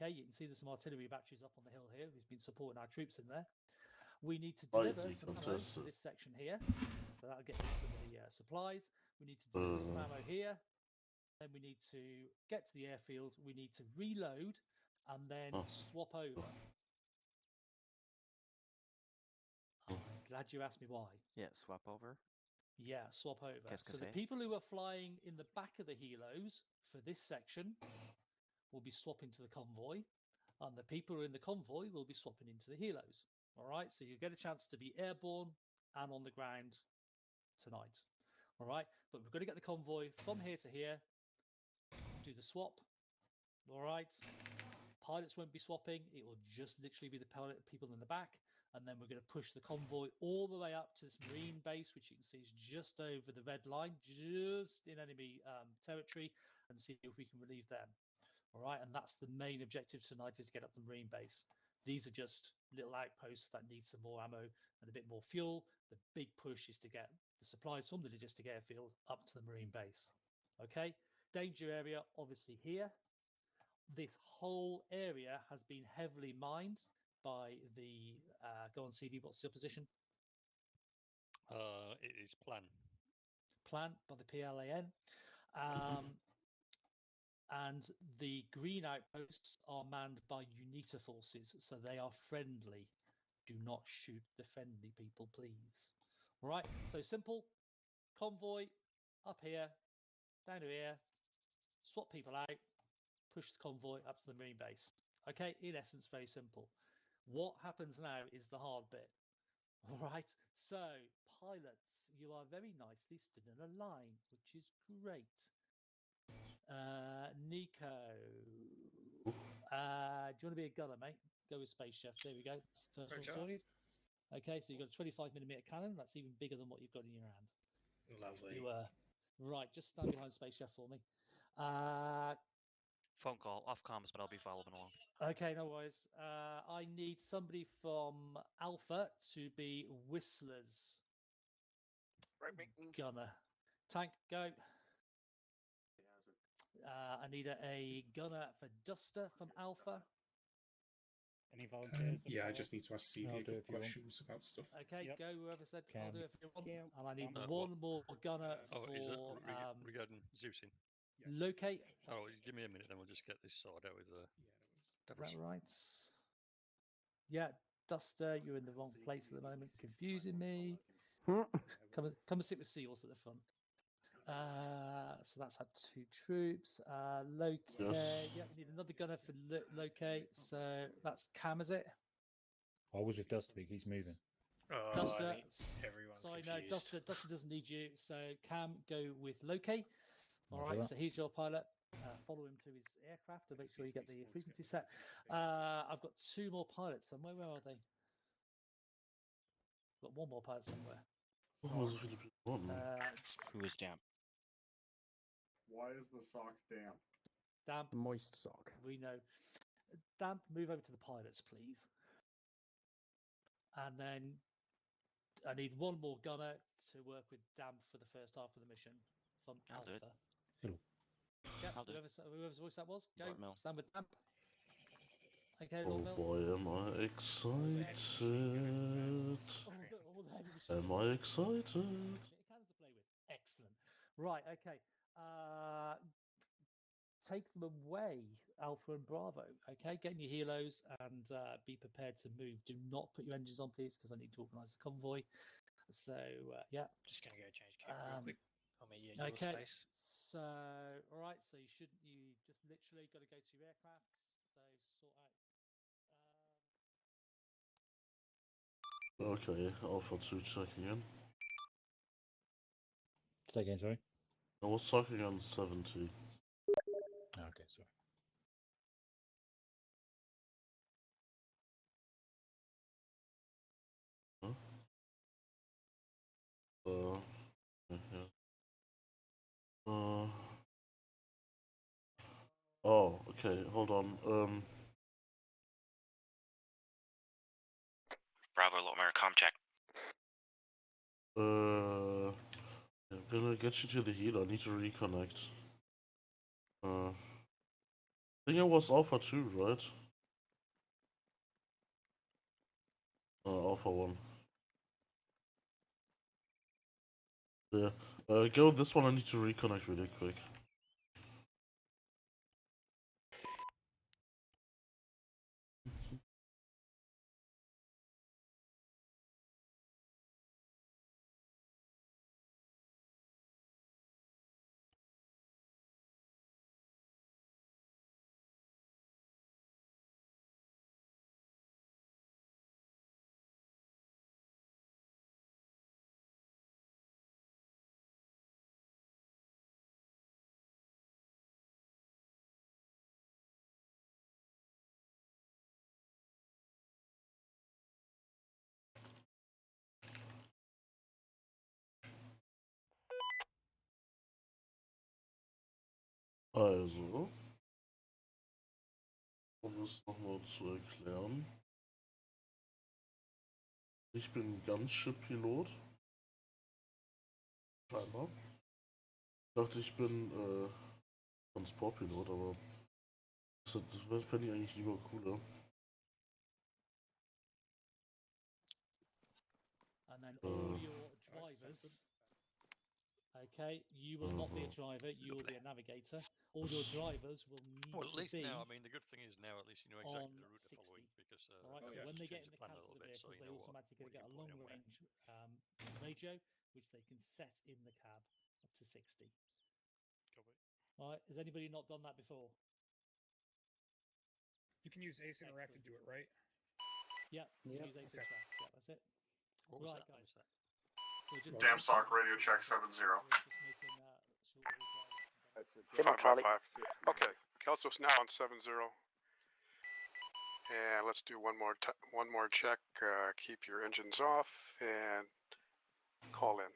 Okay, you can see there's some artillery batteries up on the hill here who's been supporting our troops in there. We need to deliver some ammo to this section here, so that'll get you some of the supplies. We need to deliver some ammo here. Then we need to get to the airfield. We need to reload and then swap over. I'm glad you asked me why. Yeah, swap over. Yeah, swap over. So the people who are flying in the back of the helos for this section will be swapping to the convoy, and the people who are in the convoy will be swapping into the helos. All right, so you get a chance to be airborne and on the ground tonight. All right, but we're going to get the convoy from here to here, do the swap. All right, pilots won't be swapping, it will just literally be the people in the back, and then we're going to push the convoy all the way up to this marine base, which you can see is just over the red line, just in enemy territory, and see if we can relieve them. All right, and that's the main objective tonight, is to get up the marine base. These are just little outposts that need some more ammo and a bit more fuel. The big push is to get the supplies from the logistic airfield up to the marine base. Okay, danger area obviously here. This whole area has been heavily mined by the go on CD, what's your position? It is plan By the PLAN. And the green outposts are manned by UNITA forces, so they are friendly. Do not shoot the friendly people, please. All right, so simple. Convoy up here, down to here, swap people out, push the convoy up to the marine base. Okay, in essence, very simple. What happens now is the hard bit. All right, so pilots, you are very nicely stood in a line, which is great. Nico, do you want to be a gunner, mate? Go with Space Chef. There we go. First one sorted. Okay, so you've got a 25mm cannon. That's even bigger than what you've got in your hand. Lovely. You right. Just stand behind Space Chef for me. Phone call off comms, but I'll be following along. Okay, no worries. I need somebody from Alpha to be Whistler's gunner. Tank, go. I need a gunner for Duster from Alpha. Any volunteers? Yeah, I just need to ask CD questions about stuff. Okay, go whoever said Cam. I'll do it if you want. Cam. And I need what? one more gunner Oh, is it for regarding Zeusing? locate. Oh, give me a minute, then we'll just get this sorted out with the. Is that right? Yeah, Duster, you're in the wrong place at the moment, confusing me. Come and sit with Seals at the front. So that's had 2 troops. Locate. Yes. Yeah, we need another gunner for locate. So that's Cam, is it? I was with Dusty, he's moving. Oh, Duster. Everyone's Sorry, no, confused. Duster doesn't need you. So Cam, go with locate. All Roger right, that. so he's your pilot. Follow him to his aircraft to make sure you get the frequency set. I've got 2 more pilots somewhere. Where are they? Got 1 more pilot somewhere. Who is damp? Why is the sock damp? Damp. Moist sock. We know. Damp, move over to the pilots, please. And then I need 1 more gunner to work with Damp for the first half of the mission from I'll do it. Alpha. Hello. Yeah, I'll do it. whoever's voice that was, go. Lord Mill. Stand with Damp. Okay, Oh Lord Mill. boy, am I excited. Am I excited? Cannons to play with. Excellent. Right, okay. Take them away, Alpha and Bravo. Okay, get in your helos and be prepared to move. Do not put your engines on, please, because I need to organise the convoy. So, yeah. Just going to go change kit real quick. I'll meet you in your Okay, space. so, all right, so you just literally got to go to your aircraft. So sort out. Okay, Alpha 2 checking in. Say again, sorry. I was talking on 70. Okay, sorry. Huh? Yeah. Oh, okay, hold on. Bravo, Lotmere, comm check. I'm gonna get you to the healer. I need to reconnect. I think it was Alpha 2, right? Alpha 1. Yeah. Go this one, I need to reconnect really quick. Also, um es nochmal zu erklären. Ich bin Gunship-Pilot. Scheinbar. Ich dachte, ich bin Transportpilot, aber das fände ich eigentlich lieber cooler. And then all your drivers. Okay, you will not be a driver. You will be a navigator. All your drivers will need Well, at to least be now, I mean, the good thing is now at least you know exactly the route they're 60. following because All right, so we when they get change in the the plan a cabs of little the bit, so vehicles, you they know automatically what get a you can put long in where. range radio, which they can set in the cab up to 60. Copy. All right, has anybody not done that before? You can use Ace Interact to do it, right? Yeah, Yep. use Ace Okay. Interact. Yeah, that's it. What was Right, that? I guys. missed that. Damn sock radio check 7-0. We're just making sure that all drivers can get 555. Okay, Kelso's now on 7-0. And let's do one more check. Keep your engines off and call in.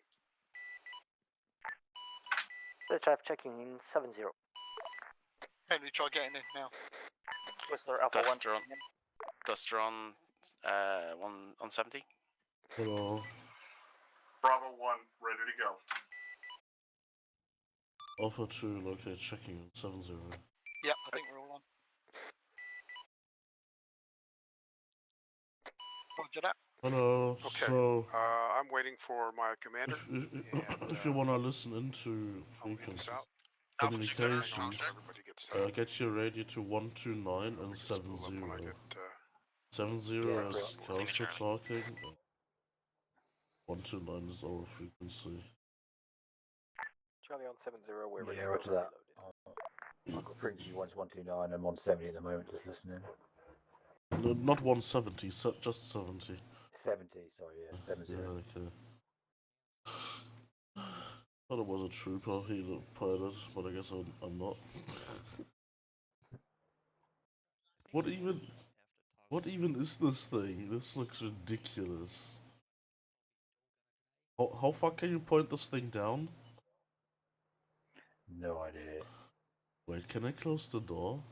Traffic checking in 7-0. Henry, try getting in now. Whistler Alpha 1. Duster on 170. Hello. Bravo 1, ready to go. Alpha 2, locate checking on 7-0. Yeah, I think we're all on. Roger that. Hello. Okay. So, I'm waiting for my commander. if you wanna listen into I'll lead this frequencies, out. communications, Everybody gets set up. get your radio to 129 and We can spool up 70. when I get, 70 Yeah, is Charlie. Kelso talking. 129 is our frequency. Charlie on 7-0, we're ready Yeah, to roger go. that. I've got frequency 129 and 170 at the moment, just listening. No, not 170, just 70. 70, sorry, yeah, 70. Yeah, okay. Thought it was a trooper, he looked pilot, but I guess I'm not. What even is this thing? This looks ridiculous. How far can you point this thing down? No idea. Wait, can I close the door?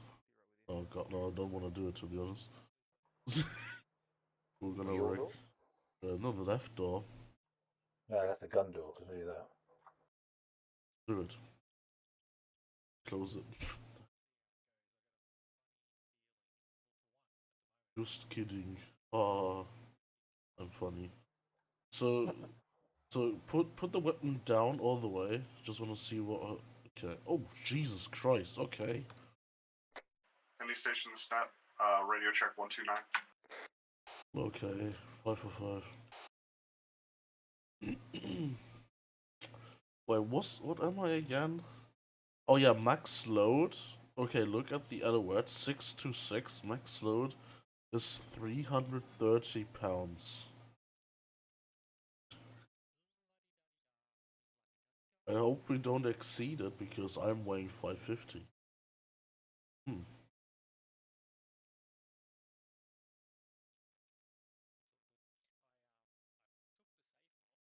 Oh god, no, I don't want to do it, to be honest. We're gonna wreck. No, the left door. No, that's the gun door, I can do that. Do it. Close it. Just kidding. Ah, I'm funny. So put the weapon down all the way. Just want to see what. Okay. Oh Jesus Christ. Okay. Any station the stat, radio check 129. Okay. 5 for 5. Wait, what am I again? Oh yeah, max load. Okay, look at the other word. 626 max load is 330 pounds. I hope we don't exceed it because I'm weighing 550.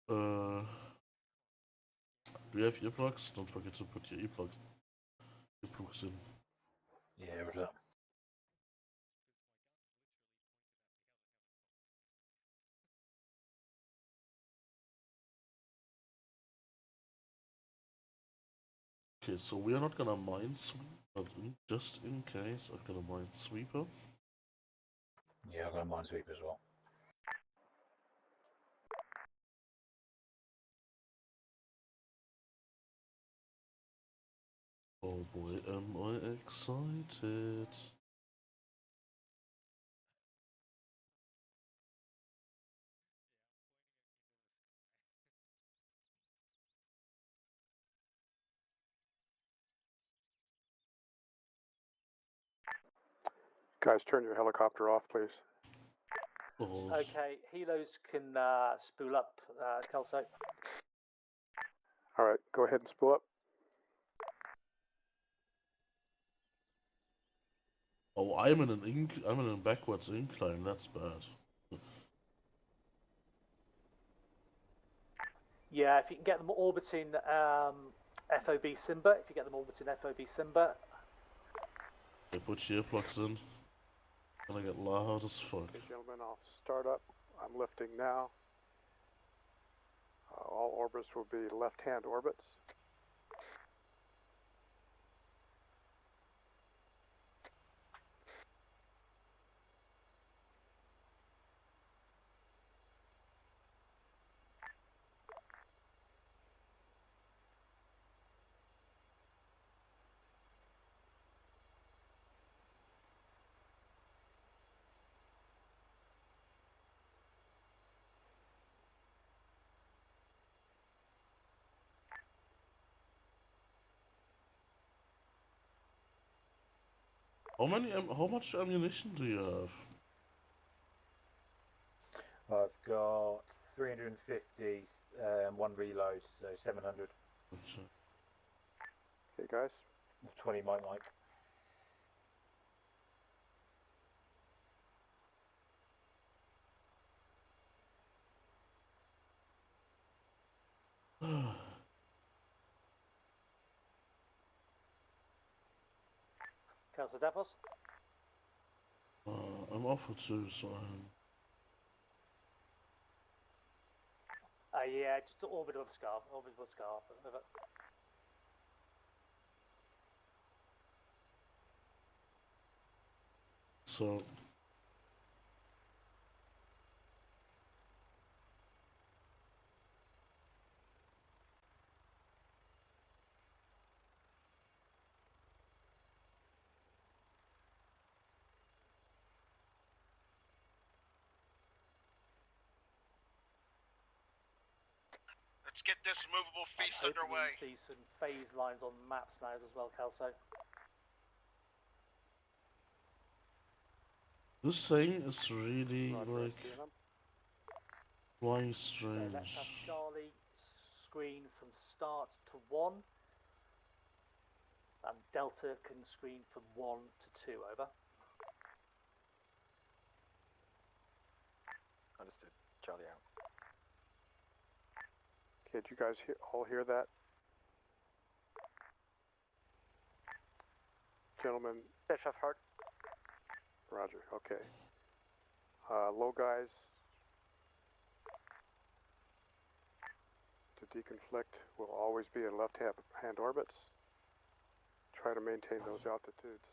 Do you have earplugs? Don't forget to put your earplugs in. Yeah, roger that. Okay, so we are not gonna mine sweep. But just in case, I've got a Minesweeper. Yeah, I've got a Minesweeper as well. Oh boy, am I excited. Guys, turn your helicopter off, please. Oh. Okay, helos can spool up, Kelso. All right, go ahead and spool up. Oh, I'm in a backwards incline. That's bad. Yeah, if you can get them orbiting FOB Simba, They put earplugs in. And I get loud as fuck. Okay, gentlemen, I'll start up. I'm lifting now. All orbits will be left-hand orbits. How much ammunition do you have? I've got 350, one reload, so 700. Okay, guys. 20 Mike. Kelso Davos. I'm off for 2, so Yeah, just orbital scarf. So Let's get this movable feast underway. See some phase lines on maps now as well, Kelso. this thing is really like flying So let's have strange. Charlie screen from start to 1, and Delta can screen from 1 to 2. Over. Understood. Charlie out. Okay, did you guys all hear that? Gentlemen. Chef Hart. Roger, okay. Low guys. To deconflict will always be in left-hand orbits. Try to maintain those altitudes.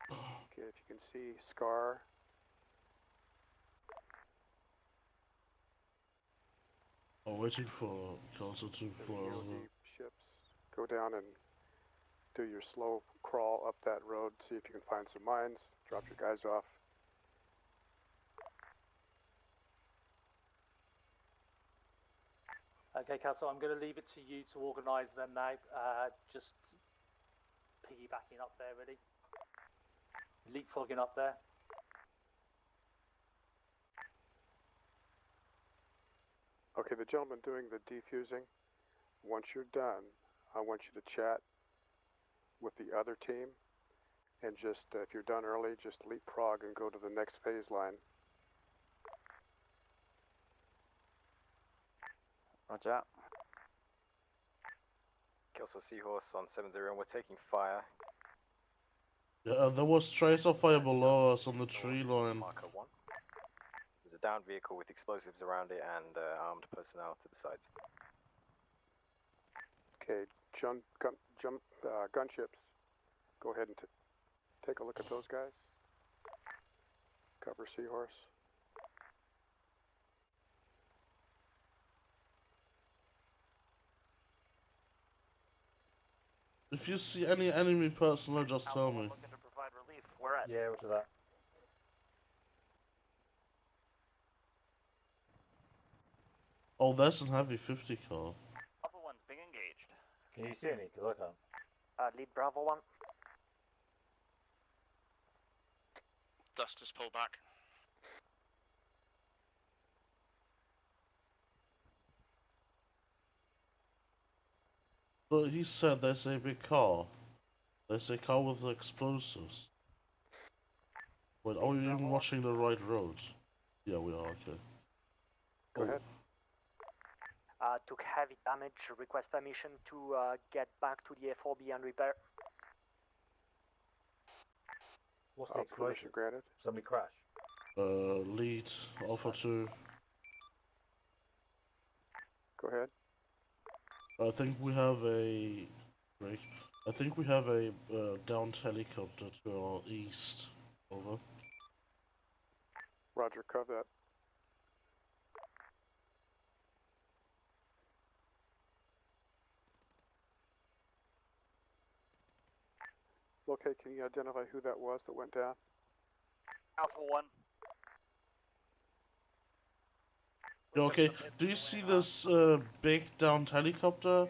Okay, if you can see Scar. I'm waiting for Council to fly over. Ships. Go down and do your slow crawl up that road. See if you can find some mines. Drop your guys off. Okay, Kelso, I'm going to leave it to you to organise them now. Just piggybacking up there, ready? Leapfrogging up there. Okay, the gentleman doing the defusing, once you're done, I want you to chat with the other team, and just, if you're done early, just leapfrog and go to the next phase line. Roger that. Kelso Seahorse on 70, and we're taking fire. Yeah, there was tracer fire below us on the tree line. Marker 1. There's a downed vehicle with explosives around it and armed personnel to the side. Okay, gunships. Go ahead and take a look at those guys. Cover Seahorse. If you see any enemy personnel, just tell me. Looking to provide relief. Where at? Yeah, what's that? Oh, there's a heavy 50 car. Alpha 1's being engaged. Can you see any? Because I can't. Lead Bravo 1. Dust is pulled back. But he said there's a big car. There's a car with explosives. Wait, are we even watching the right road? Yeah, we are, okay. Go ahead. Took heavy damage. Request permission to get back to the FOB and repair. What's the explosion? Permission granted. Somebody crash. Lead, Alpha 2. Go ahead. I think we have a... Break. I think we have a downed helicopter to our east. Over. Roger, cover that. Okay, can you identify who that was that went down? Alpha 1. Okay, do you see this big downed helicopter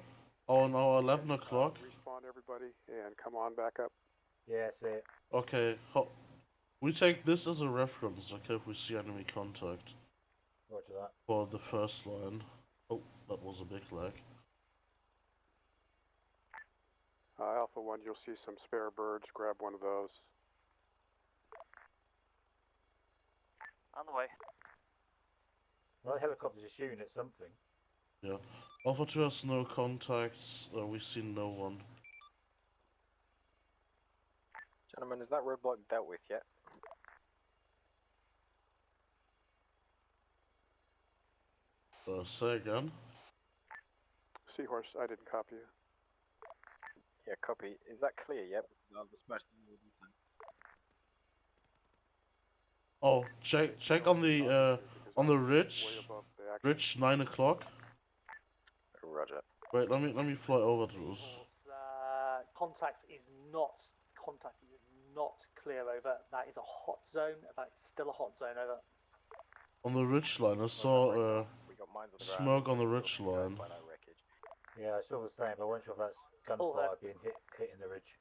on our 11 o'clock? Respawn everybody and come on back up. Yeah, see it. Okay, we take this as a reference, okay, if we see enemy contact. Roger that. For the first line. Oh, that was a big lag. Alpha 1, you'll see some spare birds. Grab one of those. On the way. Well, the helicopter's just shooting at something. Yeah. Alpha 2 has no contacts. We've seen no one. Gentlemen, is that roadblock dealt with yet? Say again? Seahorse, I didn't copy you. Yeah, copy. Is that clear yet? Oh, check on the ridge. Ridge 9 o'clock. Roger. Wait, let me fly over to this. Contact is not clear over. That is a hot zone. That is still a hot zone over. On the ridge line, I saw smoke on the ridge line. Yeah, I saw the same. I wasn't sure if that's gunfire being hitting the ridge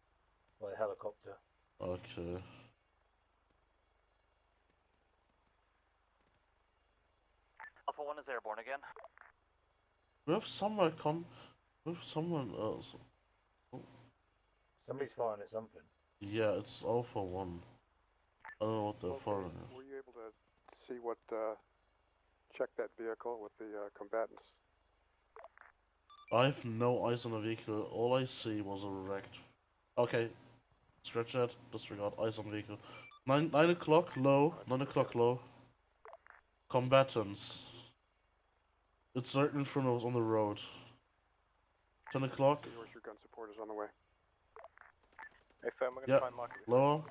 by a helicopter. Okay. Alpha 1 is airborne again. We have someone else. Oh. Somebody's firing at something. Yeah, it's Alpha 1. I don't know what they're firing at. Were you able to see what, check that vehicle with the combatants? I have no eyes on the vehicle. All I see was a wrecked... Okay. Scratch that. Disregard. Eyes on vehicle. 9 o'clock low. 9 o'clock low. Combatants. It's right in front of us on the road. 10 o'clock. Your gun support is on the way. Hey, firm, we're gonna try and mark it. Lower.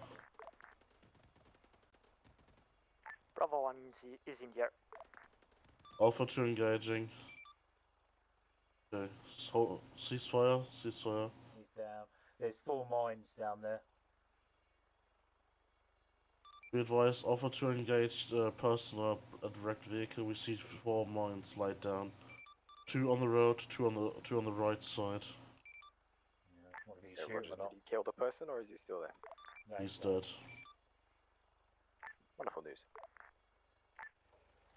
Bravo 1 is in the air. Alpha 2 engaging. Okay, so ceasefire. He's down. There's 4 mines down there. We advise Alpha 2 engaged personnel at wrecked vehicle. We see 4 mines laid down. 2 on the road, 2 on the right side. Yeah, Roger, did he kill the person or is he still there? No, he's dead. Wonderful news.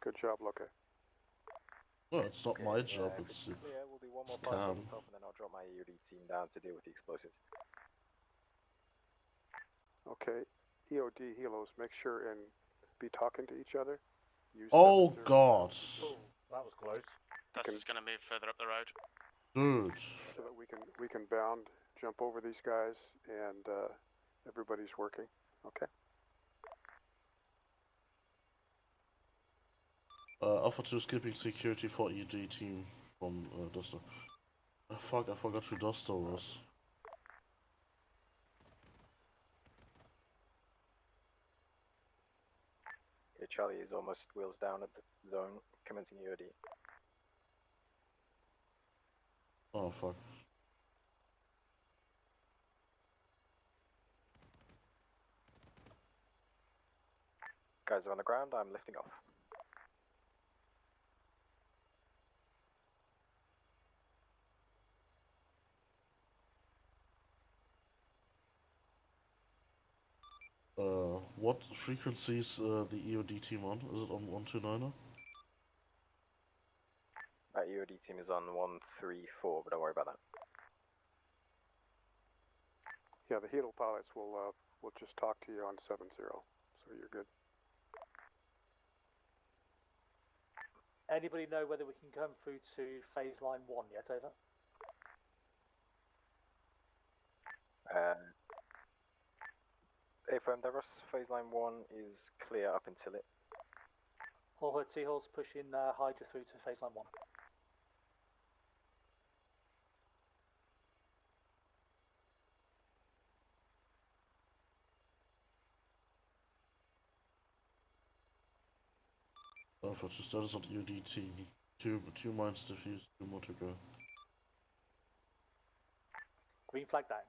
Good job, Loke. No, it's not my job, it's clear, we'll do one more it's pass on Cam. the top and then I'll drop my EOD team down to deal with the explosives. Okay, EOD helos, make sure and be talking to each other. Use Oh 730. god! Oh, that was close. Duster's going to move further up the road. Good. So that we can bound, jump over these guys, and everybody's working. Okay. Alpha 2 skipping security for ED team from Duster. Fuck, I forgot who Duster was. Okay, Charlie is almost wheels down at the zone, commencing UOD. Oh fuck. Guys are on the ground, I'm lifting off. What frequencies the EOD team on? Is it on 129er? EOD team is on 134, but don't worry about that. Yeah, the Helo pilots will just talk to you on 70, so you're good. Anybody know whether we can come through to phase line 1 yet? Over. Affirm, Davros, phase line 1 is clear up until it. Hawk Seahorse pushing Hydra through to phase line 1. Alpha 2 status on EOD team. Two mines diffused, 2 more to go. Green flag down.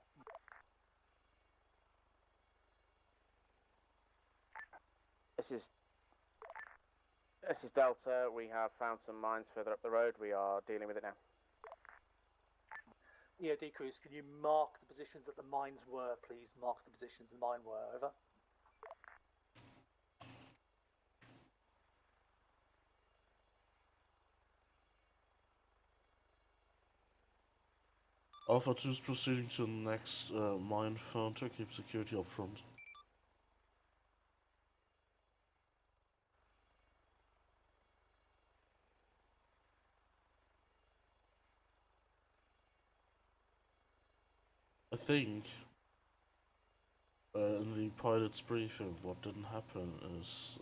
This is Delta. We have found some mines further up the road. We are dealing with it now. EOD crews, can you mark the positions that the mines were, please? Mark the positions the mine were. Over. Alpha 2 is proceeding to the next mine found to keep security up front. I think in the pilot's briefing what didn't happen is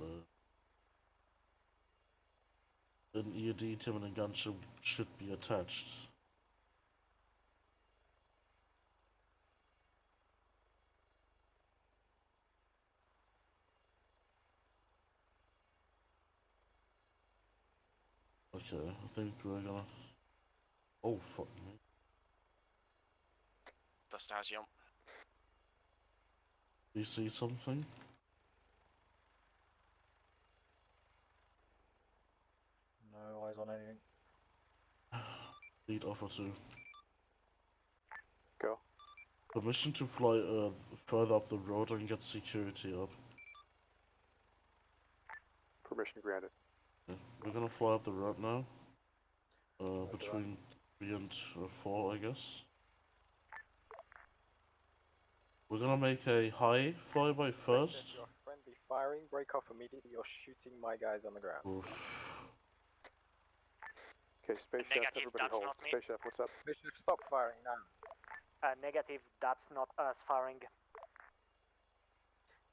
an EOD team and a gunship should be attached. Okay, I think we're gonna... Oh, fuck me. Duster has you on. Do you see something? No eyes on anything. Lead Alpha 2. Go. Permission to fly further up the road and get security up. Permission granted. Okay. We're gonna fly up the road now. Between 3 and 4, I guess. We're gonna make a high flyby first. You're friendly firing, break off immediately, you're shooting my guys on the ground. Oof. Okay, Space Chef, Negative, everybody that's hold. not me. Space Chef, what's up? Space Chef, stop firing now. Negative, that's not us firing.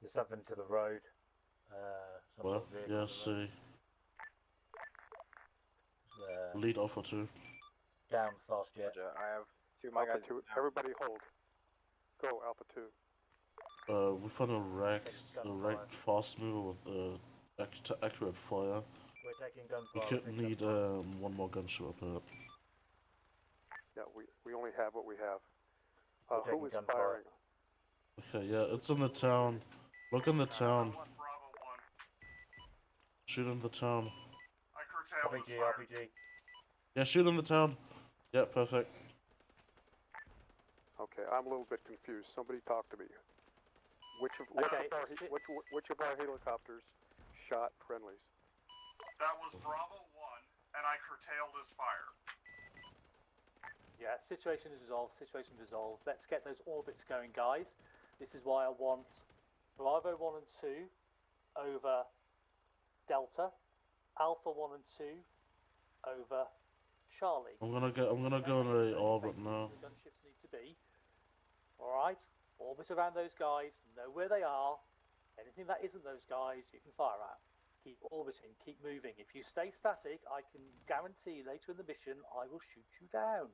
There's something to the road. Some Well, sort of vehicle yeah, to the road. see. Lead Alpha 2. Down fast jet. Roger, I have 2 of my Alpha guys. 2, everybody hold. Go, Alpha 2. We found a wrecked fast mover with accurate fire. We're taking gunfire. We could need one more gunship up ahead. Yeah, we only have what we have. We're Who is taking gunfire. firing? Okay, yeah, it's in the town. Look in the town. Shoot in the town. I curtailed this RPG, fire. RPG. Yeah, shoot in the town. Yeah, perfect. Okay, I'm a little bit confused. Somebody talk to me. Which of our helicopters shot friendlies? That was Bravo 1, and I curtailed his fire. Yeah, situation is resolved. Situation resolved. Let's get those orbits going, guys. This is why I want Bravo 1 and 2 over Delta, Alpha 1 and 2 over Charlie. I'm gonna go in a orbit now. The gunships need to be. Alright? Orbit around those guys, know where they are. Anything that isn't those guys, you can fire at. Keep orbiting, keep moving. If you stay static, I can guarantee later in the mission I will shoot you down.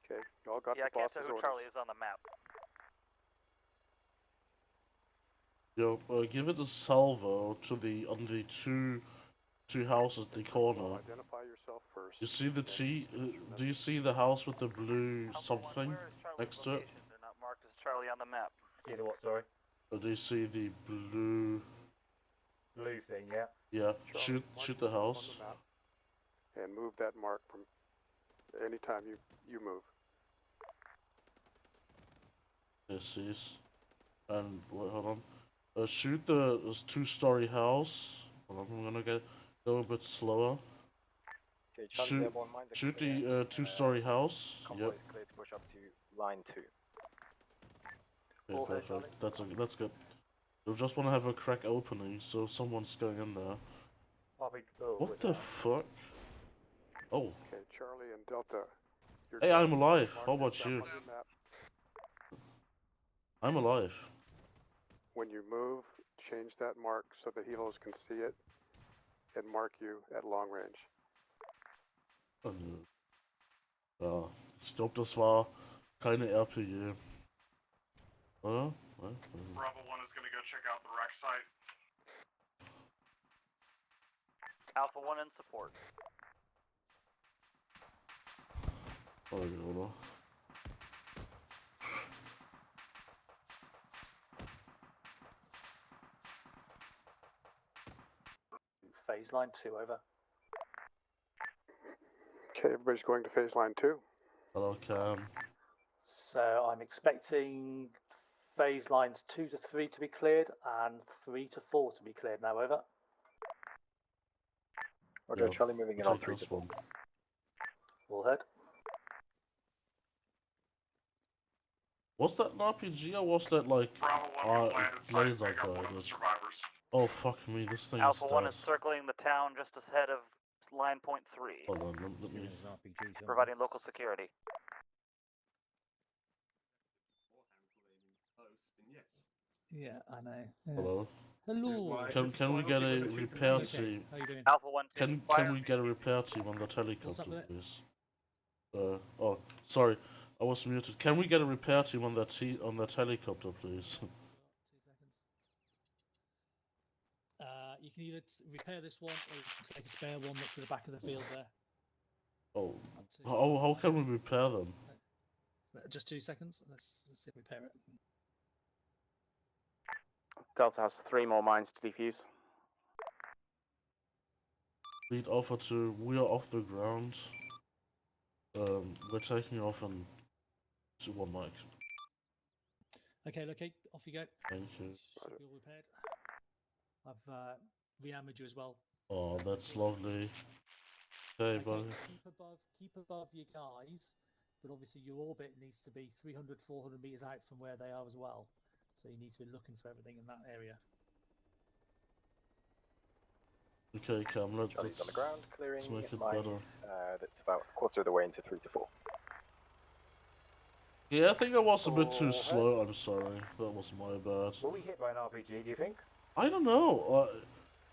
Okay, y'all got the I can't boss's tell who orders. Charlie is on the map. Yo, give it a salvo to the on the two houses at the corner. Identify yourself first. You see the do you see the house with the blue something Where is Charlie's next to it? location? They're not marked as Charlie on the map. See the what, sorry? Or do you see the blue? Blue thing, yeah. Yeah, Charlie, shoot the house. On the map and move that mark from anytime you move. This is, and wait, hold on. Shoot the two-story house. Hold on, I'm gonna go a bit slower. Okay, Charlie, Shoot the two-story house. Convoy Yep. is clear to push up to line 2. Okay, perfect. That's good. You'll just want to have a crack opening, so someone's going in there. What the fuck? Oh. Okay, Charlie and Delta. Hey, I'm alive. How about you? I'm alive. When you move, change that mark so the helos can see it and mark you at long range. Ja, ich glaube, das war keine RPG. Oder? Bravo 1 is going to go check out the wreck site. Alpha 1 in support. Oder? Phase line 2, over. Okay, everybody's going to phase line 2. Hello, Cam. So I'm expecting phase lines 2 to 3 to be cleared and 3 to 4 to be cleared now, over. Okay, Charlie moving in on 3 to 4. All heard. Was that an RPG or was that like laser guided? Oh fuck me, this thing Alpha is 1 dead. is circling the town just ahead of line point 3. Hold on, let me... Providing local security. Yeah, I know. Yeah. Hello. Hello. Can we get a repair team? How you doing? Alpha 1 Can we get a repair team on that helicopter, there? please? Oh, sorry, I was muted. Can we get a repair team on that helicopter, please? 2 seconds. You can either repair this one or you can take a spare one that's to the back of the field there. Oh, how can we repair them? Just 2 seconds. Let's see if we repair it. Delta has 3 more mines to defuse. Lead Alpha 2, we are off the ground. We're taking off in 1 mic. Okay, off you go. Thank you. Should be all repaired. I've re-armored you as well. Oh, that's lovely. Okay, buddy. Keep above your guys, but obviously your orbit needs to be 300, 400 meters out from where they are as well. So you need to be looking for everything in that area. Okay, Cam, let's on the ground, clearing make it mines, better. that's about a quarter of the way into 3 to 4. Yeah, I think I was a bit too slow, I'm sorry. That was my bad. Were we hit by an RPG, do you think? I don't know.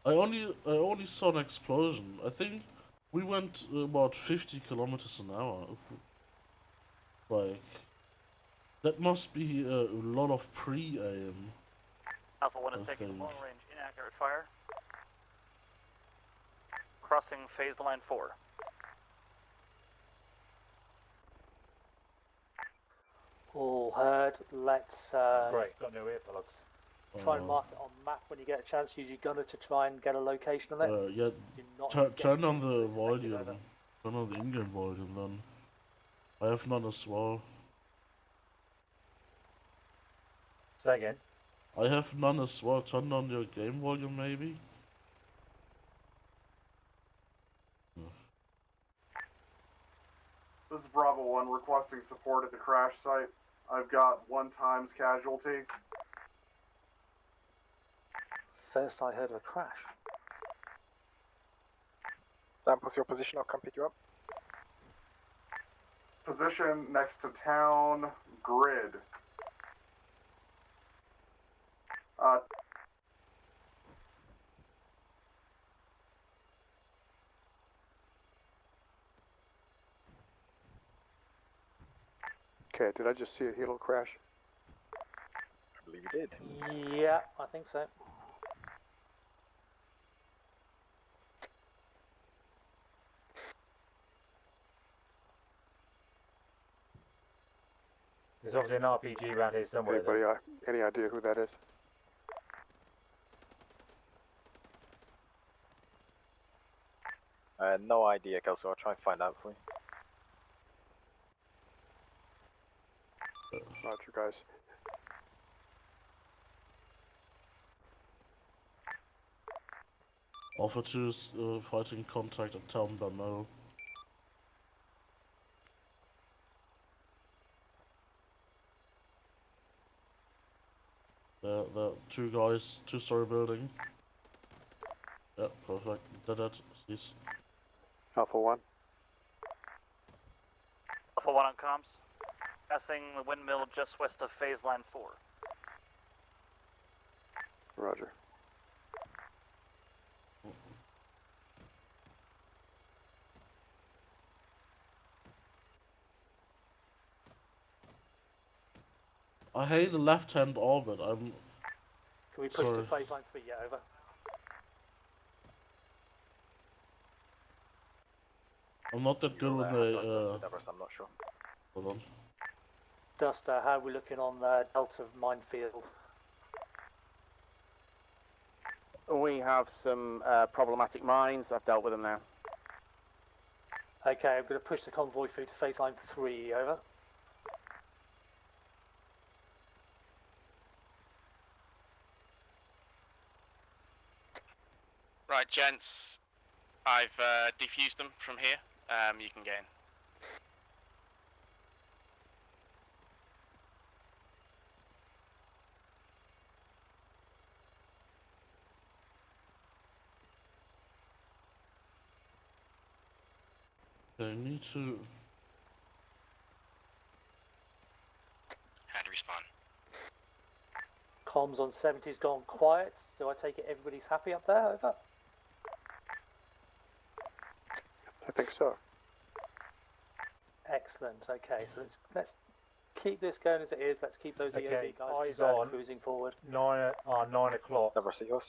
I only saw an explosion. I think we went about 50 kilometers an hour. Like, that must be a lot of pre-aim. Alpha 1 is taking long range inaccurate fire. Crossing phase line 4. All heard. Let's Great, got no earplugs. try and mark it on map when you get a chance. Use your gunner to try and get a location on it. Yeah, turn on the volume. Turn on the in-game volume then. I have none as well. Say again. I have none as well. Turn on your game volume maybe. This is Bravo 1 requesting support at the crash site. I've got 1 times casualty. First I heard of a crash. Stamp, what's your position? I'll come pick you up. Position next to town grid. Okay, did I just see a helo crash? I believe you did. Yeah, I think so. There's obviously an RPG around here somewhere. Anybody, any idea who that is? No idea, Kelso. I'll try and find out for you. Roger, guys. Alpha 2 is fighting contact at town Domino. The two guys, two-story building. Yeah, perfect. Dead. Cease. Alpha 1. Alpha 1 on comms. Passing the windmill just west of phase line 4. Roger. I hate the left-hand orbit. Can we push to phase line 3? Yeah, over. I'm not that good with the. I'm not sure. Hold on. Duster, how are we looking on the Delta minefield? We have some problematic mines. I've dealt with them now. Okay, I'm going to push the convoy through to phase line 3, over. Right, gents, I've defused them from here. You can get in. I need to. How to respawn? Comms on 70's gone quiet. Do I take it everybody's happy up there? Over. I think so. Excellent. Okay, so let's keep this going as it is. Let's keep those Okay, EOD eyes guys on. cruising forward. 9 o'clock. Never see us.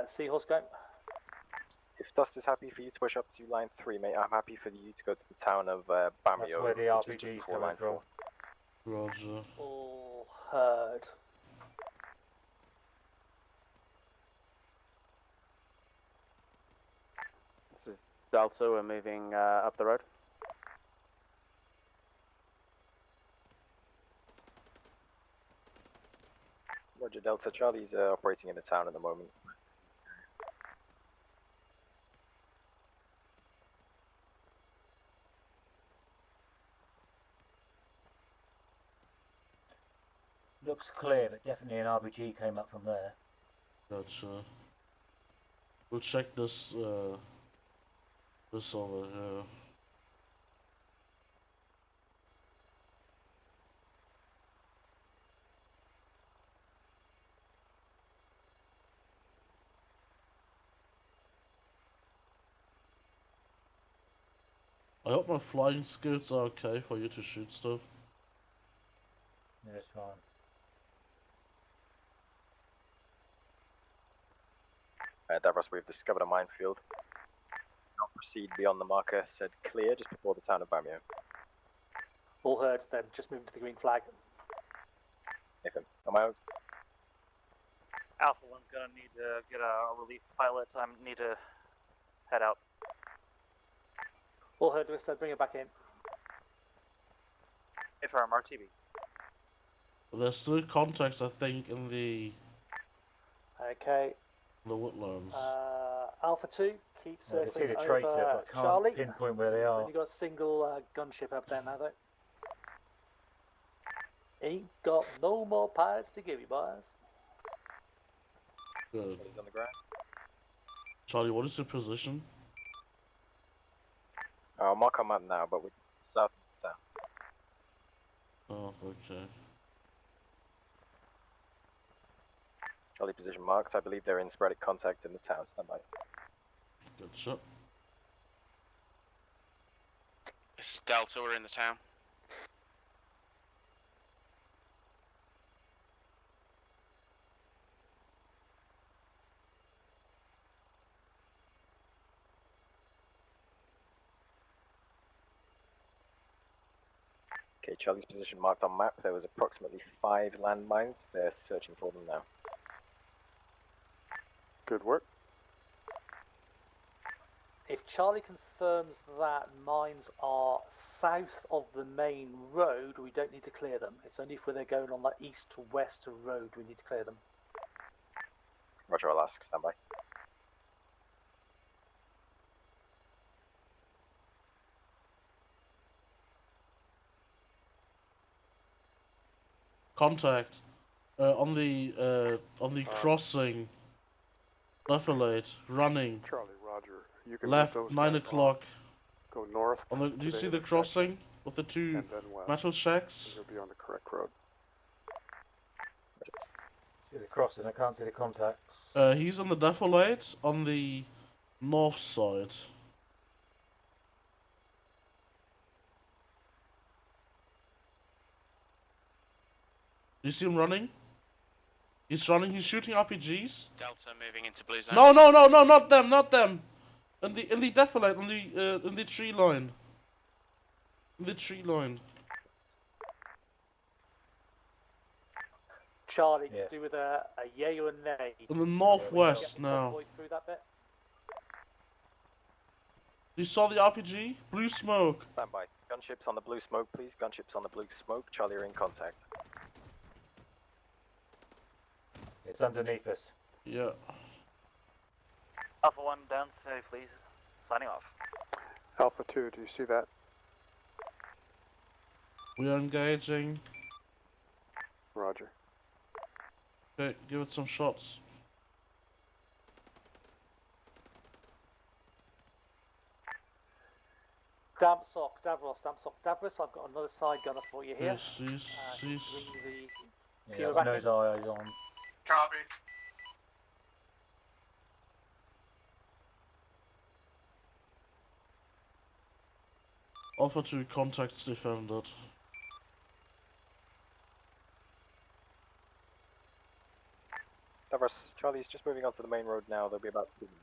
Seahorse go. If Dust is happy for you to push up to line 3, mate, I'm happy for you to go to the town of Bamio. That's where the RPG is coming from. Roger. All heard. This is Delta. We're moving up the road. Roger, Delta. Charlie's operating in the town at the moment. Looks clear, but definitely an RPG came up from there. Gotcha. We'll check this. This over here. I hope my flying skills are okay for you to shoot stuff. Yeah, it's fine. Davros, we've discovered a minefield. Not proceed beyond the marker said clear just before the town of Bamio. All heard. Then just move to the green flag. Nathan, am I out? Alpha 1's gonna need to get a relief pilot. I need to head out. All heard, Twister. Bring it back in. Affirm, RTB. There's still contacts, I think, in the Okay. woodlands. Alpha 2, keep I can see circling the over tracer, but I can't Charlie. pinpoint where they are. You've got a single gunship up there now, though. Ain't got no more pilots to give you, boys. Good. He's on the ground. Charlie, what is your position? I'll mark on map now, but we're south of town. Oh, okay. Charlie position marked. I believe they're in sporadic contact in the town. Stand by. Good shot. This is Delta, we're in the town. Okay, Charlie's position marked on map. There was approximately 5 landmines. They're searching for them now. Good work. If Charlie confirms that mines are south of the main road, we don't need to clear them. It's only if they're going on that east to west road we need to clear them. Roger, I'll ask. Stand by. Contact. On the crossing. Left, running. Charlie, Roger. You can Left, move those 9 guys o'clock. off. Go north. On the, do you to see the intersection, crossing with the 2 and then west. metal shacks? You'll be on the correct road. See the crossing, I can't see the contacts. He's on the defilade on the north side. Do you see him running? He's running, he's shooting RPGs. Delta moving into blue zone. No, not them. In the defilade, in the tree line. In the tree line. Charlie, can do with a yay or a nay. In the northwest now. Through that bit. You saw the RPG? Blue smoke. Stand by. Gunships on the blue smoke, please. Gunships on the blue smoke. Charlie, are in contact. It's underneath us. Yeah. Alpha 1 down safely. Signing off. Alpha 2, do you see that? We are engaging. Roger. Okay, give it some shots. Davros, I've got another side gunner for you here. Yes. Bring the Yeah, I've nose eyes on. Copy. Alpha 2 contacts defended. Davros, Charlie's just moving onto the main road now. They'll be about 2 minutes.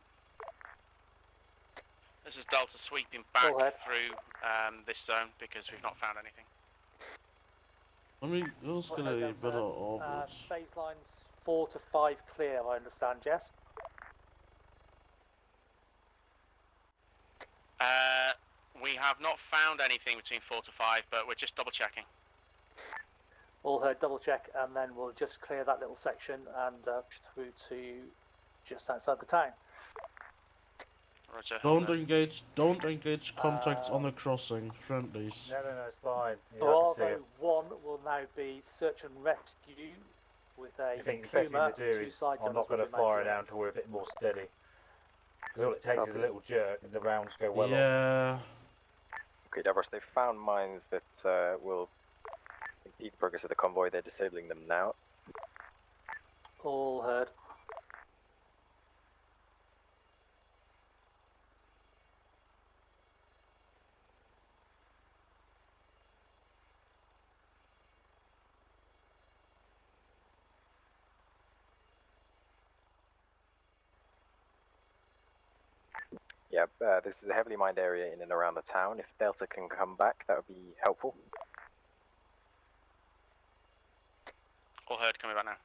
This is Delta sweeping back through this zone because we've not found anything. Let me just get a better orbit. Phase lines 4 to 5 clear, I understand, Jess? We have not found anything between 4 to 5, but we're just double checking. All heard, double check, and then we'll just clear that little section and through to just outside the town. Roger. Don't engage contacts on the crossing, friendlies. No, it's fine. Bravo 1 will now be search and rescue with a I think the best thing to do is I'm not going to fire down until we're a bit more steady. Because all it takes is a little jerk and the rounds go well Yeah. Okay, Davros, they've found mines that will impede progress of the convoy. They're disabling them now. All heard. Yep, this is a heavily mined area in and around the town. If Delta can come back, that would be helpful. All heard, coming back now.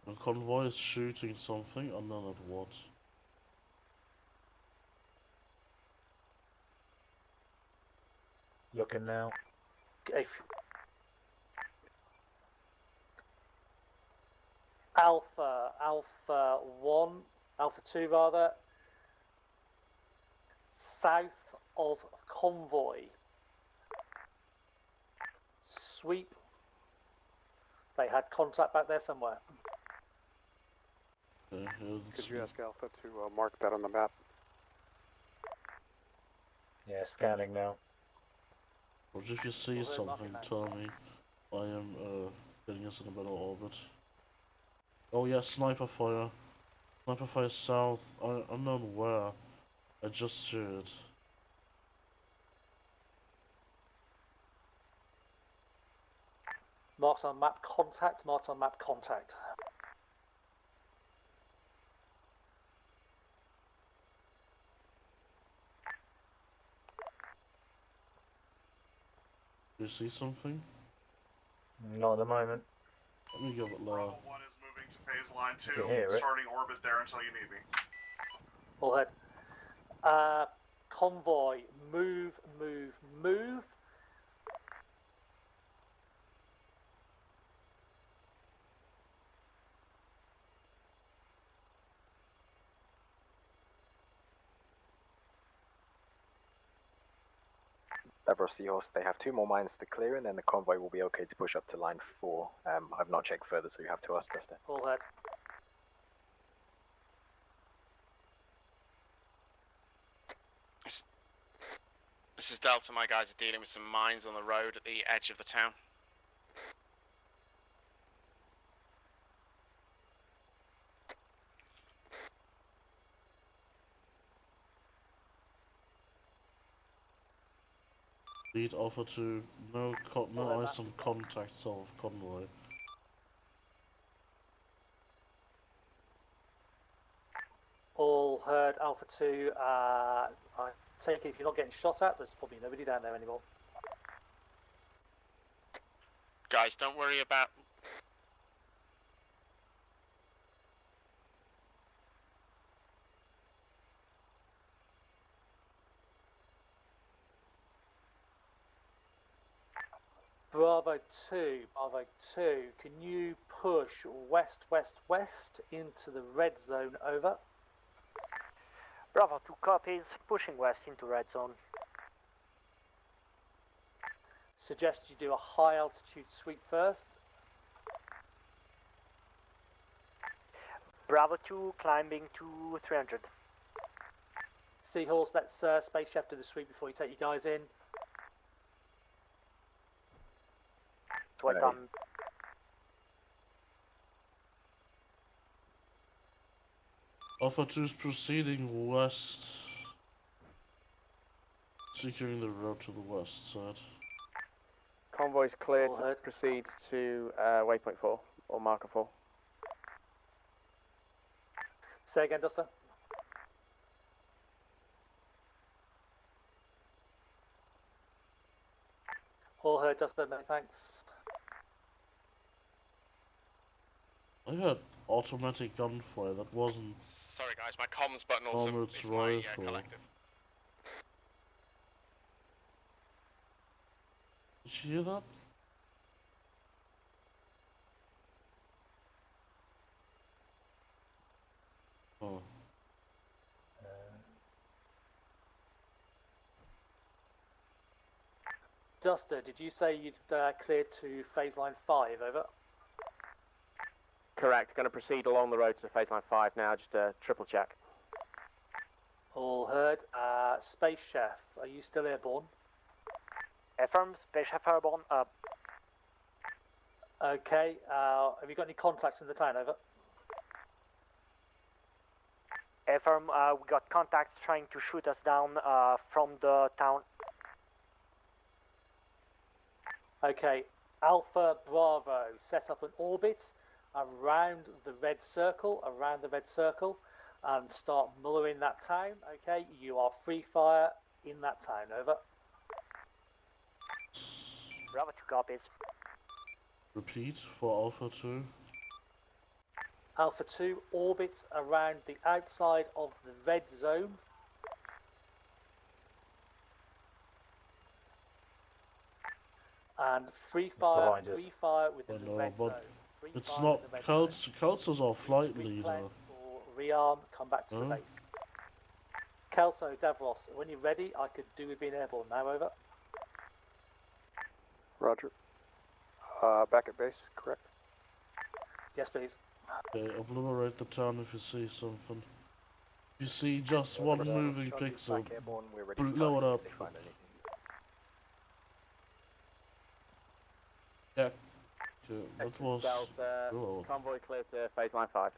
The convoy is shooting something, and then at what? Looking now. Alpha 1, Alpha 2 rather, south of convoy. sweep. They had contact back there somewhere. Could you ask Alpha to mark that on the map? Yeah, scanning now. Or if you see something, tell me. I am getting us in a better orbit. Oh yeah, sniper fire. Sniper fire south. Unknown where. I just see it. Marked on map contact, marked on map contact. Do you see something? Not at the moment. Let me give it low. Bravo 1 is moving to phase line 2, You hear it? starting orbit there until you need me. All head. Convoy, move, move, move. Deborah Seahorse, they have 2 more mines to clear, and then the convoy will be okay to push up to line 4. I've not checked further, so you have to ask Dustin. All head. This is Delta. My guys are dealing with some mines on the road at the edge of the town. Lead Alpha to no eyes on contact south of convoy. All heard Alpha 2. I take it if you're not getting shot at, there's probably nobody down there anymore. Guys, don't worry about... Bravo 2, can you push west, west, west into the red zone, over? Bravo 2 copies, pushing west into red zone. Suggest you do a high altitude sweep first. Bravo 2 climbing to 300. Seahorse, let's Space Chef do the sweep before you take your guys in. Wait on. Alpha 2 is proceeding west. Securing the road to the west side. Convoy's cleared to proceed to waypoint 4, or marker 4. Say again, Duster. All heard, Duster, many thanks. I had automatic gunfire, that wasn't... Sorry guys, my comms button also is my collective. Did you hear that? Oh. Duster, did you say you'd cleared to phase line 5, over? Correct, going to proceed along the road to phase line 5 now, just a triple check. All heard. Space Chef, are you still airborne? Affirm, Space Chef airborne, up. Okay, have you got any contacts in the town, over? Affirm, we got contacts trying to shoot us down from the town. Okay, Alpha Bravo, set up an orbit around the red circle, and start mullering that town. Okay, you are free fire in that town, over. Bravo 2 copies. Repeat for Alpha 2. Alpha 2 orbits around the outside of the red zone. And free fire within the red zone. It's not, Kelso's our flight leader. Or rearm, come back to the base. Kelso, Davros, when you're ready, I could do with being airborne now, over. Roger. Back at base, correct? Yes, please. Okay, obliterate the town if you see something. If you see just one moving pixel, blow it up. Yeah. Okay, that was... Delta, Oh. convoy clear to phase line 5.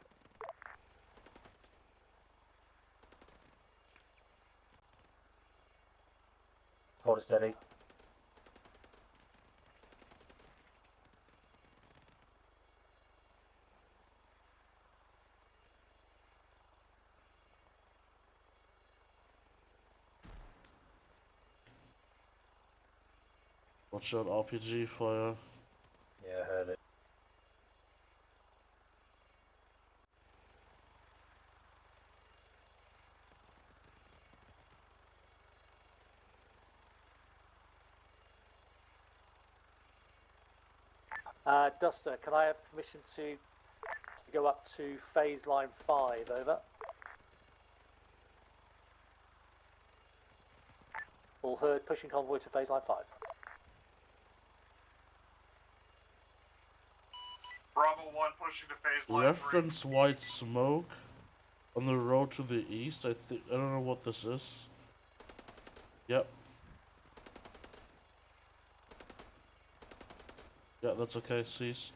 Hold it steady. Watch out, RPG fire. Yeah, I heard it. Duster, can I have permission to go up to phase line 5, over? All heard, pushing convoy to phase line 5. Bravo 1 pushing to phase line 3. Reference white smoke on the road to the east. I don't know what this is. Yep. Yeah, that's okay, cease.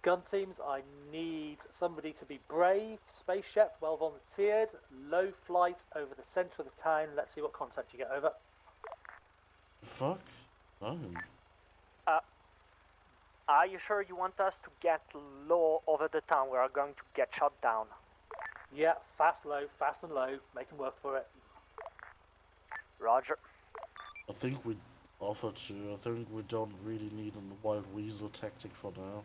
Gun teams, I need somebody to be brave. Space Chef, well volunteered. Low flight over the centre of the town. Let's see what contact you get, over. Fuck? Fine. Are you sure you want us to get low over the town? We are going to get shot down. Yeah, fast and low. Make them work for it. Roger. I think we offer to. I think we don't really need a wild weasel tactic for now.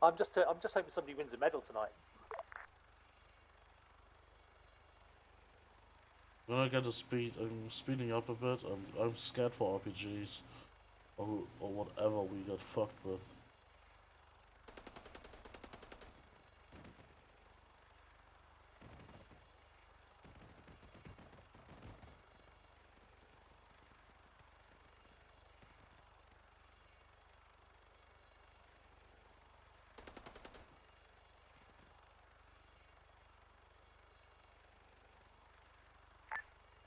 I'm just hoping somebody wins a medal tonight. When I get a speed, I'm speeding up a bit. I'm scared for RPGs or whatever we got fucked with.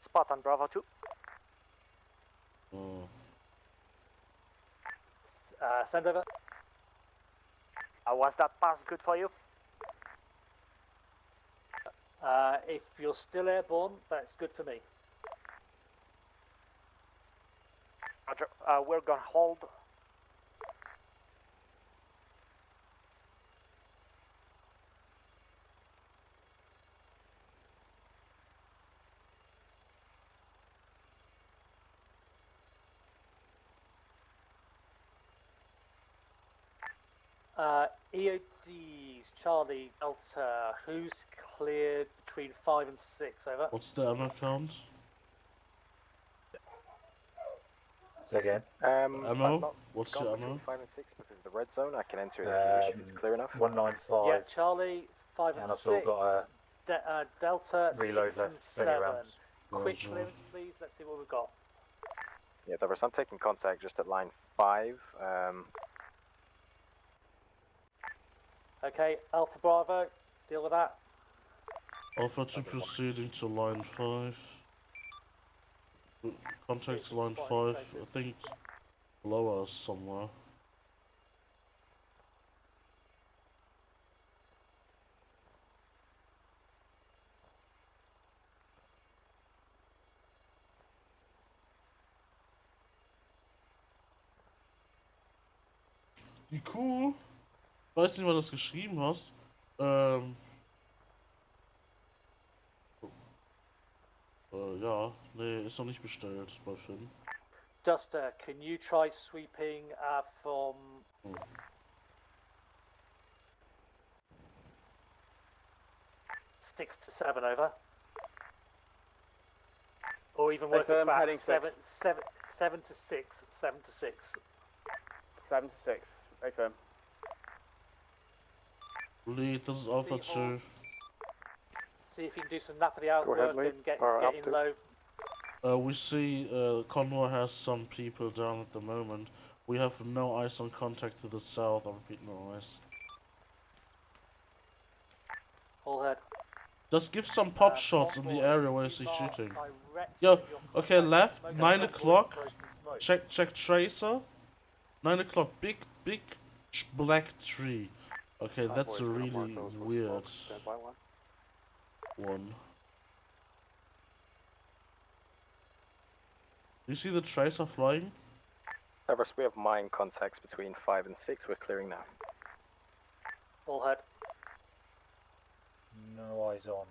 Spot on Bravo 2. Send over. Was that pass good for you? If you're still airborne, that's good for me. Roger. We're gonna hold. EODs, Charlie, Delta, who's cleared between 5 and 6, over? What's the ammo count? Say again. Ammo? What's the ammo? 5 and 6 because of the red zone. I can enter it if you wish, if it's clear enough. 195. Yeah, Charlie, 5 and 6. And I've still got a Delta, reload 6 and left, 7. 20 rounds. Quick clearance, please. Let's see what we've got. Yeah, Davros, I'm taking contact just at line 5. Okay, Alpha Bravo, deal with that. Alpha 2 proceeding to line 5. Contact to line 5. I think below us somewhere. Wie cool. Ich weiß nicht, wer das geschrieben hast. Ja, nee, ist noch nicht bestellt bei Finn. Duster, can you try sweeping from 6 to 7, over? Or even work it back, 7 to 6, 7 to 6. 7 to 6, very firm. Lead, this is Alpha 2. See if you can do some nappity outwork and get in low. We see convoy has some people down at the moment. We have no eyes on contact to the south. I repeat, no eyes. All head. Just give some pop shots in the area where you see shooting. Yo, okay, left, 9 o'clock. Check tracer. 9 o'clock, big black tree. Okay, that's a really weird one. Do you see the tracer flying? Everest, we have mine contacts between 5 and 6. We're clearing now. All head. No eyes on.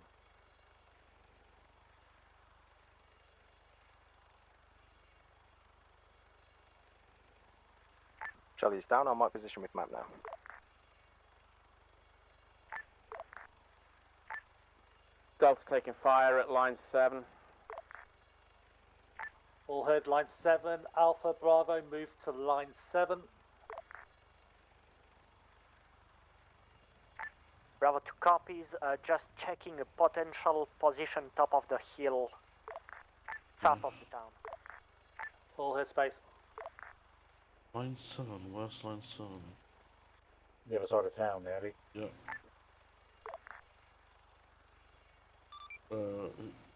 Charlie's down on my position with map now. Delta taking fire at line 7. All heard line 7. Alpha Bravo move to line 7. Bravo 2 copies, just checking a potential position top of the hill, south of the town. All head space. Line 7, where's line 7? The other side of town, nearly. Yeah.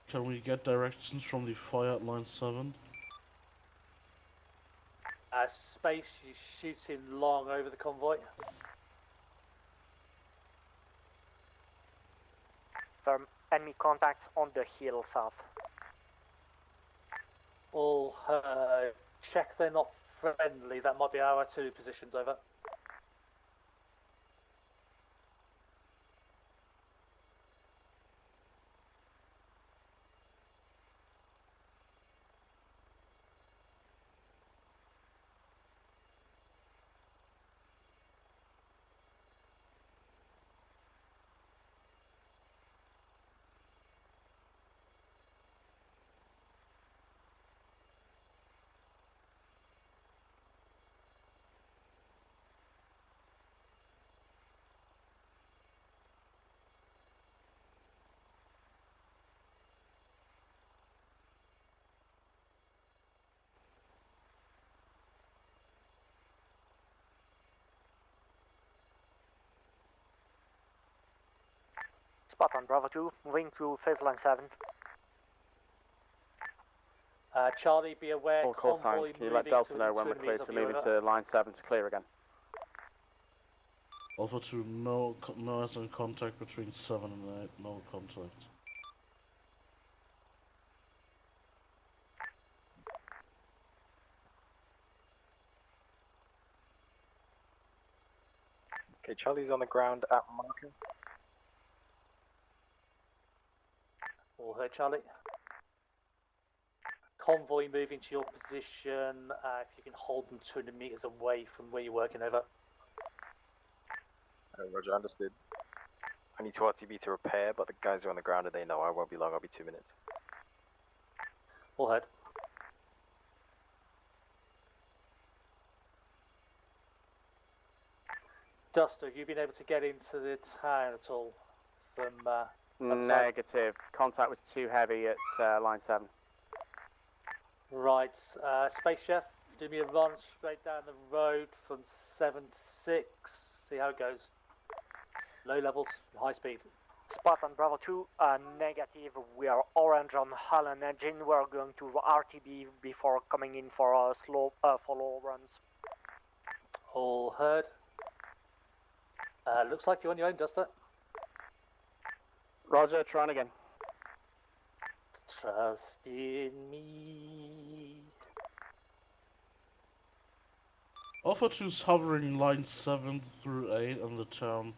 Can we get directions from the fire at line 7? Space, you shooting long over the convoy. Firm enemy contacts on the hill south. All check they're not friendly. That might be our 2 positions over. Spot on Bravo 2, moving to phase line 7. Charlie, be aware, All call convoy signs, can you let Delta know when we're clear to move into line 7 to clear again? Alpha 2, no eyes on contact between 7 and 8, no contact. Okay, Charlie's on the ground at marker. All heard, Charlie. Convoy moving to your position. If you can hold them 200 meters away from where you're working over. Roger, understood. I need to RTB to repair, but the guys are on the ground and they know I won't be long. I'll be 2 minutes. All heard. Duster, have you been able to get into the town at all from Negative. Contact was too heavy at line 7. Right. Space Chef, do me a run straight down the road from 7 to 6. See how it goes. Low levels, high speed. Spot on Bravo 2, negative. We are orange on hull and engine. We're going to RTB before coming in for slow follow runs. All heard. Looks like you're on your own, Duster. Roger, trying again. Trust in me. Alpha 2's hovering line 7 through 8 on the town.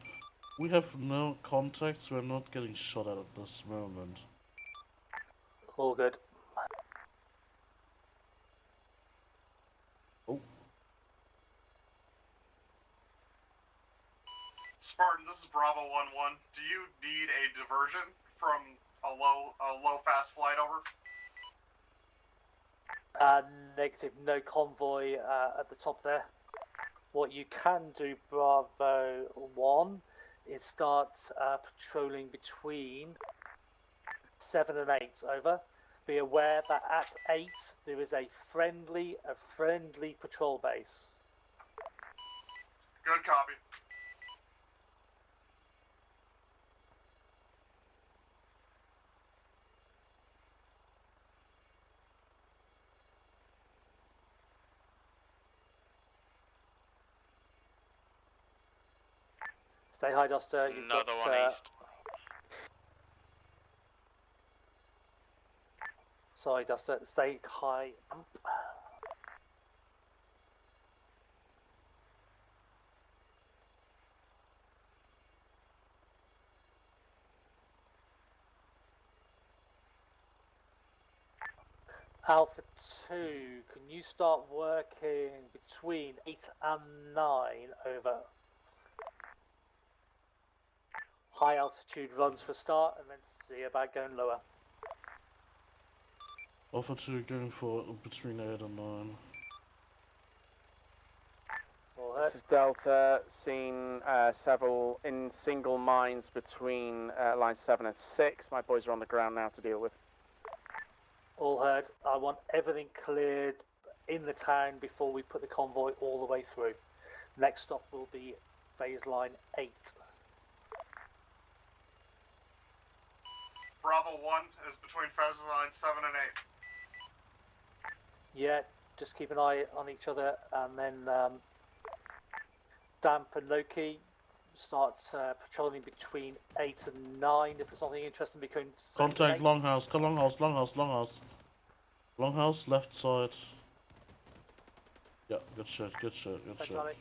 We have no contacts, we're not getting shot at this moment. All good. Oh. Spartan, this is Bravo 1-1. Do you need a diversion from a low fast flight over? Negative, no convoy at the top there. What you can do, Bravo 1, is start patrolling between 7 and 8. Over. Be aware that at 8 there is a friendly patrol base. Good copy. Stay high, Duster. You've Another got, one east. Sorry, Duster. Stay high. Alpha 2, can you start working between 8 and 9? Over. High altitude runs for start, and then see about going lower. Alpha 2 going for between 8 and 9. This is Delta, seen several in single mines between line 7 and 6. My boys are on the ground now to deal with. All heard. I want everything cleared in the town before we put the convoy all the way through. Next stop will be phase line 8. Bravo 1 is between phase line 7 and 8. Yeah, just keep an eye on each other, and then Damp and Loki start patrolling between 8 and 9 if there's something interesting between 7 Contact and 8. longhouse. Longhouse, left side. Yeah, good shit. Charlie.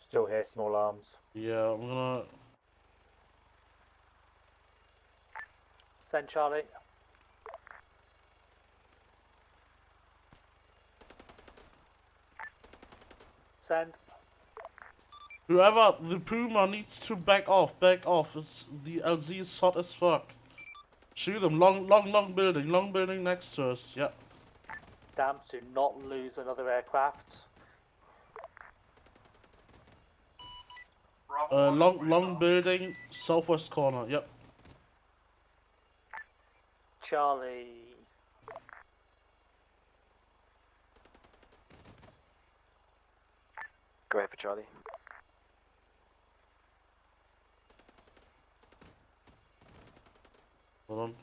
Still here, small arms. Yeah, I'm gonna... Send Charlie. Send. Whoever, the Puma needs to back off. It's, the LZ is hot as fuck. Shoot him, long building next to us, yeah. Damn, do not lose another aircraft. Long building, southwest corner, yep. Charlie. Go ahead for Charlie. Hold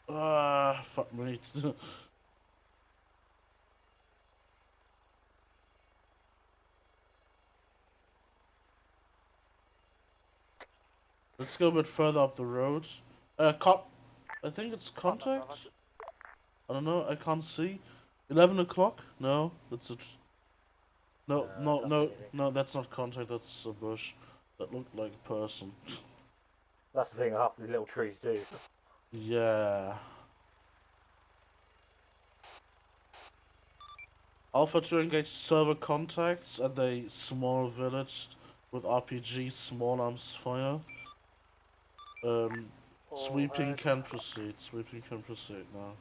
on. Fuck me. Let's go a bit further up the road. I think it's contact? I don't know, I can't see. 11 o'clock? No, that's it. No, that's not contact, that's a bush. That looked like a person. That's the thing half the little trees do. Yeah. Alpha to engage server contacts at a small village with RPG small arms fire. Sweeping can proceed now.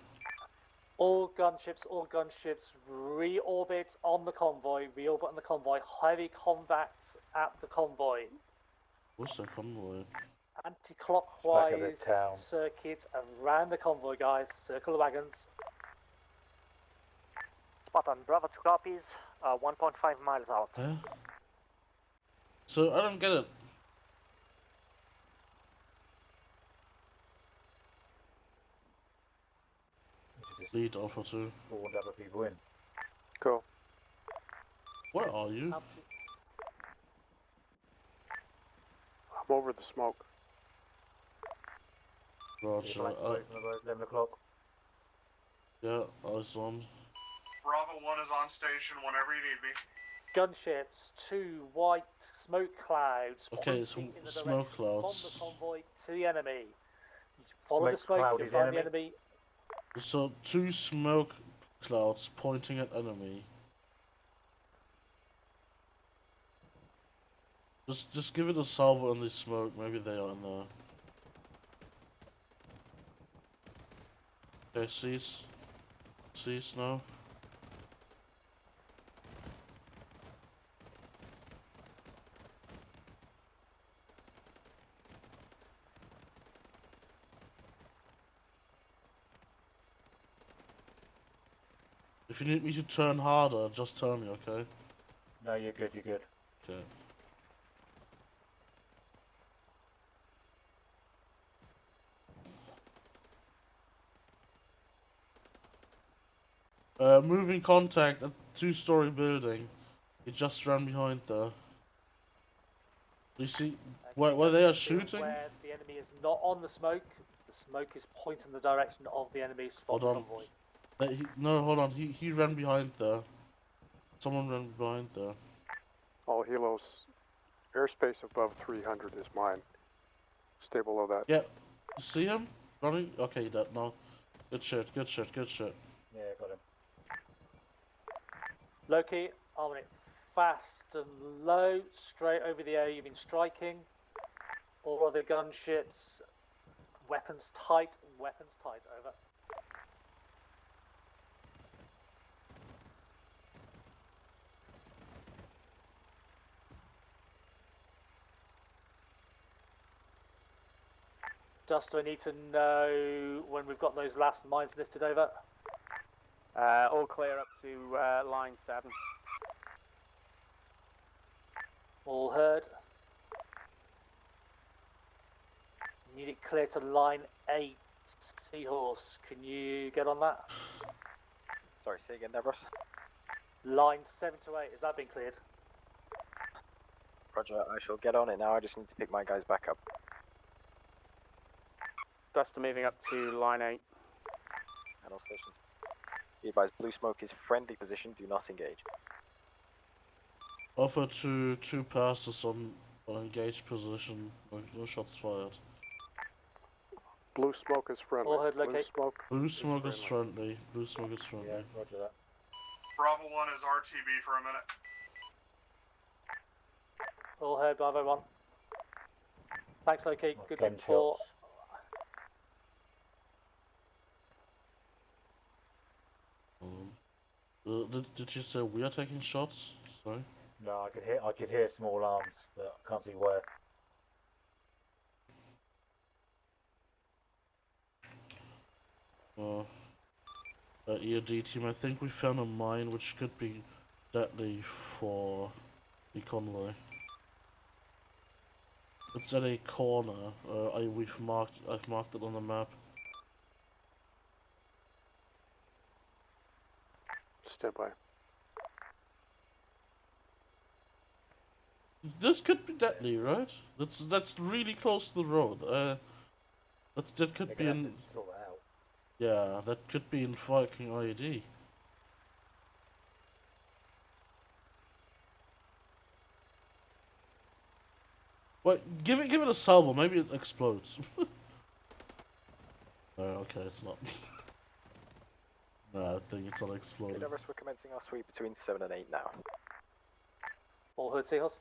All gunships, reorbit on the convoy, heavy combat at the convoy. What's that convoy? Anti-clockwise circuit around the convoy, guys. Circle the wagons. Spot on. Bravo 2 copies. 1.5 miles out. Huh? So, I don't get it. Lead Alpha 2. Forward other people in. Cool. Where are you? I'm over the smoke. Roger. 11 o'clock. Yeah, eyes on. Bravo 1 is on station whenever you need me. Gunships, 2 white smoke clouds. Okay, so smoke clouds. From the convoy to the enemy. Follow the smoke, you find the enemy. So 2 smoke clouds pointing at enemy. Just give it a salvo in the smoke, maybe they are in there. Okay, cease now. If you need me to turn harder, just tell me, okay? No, you're good, you're good. Okay. Moving contact at 2-story building. He just ran behind there. Do you see where they are shooting? Where the enemy is not on the smoke. The smoke is pointing the direction of the enemies from the convoy. No, hold on. He ran behind there. Someone ran behind there. All helos, airspace above 300 is mine. Stay below that. Yeah. You see him? Running? Okay, dead now. Good shit, good shit, good shit. Yeah, got him. Loki, arming it fast and low, straight over the area you've been striking. All other gunships, weapons tight, over. Duster, I need to know when we've got those last mines listed, over. All clear up to line 7. All heard. Need it clear to line 8. Seahorse, can you get on that? Sorry, say again there, Ross. Line 7 to 8, has that been cleared? Roger, I shall get on it now. I just need to pick my guys back up. Duster moving up to line 8. And all stations. Be advised, blue smoke is friendly position. Do not engage. Offer to 2 passes on engaged position. No shots fired. Blue smoke is friendly. All heard, locate. Blue smoke is friendly. Blue smoke is friendly. Yeah, roger that. Bravo 1 is RTB for a minute. All heard, Bravo 1. Thanks, Loki. Good Gun report. Did you say we are taking shots? Sorry. No, I could hear small arms, but I can't see where. EOD team, I think we found a mine which could be deadly for the convoy. It's at a corner. I've marked it on the map. Stand by. This could be deadly, right? That's really close to the road. That could be in. Yeah, that could be in fucking IED. Wait, give it a salvo. Maybe it explodes. Okay, it's not. No, I think it's not exploding. Okay, we're commencing our sweep between 7 and 8 now. All heard, Seahorse.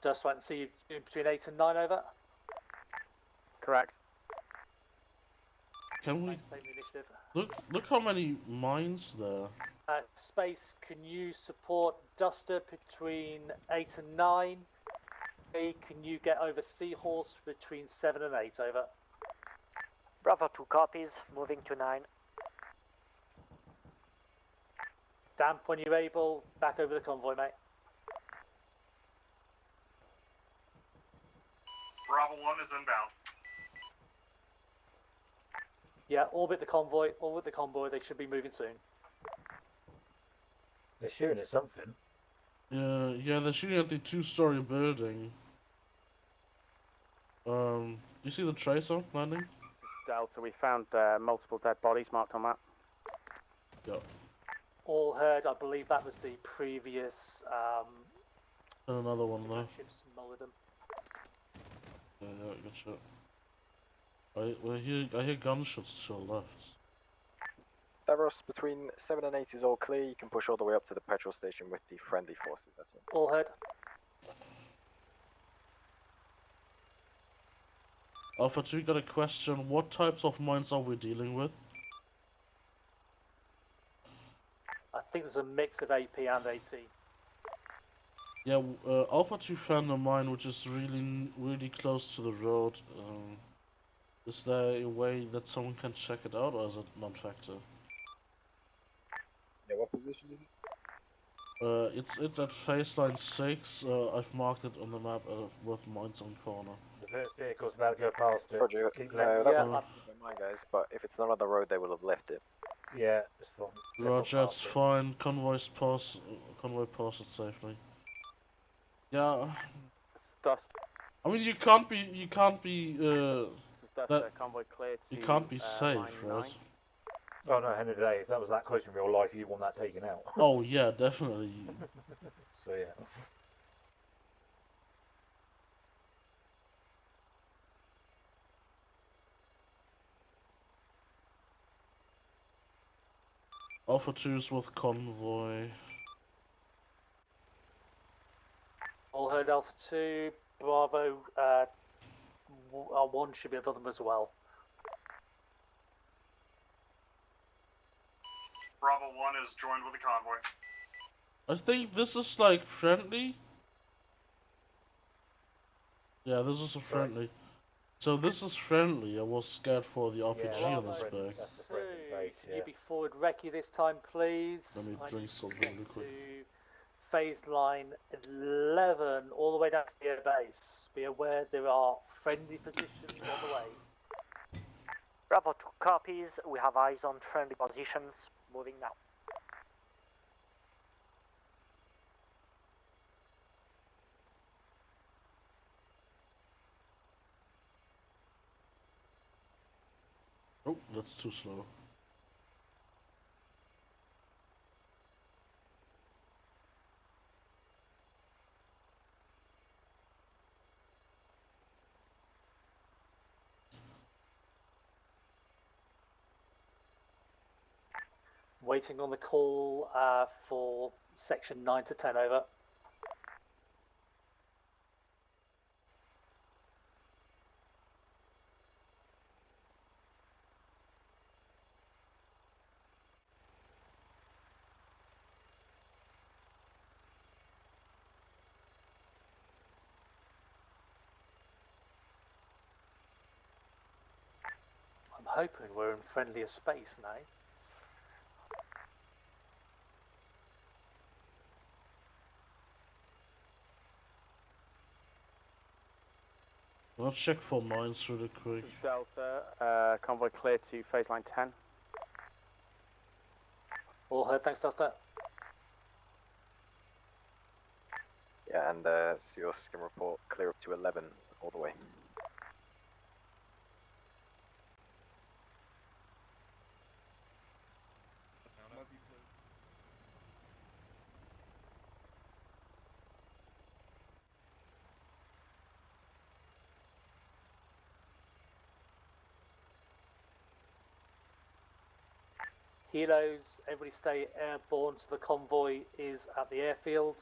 Just wait and see you in between 8 and 9, over. Correct. Can we Take the initiative. look how many mines there? Space, can you support Duster between 8 and 9? Hey, can you get over Seahorse between 7 and 8, over? Bravo 2 copies, moving to 9. Damp when you're able, back over the convoy, mate. Bravo 1 is inbound. Yeah, orbit the convoy, they should be moving soon. They're shooting at something. Yeah, they're shooting at the 2-story building. You see the tracer landing? Delta, we found multiple dead bodies marked on that. Yeah. All heard, I believe that was the previous And another one there. ships mullered them. Yeah, good shot. I hear gunshots to the left. Davros, between 7 and 8 is all clear. You can push all the way up to the petrol station with the friendly forces. That's it. All heard. Alpha 2 got a question. What types of mines are we dealing with? I think there's a mix of AP and AT. Yeah, Alpha 2 found a mine which is really close to the road. Is there a way that someone can check it out, or is it non-factor? Yeah, what position is it? It's at phase line 6. I've marked it on the map with mines on corner. The first vehicle's about to go past it. Roger, that was by my guys, but if it's not on the road, they will have left it. Yeah, it's fine. Roger, it's fine. Convoy passed it safely. Yeah. Dust. I mean, you can't be Dust, convoy clear to you can't be safe, line right? 9. Oh no, end of the day, if that was that close in real life, you'd want that taken out. Oh yeah, definitely. So yeah. Alpha 2's with convoy. All heard Alpha 2, Bravo 1 should be above them as well. Bravo 1 is joined with the convoy. I think this is like friendly. Yeah, this is a friendly. So this is friendly. I was scared for the RPG on this bag. Can you be forward recce this time, please? Let me drink something real quick. To phase line 11, all the way down to the air base. Be aware there are friendly positions on the way. Bravo 2 copies. We have eyes on friendly positions. Moving now. Oh, that's too slow. Waiting on the call for section 9 to 10, over. I'm hoping we're in friendlier space now. Let's check for mines really quick. Delta, convoy clear to phase line 10. All heard, thanks, Delta. Yeah, and Seals can report clear up to 11 all the way. Helos, everybody stay airborne, so the convoy is at the airfield.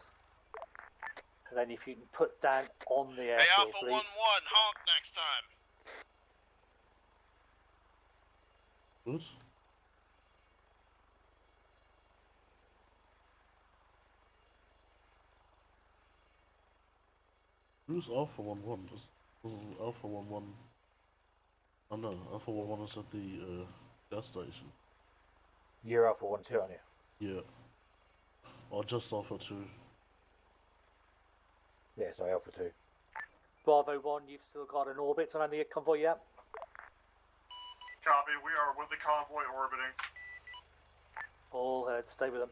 And then if you can put down on the airfield, Alpha please. 1-1, honk next time. Good. Who's Alpha 1-1? This is Alpha 1-1. Oh no, Alpha 1-1 is at the gas station. You're Alpha 1-2, aren't you? Yeah. Or just Alpha 2. Yeah, sorry, Alpha 2. Bravo 1, you've still got an orbit around the convoy yet? Copy, we are with the convoy orbiting. All heard, stay with them.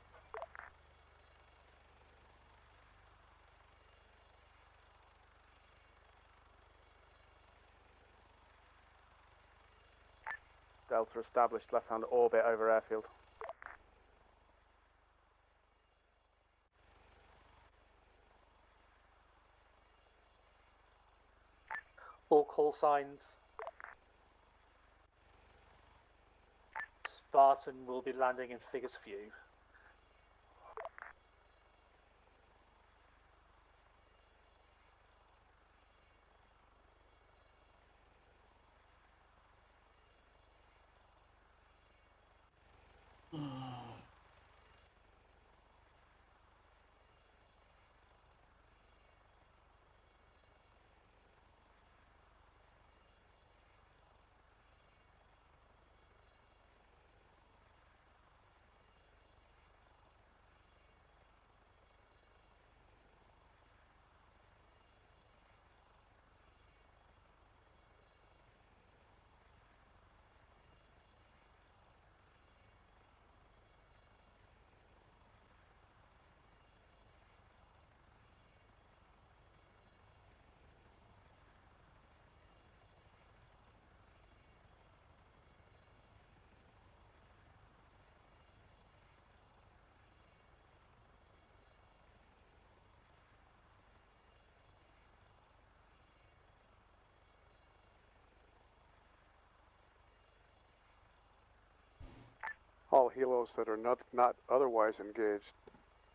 Delta established left-hand orbit over airfield. All call signs. Spartan will be landing in figures view. All helos that are not otherwise engaged,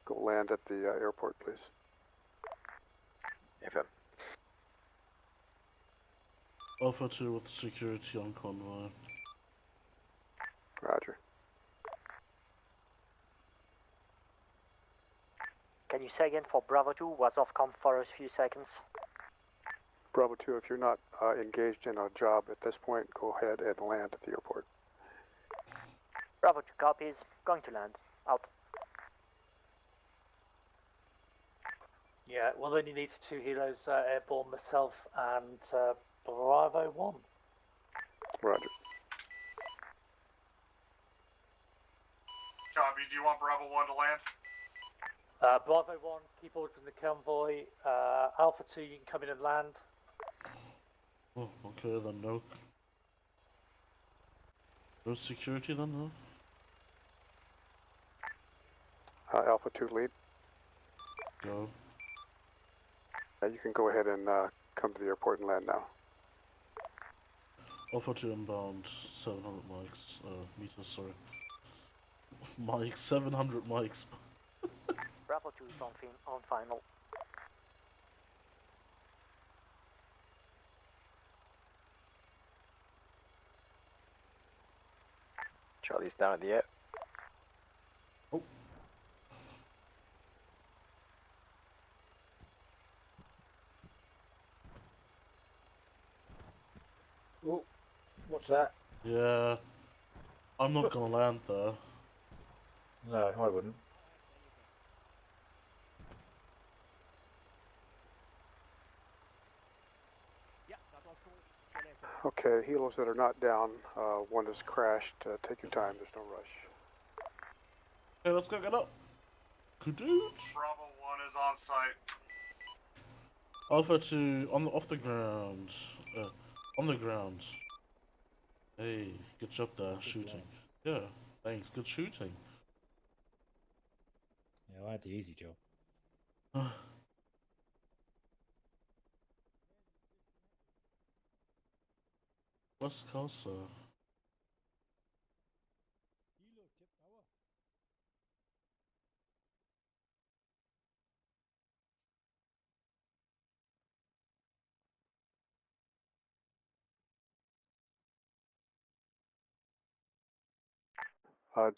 go land at the airport, please. FM. Alpha 2 with security on convoy. Roger. Can you say again for Bravo 2 was off comp for a few seconds? Bravo 2, if you're not engaged in a job at this point, go ahead and land at the airport. Bravo 2 copies, going to land. Out. Yeah, well, only needs 2 helos airborne, myself and Bravo 1. Roger. Copy. Do you want Bravo 1 to land? Bravo 1, keep ordering the convoy. Alpha 2, you can come in and land. Oh, okay, then no. No security then, no? Alpha 2 lead. Go. You can go ahead and come to the airport and land now. Alpha 2 inbound, 700 mics, meters, sorry. Mics, 700 mics. Bravo 2 is on final. Charlie's down at the air. Oh. Oh, what's that? Yeah. I'm not gonna land there. No, I wouldn't. Okay, helos that are not down, one has crashed. Take your time, there's no rush. Okay, let's go get up. Kudooch. Bravo 1 is on site. Alpha 2 off the ground. On the ground. Hey, good job there, shooting. Yeah, thanks, good shooting. Yeah, I had the easy job. West Casa.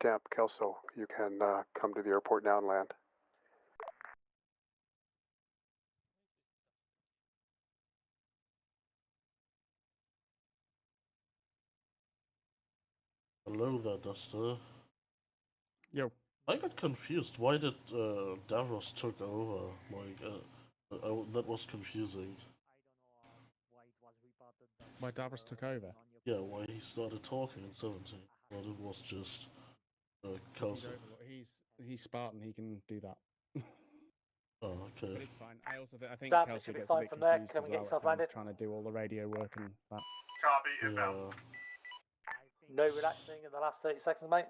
Damp, Kelso, you can come to the airport now and land. Hello there, Duster. Yo. I got confused. Why did Davros took over? Like, that was confusing. Why Davros took over? Yeah, why he started talking in 17. But it was just Kelso. He's Spartan. He can do that. Oh, okay. But it's fine. I also I think Damp, Kelsey should be gets a fine bit from there. confused Can as we get well yourself at times, landed? trying to do all the radio work and that. Copy. Inbound. No relaxing in the last 30 seconds, mate.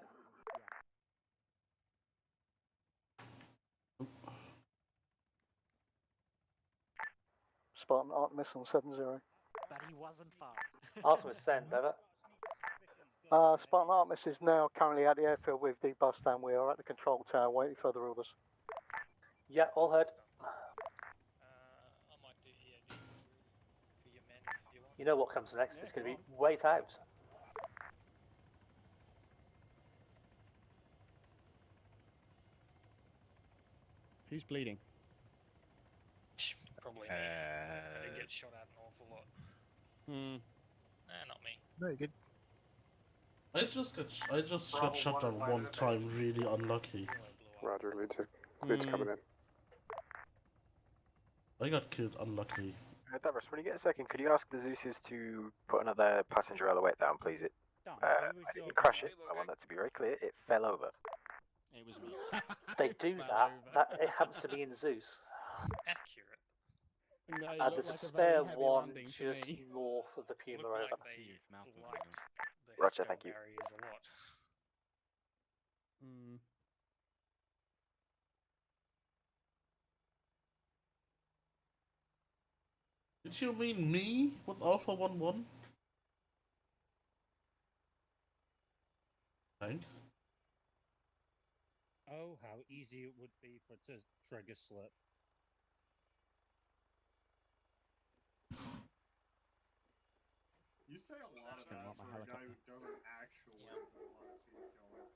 Spartan Artemis on 7-0. But he wasn't far. Artemis send, over. Spartan Artemis is now currently at the airfield with the bus stand. We are at the control tower waiting for further orders. Yeah, all heard. You know what comes next? It's going to be wait out. Who's bleeding? Probably me. I get shot at an awful lot. Not me. Very good. I just got shot down one time, really unlucky. Roger, leads coming in. I got killed unlucky. Davros, when you get a second, could you ask the Zeus's to put another passenger alouette down, please? I didn't crash it. I want that to be very clear. It fell over. It was me. They do that. It happens to be in Zeus. Accurate. No, There's like a a very spare heavy one landing to just me. north of the Puma Looked over. like they liked the Roger, Hisco thank you. barriers a lot. Did you mean me with Alpha 1-1? Thanks. know how easy it would be for it to trigger slip. You say a lot of that for a guy who doesn't actually do a lot of team killing.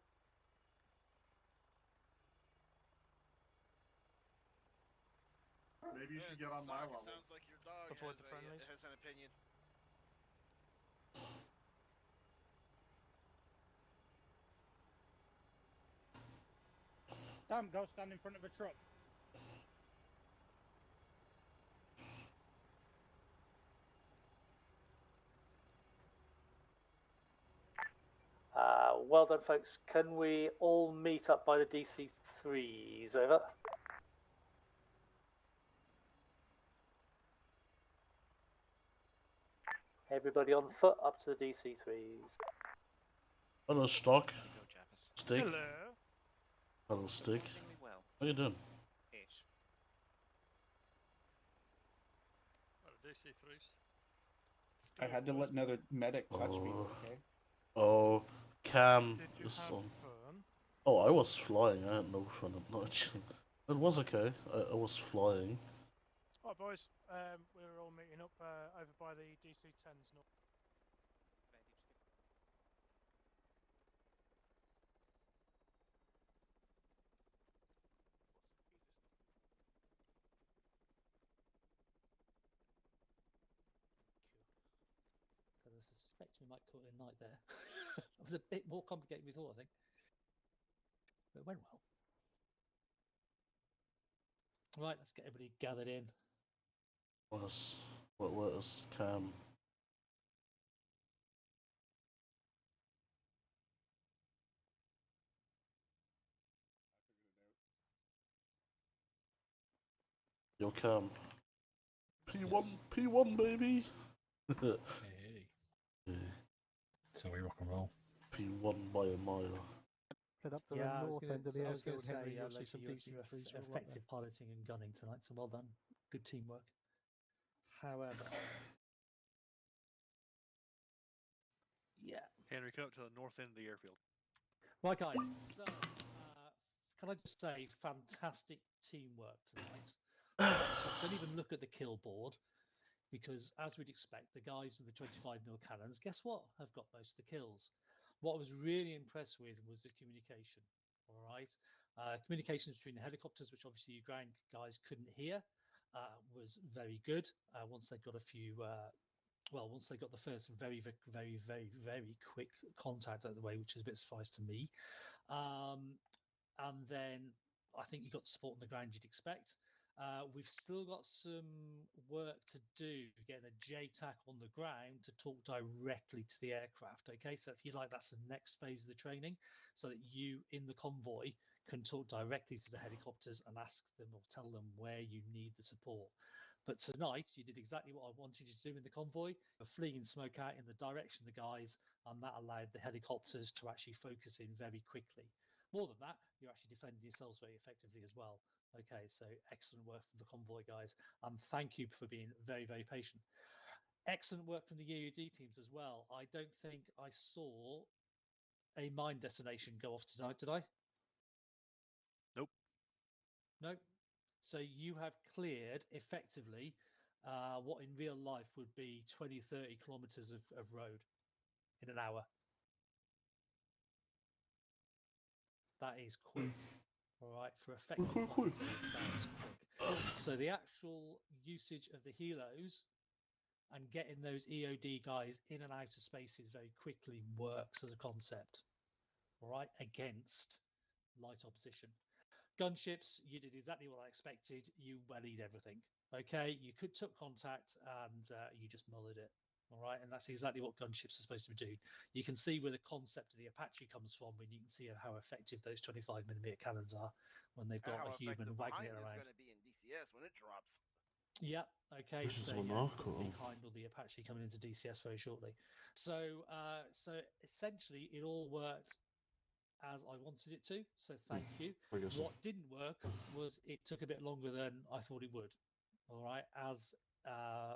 Maybe you should get on my level. Sounds like your dog Avoid the friendlies. has an opinion. Damn, go stand in front of a truck. Well done, folks. Can we all meet up by the DC3s? Over. Everybody on foot up to the DC3s. Hello, Stock. Stick. Hello. Hello, Stick. Well. How you doing? Ish. DC3s. I had to let another medic touch me, okay? Oh, Cam. Did you This have one. fun? Oh, I was flying. I had no fun at much. It was okay. I was flying. Alright, boys. We're all meeting up over by the DC10s north. Because I suspect we might call it a night there. It was a bit more complicated than we thought, I think. But it went well. Right, let's get everybody gathered in. Where's Cam? Yo, Cam. P1, baby. Hey. So we rock and roll. P1 by a mile. Head up to Yeah, the I was north gonna, end of the I was going airfield, to say, Henry. You'll see Loki, some you're DC3s. effective piloting and gunning tonight, so well done. Good teamwork. However, yeah. Henry, come up to the north end of the airfield. Right, guys. So, can I just say, fantastic teamwork tonight. So don't even look at the kill board, because as we'd expect, the guys with the 25mm cannons, guess what, have got most of the kills. What I was really impressed with was the communication. All right, communications between the helicopters, which obviously you ground guys couldn't hear, was very good. Once they got a few. Once they got the first very quick contact out of the way, which is a bit surprise to me. And then I think you got the support on the ground you'd expect. We've still got some work to do getting a JTAC on the ground to talk directly to the aircraft. Okay, so if you like, that's the next phase of the training, so that you in the convoy can talk directly to the helicopters and ask them or tell them where you need the support. But tonight you did exactly what I wanted you to do in the convoy. You're fleeing smoke out in the direction of the guys, and that allowed the helicopters to actually focus in very quickly. More than that, you're actually defending yourselves very effectively as well. Okay, so excellent work from the convoy guys, and thank you for being very patient. Excellent work from the UUD teams as well. I don't think I saw a mine destination go off tonight, did I? Nope. Nope. So you have cleared effectively what in real life would be 20-30 kilometers of road in an hour. That is quick. All right, for effective fighting, it sounds quick. So the actual usage of the helos and getting those EOD guys in and out of spaces very quickly works as a concept. All right, against light opposition. Gunships, you did exactly what I expected. You wellied everything. Okay, you took contact and you just mullered it. All right, and that's exactly what gunships are supposed to be doing. You can see where the concept of the Apache comes from, when you can see how effective those 25mm cannons are when they've got a human wagging it around. It's going to be in DCS when it drops. Yeah. Okay. This is So remarkable. behind will the Apache coming into DCS very shortly. So so essentially, it all worked as I wanted it to. So thank you. What didn't work was it took a bit longer than I thought it would. All right, as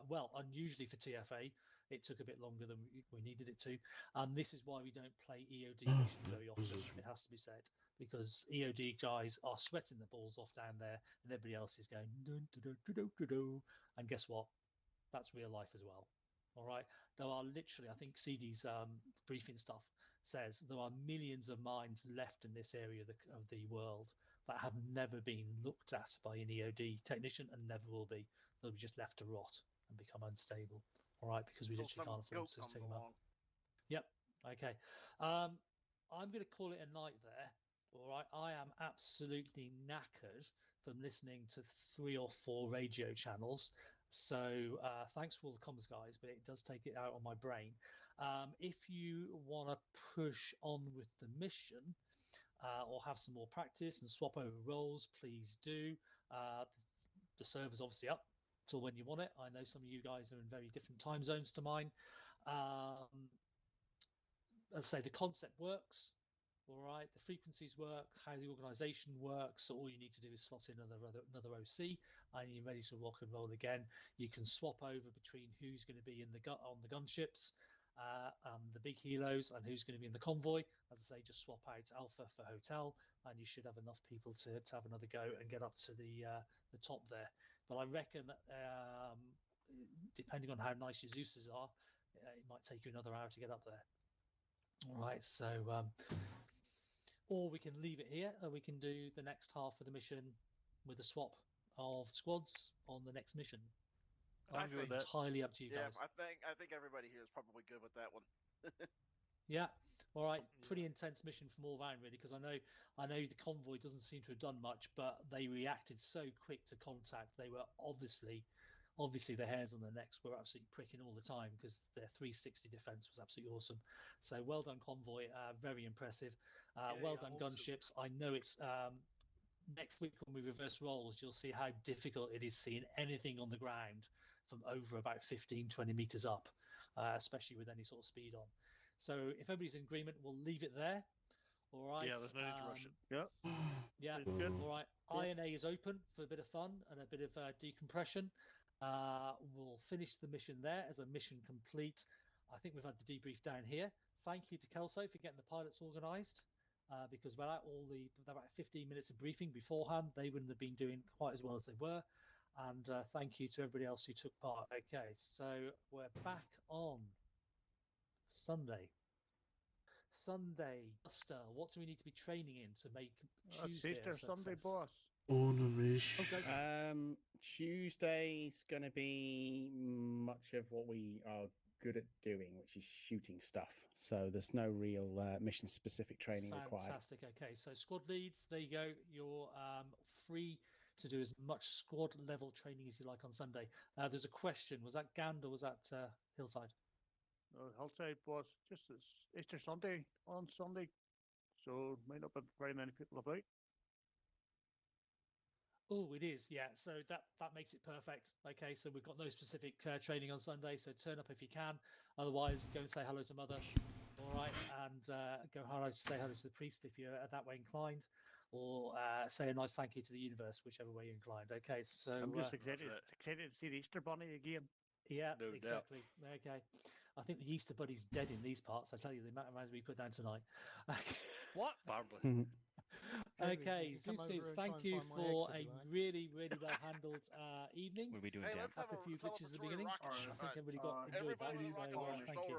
well, unusually for TFA, it took a bit longer than we needed it to, and this is why we don't play EOD missions very often. It has to be said, because EOD guys are sweating the balls off down there, and everybody else is going dun, dun, dun, dun, dun, dun. And guess what? That's real life as well. All right, there are literally, I think CD's briefing stuff says there are millions of mines left in this area of the world that have never been looked at by an EOD technician and never will be. They'll be just left to rot and become unstable. All right, because we literally can't afford to take them out. Yep. Okay. I'm going to call it a night there. All right. I am absolutely knackered from listening to 3 or 4 radio channels. So thanks for all the comms, guys, but it does take it out on my brain. If you want to push on with the mission or have some more practice and swap over roles, please do. The server's obviously up till when you want it. I know some of you guys are in very different time zones to mine. As I say, the concept works. All right, the frequencies work, how the organization works. So all you need to do is slot in another OC, and you're ready to rock and roll again. You can swap over between who's going to be in on the gunships, the big helos, and who's going to be in the convoy. As I say, just swap out Alpha for Hotel, and you should have enough people to have another go and get up to the top there. But I reckon, depending on how nice your Zeus's are, it might take you another hour to get up there. All right, so. Or we can leave it here, or we can do the next half of the mission with a swap of squads on the next mission. Entirely up to you guys. I think everybody here is probably good with that one. Yeah. All right. Pretty intense mission from all round, really, because I know the convoy doesn't seem to have done much, but they reacted so quick to contact. They were obviously the hairs on their necks were absolutely pricking all the time because their 360 defense was absolutely awesome. So well done, convoy. Very impressive. Well done, gunships. I know it's next week when we reverse roles, you'll see how difficult it is seeing anything on the ground from over about 15-20 meters up, especially with any sort of speed on. So if everybody's in agreement, we'll leave it there. All right. Yeah, there's no need to rush it. Yep. Yeah. Good. All right. INA is open for a bit of fun and a bit of decompression. We'll finish the mission there as a mission complete. I think we've had the debrief down here. Thank you to Kelso for getting the pilots organised, because without about 15 minutes of briefing beforehand, they wouldn't have been doing quite as well as they were. And thank you to everybody else who took part. Okay, so we're back on Sunday. Buster, what do we need to be training in to make Tuesday Easter a Sunday, success? boss. Okay. Tuesday's going to be much of what we are good at doing, which is shooting stuff. So there's no real mission-specific training required. Fantastic. Okay, so squad leads, there you go. You're free to do as much squad-level training as you like on Sunday. There's a question. Was that Gand or was that Hillside? Hillside was just Easter Sunday on Sunday, so might not be very many people about. Oh, it is, yeah. So that makes it perfect. Okay, so we've got no specific training on Sunday, so turn up if you can. Otherwise, go and say hello to Mother. All right, and say hello to the priest if you're that way inclined, or say a nice thank you to the universe, whichever way you're inclined. Okay, so I'm just excited to see the Easter Bunny again. Yeah, no exactly. Doubt. Okay, I think the Easter Bunny's dead in these parts. I tell you, the amount of rounds we put down tonight. What? Marvelous. Okay, Zeus's, thank you for a really, really well handled evening. We'll be doing After a few glitches at the beginning, I think everybody enjoyed that. So, thank you.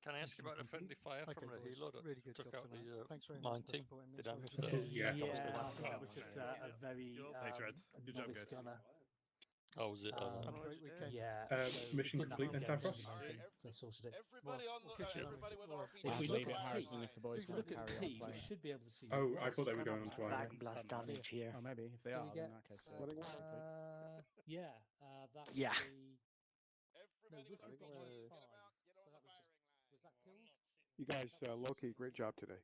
Can I ask you about the friendly fire from the helo that really good took job out the Thanks very mine much team? for supporting Did this. that I think that was just a very novice gunner. Oh, was it? Yeah. Mission complete then, Tafros? They sorted it. Everybody with RPG. If we look at P, if the boys look at P, we should be able to see. Oh, I thought they were going on to Back blast damage here. Oh, maybe if they Do are, we then in get, that case. yeah, that would Yeah. be. No, Whistle's got -5, so that was that kills? You guys, low-key, great job today.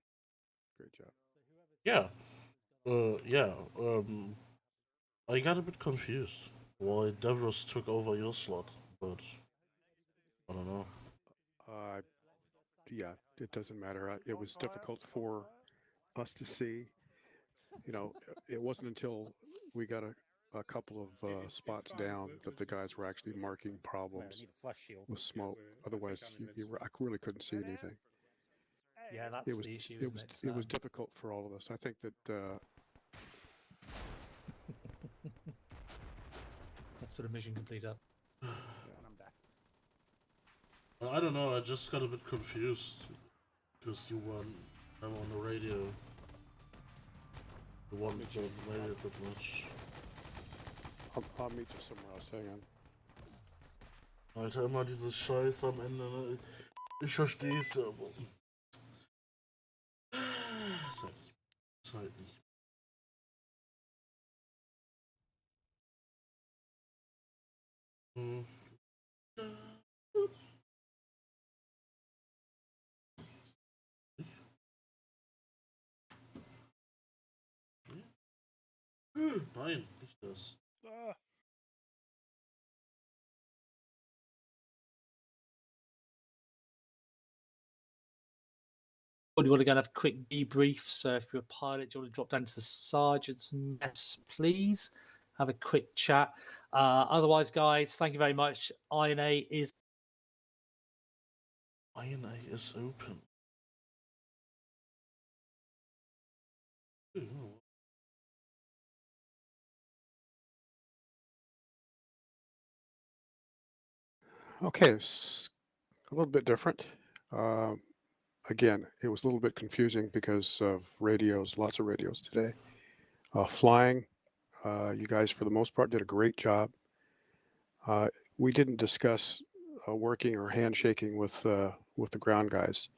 Great job. Yeah. I got a bit confused why Devros took over your slot, but I don't know. Yeah, it doesn't matter. It was difficult for us to see. You know, it wasn't until we got a couple of spots down that the guys were actually marking problems with smoke. Otherwise, I really couldn't see anything. Yeah, that's the issue, isn't it? It was difficult for all of us. I think that. Let's put a mission complete up. And I'm back. I don't know. I just got a bit confused because I'm on the radio. The one on the radio that much. I'll meet you somewhere else. Hang on. Alter, immer diese Scheiße am Ende, ne? Ich versteh's, aber. Ist halt nicht. Nein, nicht das. Do you want to go and have a quick debrief? So if you're a pilot, do you want to drop down to the sergeant's mess, please? Have a quick chat. Otherwise, guys, thank you very much. INA is open. Okay, it's a little bit different. Again, it was a little bit confusing because of radios, lots of radios today. Flying, you guys for the most part did a great job. We didn't discuss working or handshaking with the ground guys.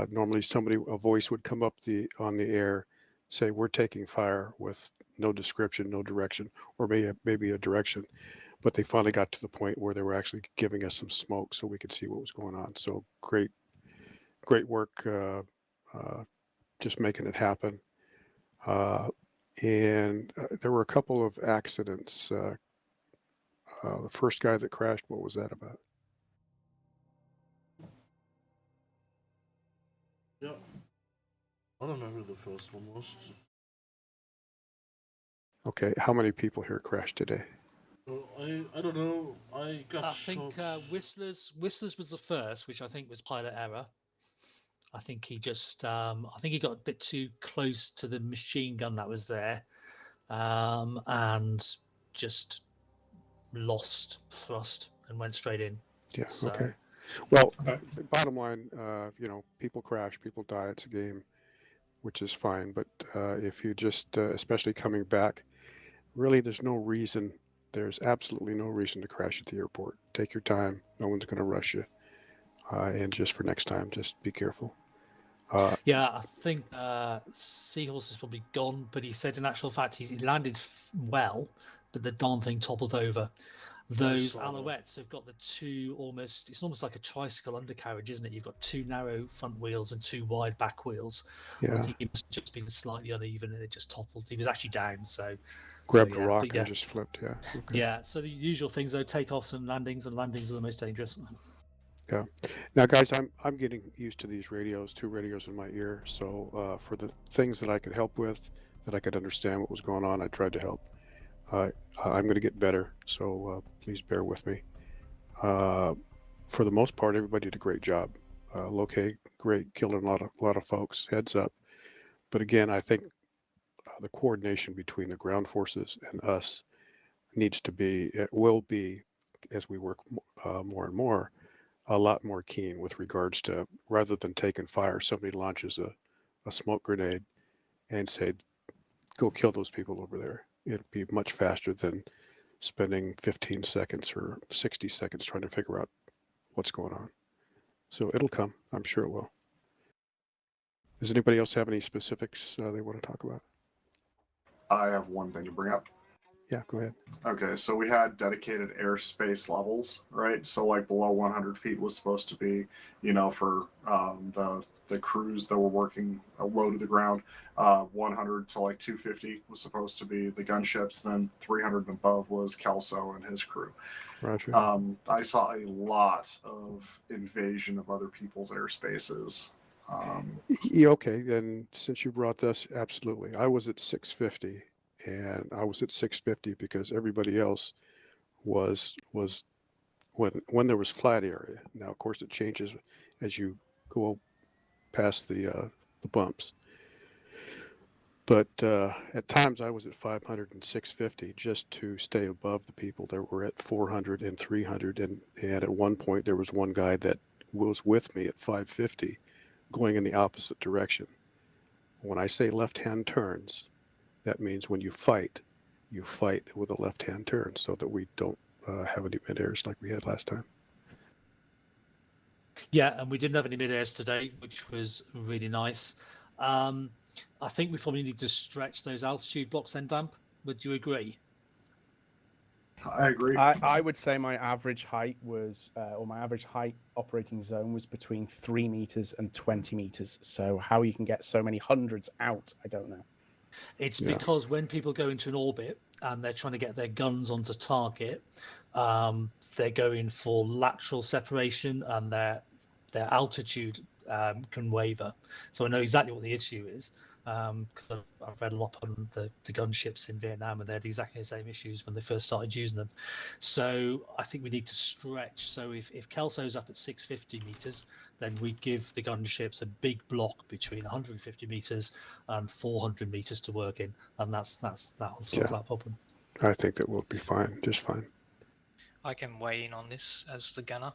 Normally a voice would come up on the air, say we're taking fire with no description, no direction, or maybe a direction. But they finally got to the point where they were actually giving us some smoke so we could see what was going on. So great work, just making it happen. And there were a couple of accidents. The first guy that crashed, what was that about? Yeah. I don't know who the first one was. Okay, how many people here crashed today? I don't know. I think Whistler's was the first, which I think was pilot error. I think he just I think he got a bit too close to the machine gun that was there, and just lost thrust and went straight in. Yeah. So, okay. Well, bottom line, people crash, people die. It's a game, which is fine. But if you just, especially coming back, really, there's absolutely no reason to crash at the airport. Take your time. No one's going to rush you. And just for next time, just be careful. Yeah, I think Seahorse is probably gone, but he said in actual fact he landed well, but the darn thing toppled over. Those Alouettes have got the two it's almost like a tricycle undercarriage, isn't it? You've got two narrow front wheels and two wide back wheels. Yeah. I think it must have just been slightly uneven and it just toppled. He was actually down, so grabbed a rock and just flipped. Yeah. Okay. Yeah. So the usual things though, takeoffs and landings are the most dangerous. Yeah. Now, guys, I'm getting used to these radios, 2 radios in my ear. So for the things that I could help with, that I could understand what was going on, I tried to help. I'm going to get better, so please bear with me. For the most part, everybody did a great job. Located great, killing a lot of folks. Heads up. But again, I think the coordination between the ground forces and us will be, as we work more and more, a lot more keen with regards to, rather than taking fire, somebody launches a smoke grenade and say, go kill those people over there. It'd be much faster than spending 15 seconds or 60 seconds trying to figure out what's going on. So it'll come. I'm sure it will. Does anybody else have any specifics they want to talk about? I have one thing to bring up. Yeah, go ahead. Okay, so we had dedicated airspace levels, right? So like below 100 feet was supposed to be, for the crews that were working low to the ground. 100 to like 250 was supposed to be the gunships. Then 300 and above was Kelso and his crew. Roger. I saw a lot of invasion of other people's airspaces. Yeah, okay, then since you brought this, absolutely. I was at 650 and I was at 650 because everybody else was when there was flat area. Now, of course, it changes as you go past the bumps. But at times I was at 500 and 650 just to stay above the people that were at 400 and 300. And at one point there was one guy that was with me at 550 going in the opposite direction. When I say left-hand turns, that means when you fight with a left-hand turn so that we don't have any mid-airs like we had last time. Yeah, and we didn't have any mid-airs today, which was really nice. I think we probably need to stretch those altitude blocks then, Damp. Would you agree? I agree. I would say my average height was, or my average height operating zone was between 3 meters and 20 meters. So how you can get so many hundreds out, I don't know. It's because when people go into an orbit and they're trying to get their guns onto target, they're going for lateral separation and their altitude can waver. So I know exactly what the issue is. Because I've read a lot on the gunships in Vietnam, and they had exactly the same issues when they first started using them. So I think we need to stretch. So if Kelso's up at 650 meters, then we give the gunships a big block between 150 meters and 400 meters to work in, and that'll solve that problem. I think that will be fine, just fine. I can weigh in on this as the gunner.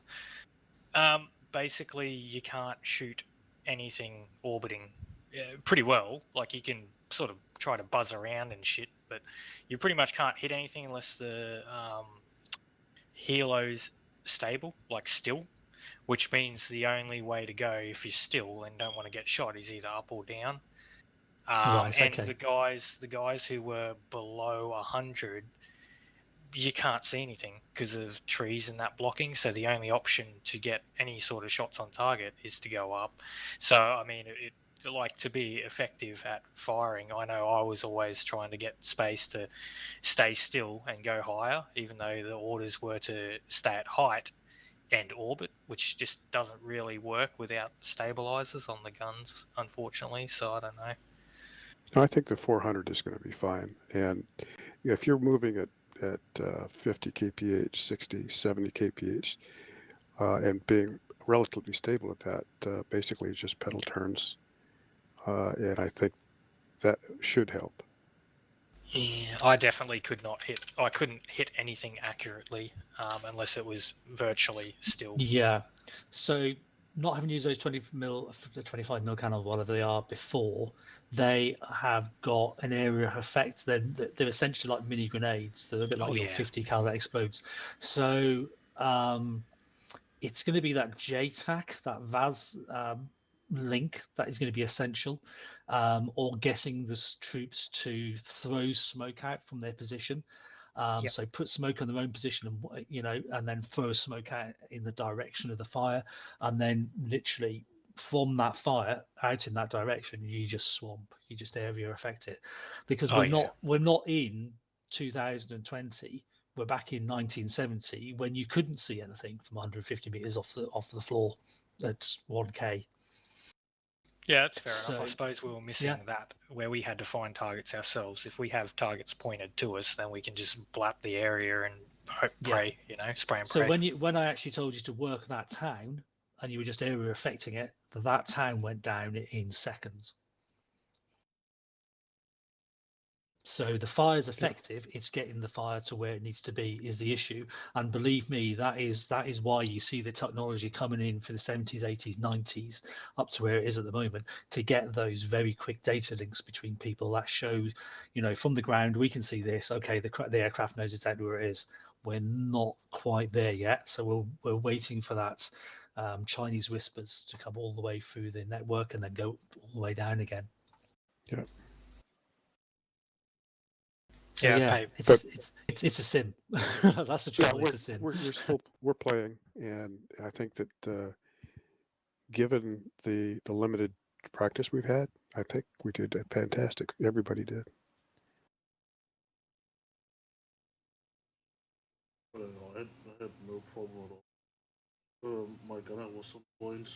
Basically, you can't shoot anything orbiting pretty well. Like, you can sort of try to buzz around and shit, but you pretty much can't hit anything unless the helo's stable, like still, which means the only way to go if you're still and don't want to get shot is either up or down. Right, and okay. the guys who were below 100, you can't see anything because of trees and that blocking. So the only option to get any sort of shots on target is to go up. So I mean, like, to be effective at firing, I know I was always trying to get space to stay still and go higher, even though the orders were to stay at height and orbit, which just doesn't really work without stabilizers on the guns, unfortunately. So I don't know. I think the 400 is going to be fine. And if you're moving at 50 kph, 60, 70 kph, and being relatively stable at that, basically it's just pedal turns. And I think that should help. Yeah, I definitely couldn't hit anything accurately unless it was virtually still. Yeah. So not having used those 25 mil cannons, whatever they are, before, they have got an area of effect. They're essentially like mini grenades. They're a bit like your 50 cal that explodes. So it's going to be that JTAC, that VAS link that is going to be essential, or getting the troops to throw smoke out from their position. So put smoke on their own position, and and then throw smoke out in the direction of the fire, and then literally from that fire out in that direction, you just swamp, you just area affect it, because we're not in 2020. We're back in 1970 when you couldn't see anything from 150 meters off the floor at 1K. Yeah, that's fair enough. I suppose we were missing that, where we had to find targets ourselves. If we have targets pointed to us, then we can just blap the area and pray, spray and pray. So when I actually told you to work that town, and you were just area affecting it, that town went down in seconds. So the fire is effective. It's getting the fire to where it needs to be is the issue. And believe me, that is why you see the technology coming in for the 70s, 80s, 90s up to where it is at the moment, to get those very quick data links between people that show, from the ground, we can see this. Okay, the aircraft knows exactly where it is. We're not quite there yet. So we're waiting for that Chinese whispers to come all the way through the network and then go all the way down again. Yeah. So it's a sim. That's the trouble. It's a sim. We're playing, and I think that given the limited practice we've had, I think we did fantastic. Everybody did. I don't know. I had no problem at all. My gunner was on point.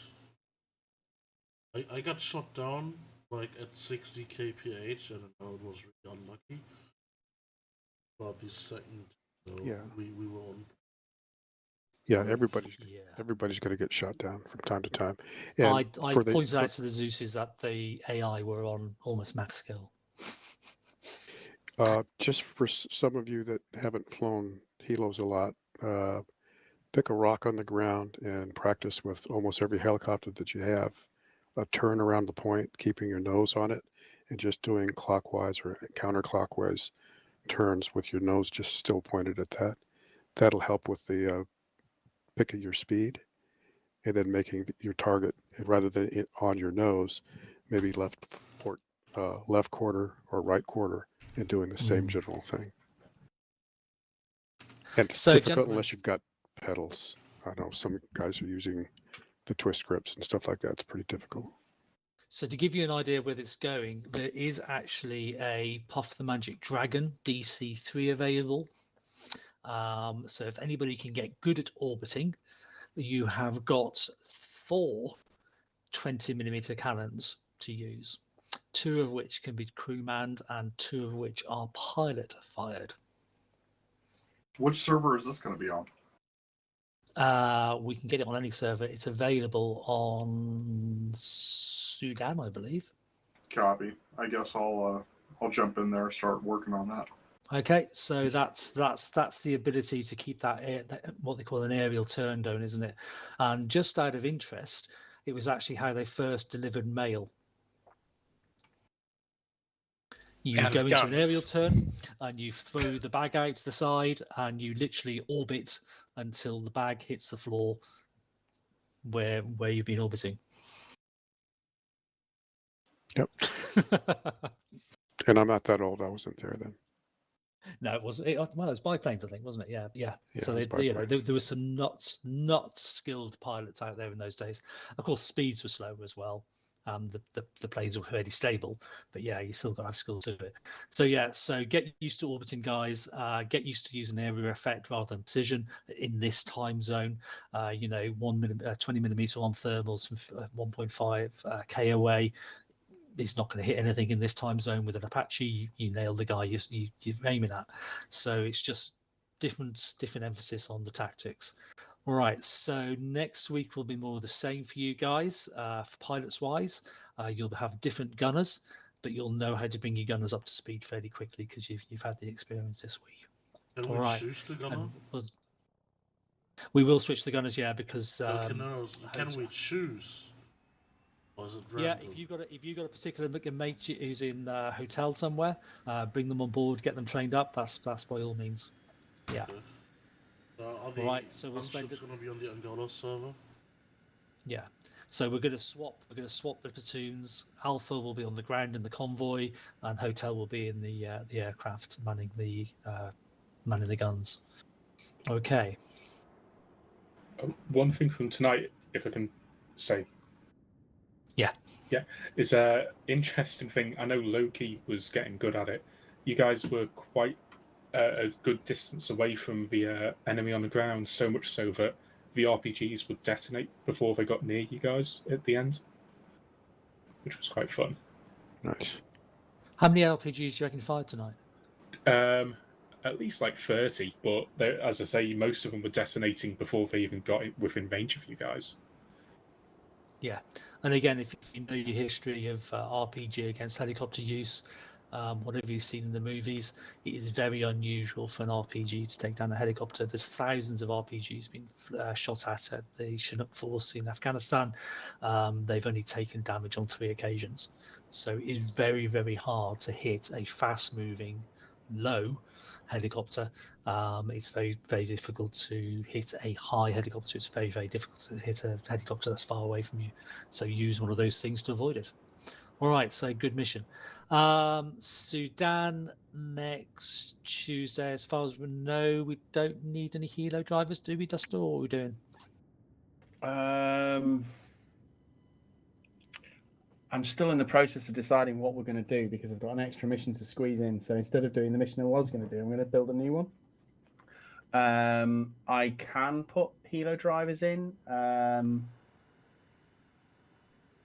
I got shot down like at 60 kph. I don't know. It was really unlucky. About the second, Yeah. we won. Yeah, everybody's going to get shot down from time to time. And I pointed out to the Zeus's that the AI were on almost max skill. Just for some of you that haven't flown helos a lot, pick a rock on the ground and practice with almost every helicopter that you have. A turn around the point, keeping your nose on it, and just doing clockwise or counterclockwise turns with your nose just still pointed at that. That'll help with the picking your speed, and then making your target, rather than on your nose, maybe left quarter or right quarter, and doing the same general thing. And it's difficult unless you've got pedals. I know some guys are using the twist grips and stuff like that. It's pretty difficult. So to give you an idea where it's going, there is actually a Puff the Magic Dragon DC-3 available. So if anybody can get good at orbiting, you have got 4 20mm cannons to use, 2 of which can be crew manned and 2 of which are pilot fired. Which server is this going to be on? We can get it on any server. It's available on Sudan, I believe. Copy. I guess I'll jump in there and start working on that. Okay, so that's the ability to keep that what they call an aerial turn going, isn't it? And just out of interest, it was actually how they first delivered mail. You go into an aerial turn and you throw the bag out to the side and you literally orbit until the bag hits the floor where you've been orbiting. Yep. And I'm not that old. I wasn't there then. No, it wasn't. Well, it was biplanes, I think, wasn't it? Yeah. So there were some not skilled pilots out there in those days. Of course, speeds were slow as well, and the planes were fairly stable. But yeah, you still got to have skills to it. So yeah, so get used to orbiting, guys. Get used to using area effect rather than precision in this time zone. 20mm on thermals, 1.5 k away. He's not going to hit anything in this time zone with an Apache. You nail the guy you're aiming at. So it's just different emphasis on the tactics. All right, so next week will be more of the same for you guys. For pilots wise, you'll have different gunners, but you'll know how to bring your gunners up to speed fairly quickly because you've had the experience this week. Can we choose the gunner? We will switch the gunners, yeah, because can we choose? Yeah, if you've got a particular mate who's in a hotel somewhere, bring them on board, get them trained up. That's by all means. Yeah. Okay. Right, so we'll spend it. Going to be on the Angola server. Yeah. So we're going to swap. We're going to swap the platoons. Alpha will be on the ground in the convoy, and Hotel will be in the aircraft manning the guns. Okay. One thing from tonight, if I can say. Yeah, it's an interesting thing. I know Loki was getting good at it. You guys were quite a good distance away from the enemy on the ground, so much so that the RPGs would detonate before they got near you guys at the end, which was quite fun. Nice. How many RPGs do you reckon fired tonight? At least like 30, but as I say, most of them were detonating before they even got within range of you guys. Yeah, and again, if you know your history of RPG against helicopter use, whatever you've seen in the movies, it is very unusual for an RPG to take down a helicopter. There's thousands of RPGs being shot at the Chinook force in Afghanistan. They've only taken damage on 3 occasions. So it is very, very hard to hit a fast-moving, low helicopter. It's very, very difficult to hit a high helicopter. It's very, very difficult to hit a helicopter that's far away from you. So use one of those things to avoid it. All right, so good mission. Sudan next Tuesday. As far as we know, we don't need any helo drivers, do we, Dustin? Or what are we doing? I'm still in the process of deciding what we're going to do because I've got an extra mission to squeeze in. So instead of doing the mission I was going to do, I'm going to build a new one. I can put helo drivers in.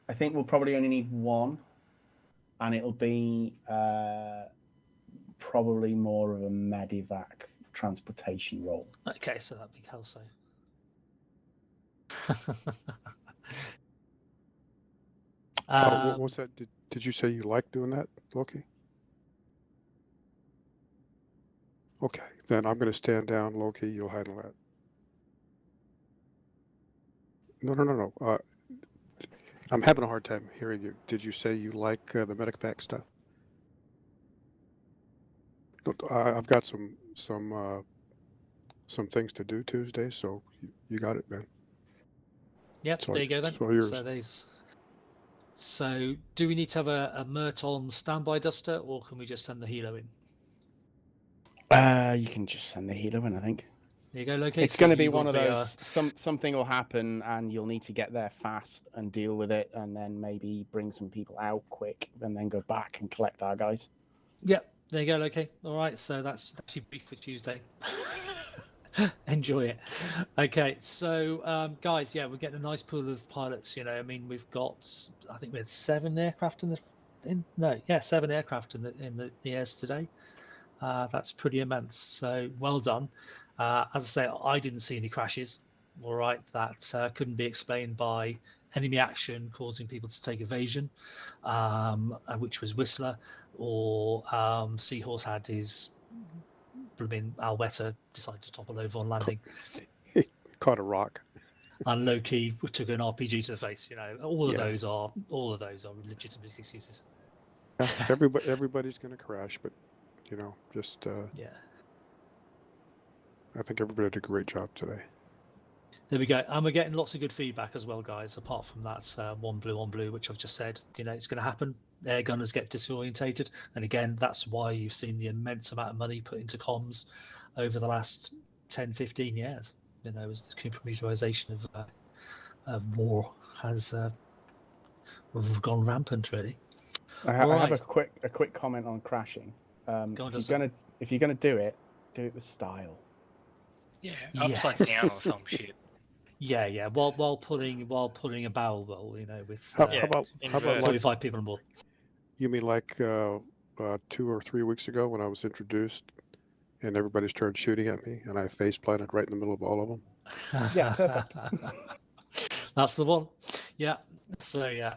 I think we'll probably only need one, and it'll be probably more of a medevac transportation role. Okay, so that'd be Kelso. What was that? Did you say you like doing that, Loki? Okay, then I'm going to stand down, Loki. You'll handle that. No. I'm having a hard time hearing you. Did you say you like the medevac stuff? I've got some things to do Tuesday, so you got it, man. Yep, there you go then. So do we need to have a Mert on standby duster, or can we just send the helo in? You can just send the helo in, I think. There you go, Loki. It's going to be one of those, something will happen and you'll need to get there fast and deal with it, and then maybe bring some people out quick and then go back and collect our guys. Yep, there you go, Loki. All right, so that's your brief for Tuesday. Enjoy it. Okay, so guys, yeah, we're getting a nice pool of pilots. You know, I mean, we've got, I think we had 7 aircraft 7 aircraft in the airs today. That's pretty immense. So well done. As I say, I didn't see any crashes. All right, that couldn't be explained by enemy action causing people to take evasion, which was Whistler, or Seahorse had his blooming Alweta decided to topple over on landing. He caught a rock. And Loki took an RPG to the face. You know, all of those are legitimate excuses. Yeah, everybody's going to crash, but you know, just yeah. I think everybody did a great job today. There we go, and we're getting lots of good feedback as well, guys. Apart from that one blue, which I've just said, you know, it's going to happen. Air gunners get disorientated, and again, that's why you've seen the immense amount of money put into comms over the last 10-15 years. You know, as the computerization of war has gone rampant, really. I have a quick comment on crashing. If you're gonna do it with style. Yeah, upside down or some shit. Yeah. While pulling a barrel roll, you know, with how about 45 people on board. You mean like 2 or 3 weeks ago when I was introduced and everybody started shooting at me and I face planted right in the middle of all of them? Yeah, perfect. That's the one. Yeah. So yeah.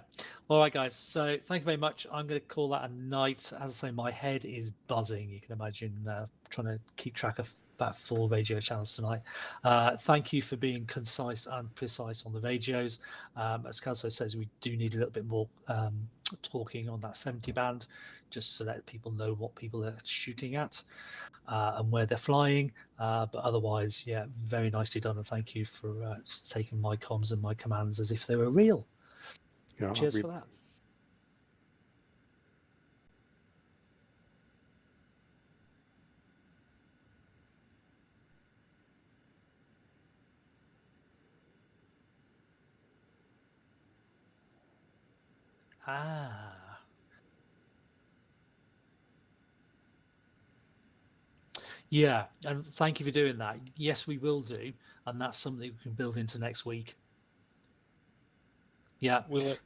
All right, guys. So thank you very much. I'm going to call that a night. As I say, my head is buzzing. You can imagine trying to keep track of that 4 radio channels tonight. Thank you for being concise and precise on the radios. As Kelso says, we do need a little bit more talking on that 70 band, just so that people know what people are shooting at and where they're flying. But otherwise, yeah, very nicely done. And thank you for taking my comms and my commands as if they were real. Yeah, cheers for that. Yeah, and thank you for doing that. Yes, we will do, and that's something we can build into next week. Yeah. Will it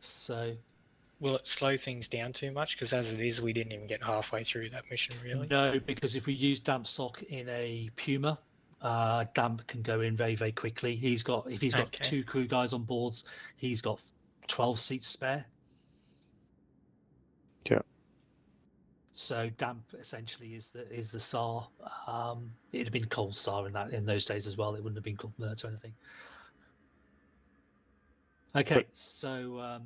slow things down too much? Because as it is, we didn't even get halfway through that mission, really. No, because if we use damp sock in a Puma, damp can go in very, very quickly. If he's got 2 crew guys on board, he's got 12 seats spare. Yeah. So damp essentially is the SAR. It'd have been cold SAR in those days as well. It wouldn't have been called MERT or anything. Okay, so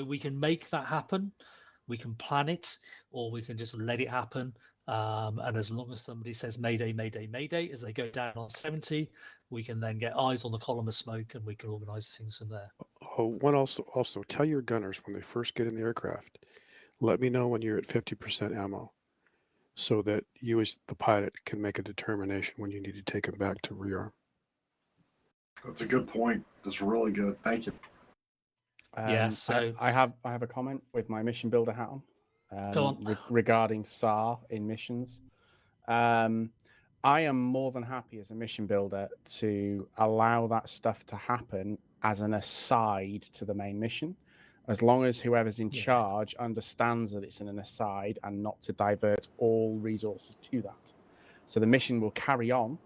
we can make that happen. We can plan it, or we can just let it happen. And as long as somebody says Mayday, Mayday, Mayday as they go down on 70, we can then get eyes on the column of smoke, and we can organise things from there. Oh, one also tell your gunners when they first get in the aircraft, let me know when you're at 50% ammo, so that you as the pilot can make a determination when you need to take them back to rearm. That's a good point. That's really good. Thank you. So I have a comment with my mission builder hat on. Go on. Regarding SAR in missions. I am more than happy as a mission builder to allow that stuff to happen as an aside to the main mission. as long as whoever's in charge understands that it's an aside and not to divert all resources to that. So the mission will carry on,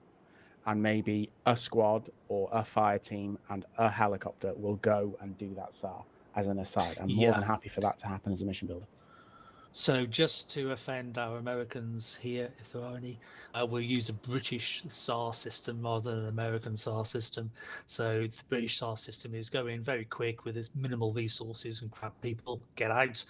and maybe a squad or a fire team and a helicopter will go and do that SAR as an aside. I'm more than happy for that to happen as a mission builder. So just to offend our Americans here, if there are any, we'll use a British SAR system rather than an American SAR system. So the British SAR system is go in very quick with its minimal resources and grab people, get out.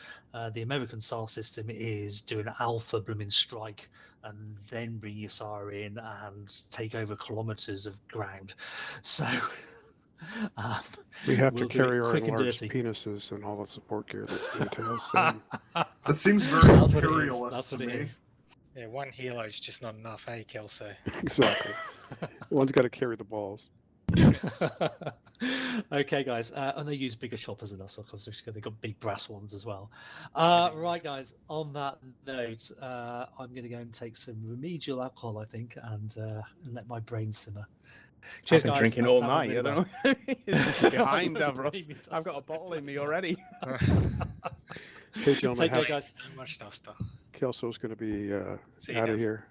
The American SAR system is do an alpha blooming strike and then bring your SAR in and take over kilometers of ground. So we have to carry our enlarged penises and all the support gear that entails them. That seems very imperialist to me. Yeah, one helo is just not enough, hey, Kelso? Exactly. One's got to carry the balls. Okay, guys. And they use bigger choppers than us, of course, because they've got big brass ones as well. Right, guys. On that note, I'm going to go and take some remedial alcohol, I think, and let my brain simmer. Cheers, I've been guys. drinking all night. Really I don't know. It's behind Davros. I've got a bottle in me already. Okay, gentlemen. Take care, guys. Much Duster. Kelso's going to be you, out of Dev. here,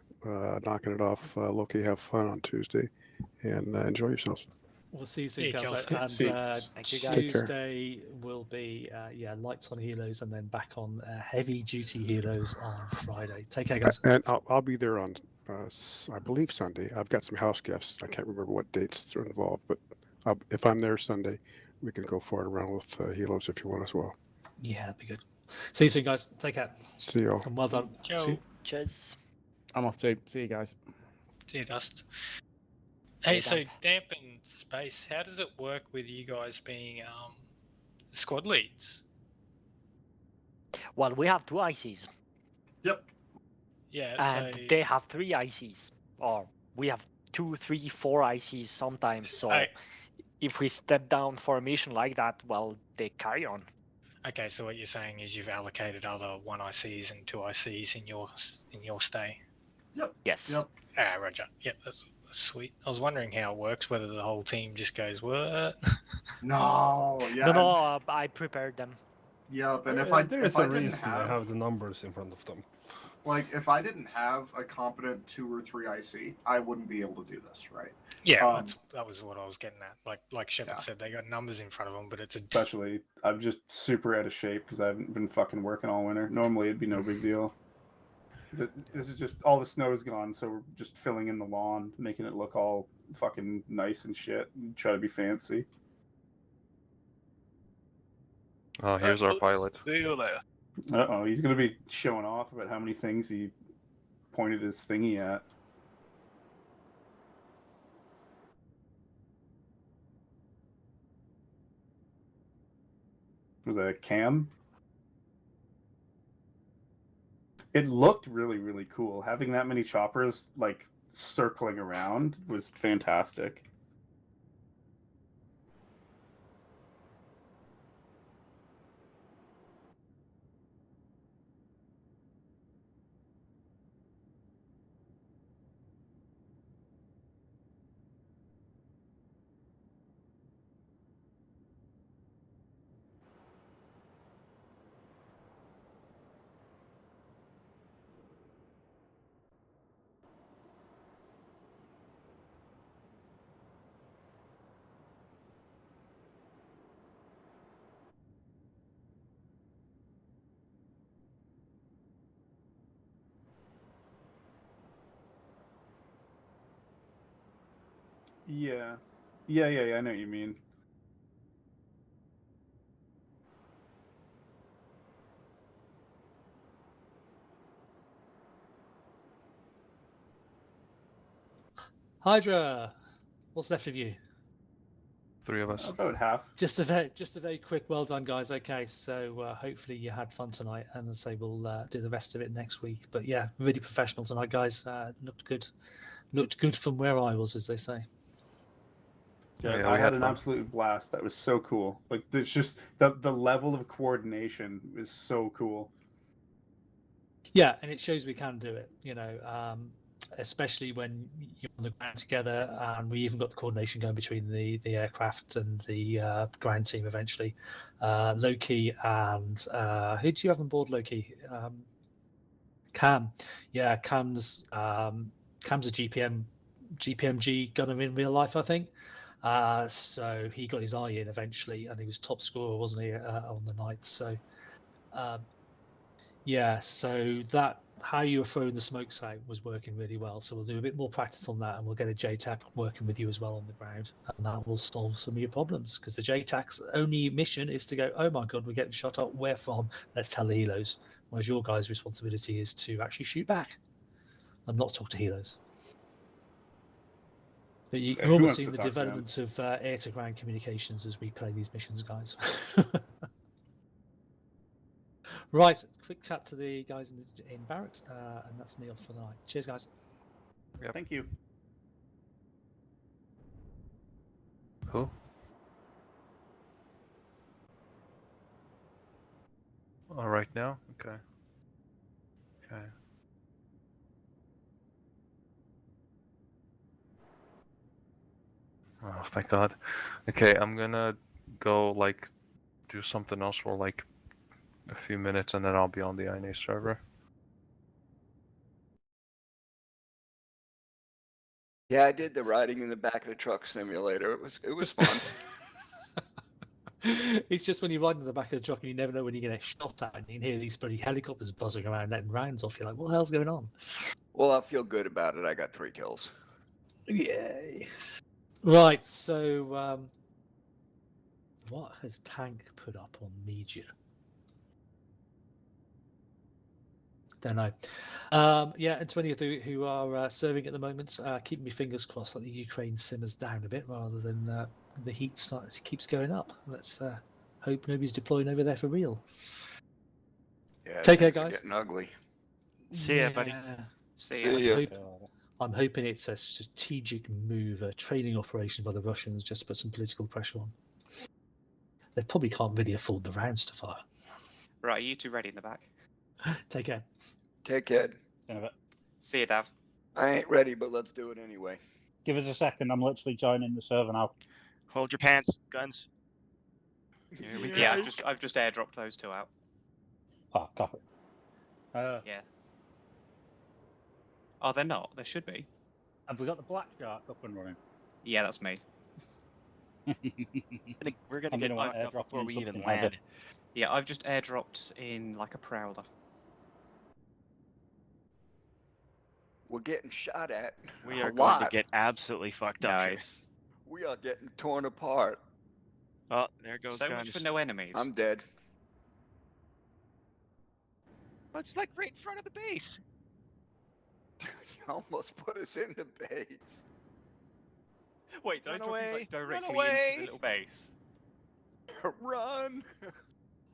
knocking it off. Loki, have fun on Tuesday, and enjoy yourselves. We'll see you soon, See you, Kelso. Kelso. And Thank you, guys. Tuesday will be lights on helos, and then back on heavy duty helos on Friday. Take care, guys. And I'll be there on, I believe, Sunday. I've got some house guests. I can't remember what dates are involved, but if I'm there Sunday, we can go for it around with helos if you want as well. Yeah, that'd be good. See you soon, guys. Take care. See you all. And well done. Cheers. I'm off too. See you guys. See you, Dust. Hey, so dampen space, how does it work with you guys being squad leads? Well, we have 2 ICs. Yep. Yeah, and so they have 3 ICs, or we have 2, 3, 4 ICs sometimes. So if we step down for a mission like that, well, they carry on. Okay, so what you're saying is you've allocated other 1 ICs and 2 ICs in your stay. Yep. Yes. Yep. Roger. Yep, that's sweet. I was wondering how it works, whether the whole team just goes, what? No, yeah. No, I prepared them. Yep, and There's a reason they have the numbers in front of them. Like, if I didn't have a competent 2 or 3 IC, I wouldn't be able to do this, right? Yeah, that was what I was getting at. Like Shepard said, they got numbers in front of them, but it's Especially, I'm just super out of shape because I haven't been fucking working all winter. Normally, it'd be no big deal. This is just, all the snow's gone, so we're just filling in the lawn, making it look all fucking nice and shit, and try to be fancy. Oh, here's our pilot. See you later. Uh-oh, he's going to be showing off about how many things he pointed his thingy at. Was that a cam? It looked really, really cool. Having that many choppers, like, circling around was fantastic. Yeah. Yeah, I know what you mean. Hydra, what's left of you? 3 of us. About half. Just a very quick well done, guys. Okay, so hopefully you had fun tonight, and as I say, we'll do the rest of it next week. But yeah, really professional tonight, guys. Looked good from where I was, as they say. Yeah, I had an absolute blast. That was so cool. Like, there's just the level of coordination is so cool. Yeah, and it shows we can do it. You know, especially when you're on the ground together, and we even got the coordination going between the aircraft and the ground team eventually. Loki and who do you have on board, Loki? Cam. Yeah, Cam's a GPMG gunner in real life, I think. So he got his eye in eventually, and he was top scorer, wasn't he, on the night? So yeah, so that how you were throwing the smokes out was working really well. So we'll do a bit more practice on that, and we'll get a JTAC working with you as well on the ground, and that will solve some of your problems. Because the JTAC's only mission is to go, oh my god, we're getting shot at. Where from? Let's tell the helos. Whereas your guys' responsibility is to actually shoot back and not talk to helos. But you're almost seeing the development of air-to-ground communications as we play these missions, guys. Right, quick chat to the guys in barracks, and that's me off for the night. Cheers, guys. Yep. Thank you. Cool. All right now? Okay. Okay. Oh, thank God. Okay, I'm gonna go, like, do something else for, like, a few minutes, and then I'll be on the INA server. Yeah, I did the riding in the back of the truck simulator. It was fun. It's just when you're riding in the back of the truck and you never know when you're going to get shot at, and you can hear these bloody helicopters buzzing around letting rounds off. You're like, what the hell's going on? Well, I feel good about it. I got 3 kills. Yay. Right, so what has Tank put up on media? Don't know. Yeah, and to any of you who are serving at the moment, keep my fingers crossed that the Ukraine simmers down a bit rather than the heat keeps going up. Let's hope nobody's deploying over there for real. Yeah, take care, guys. Getting ugly. See ya, buddy. See ya. I'm hoping it's a strategic move, a training operation by the Russians just to put some political pressure on. They probably can't really afford the rounds to fire. Right, are you two ready in the back? Take care. Take care. See you, Dav. I ain't ready, but let's do it anyway. Give us a second. I'm literally joining the server now. Hold your pants, guns. Here we go. Yeah, I've just airdropped those 2 out. Oh, copy. Yeah. Oh, they're not. There should be. Have we got the black shark up and running? Yeah, that's me. We're gonna get wiped up before we even land. Yeah, I've just airdropped in like a prowler. We're getting shot at. We are going to get absolutely fucked up. Nice. We are getting torn apart. Oh, there goes so much for no enemies. I'm dead. But it's like right in front of the base. You almost put us in the base. Wait, don't drop you like directly into the little base. Run!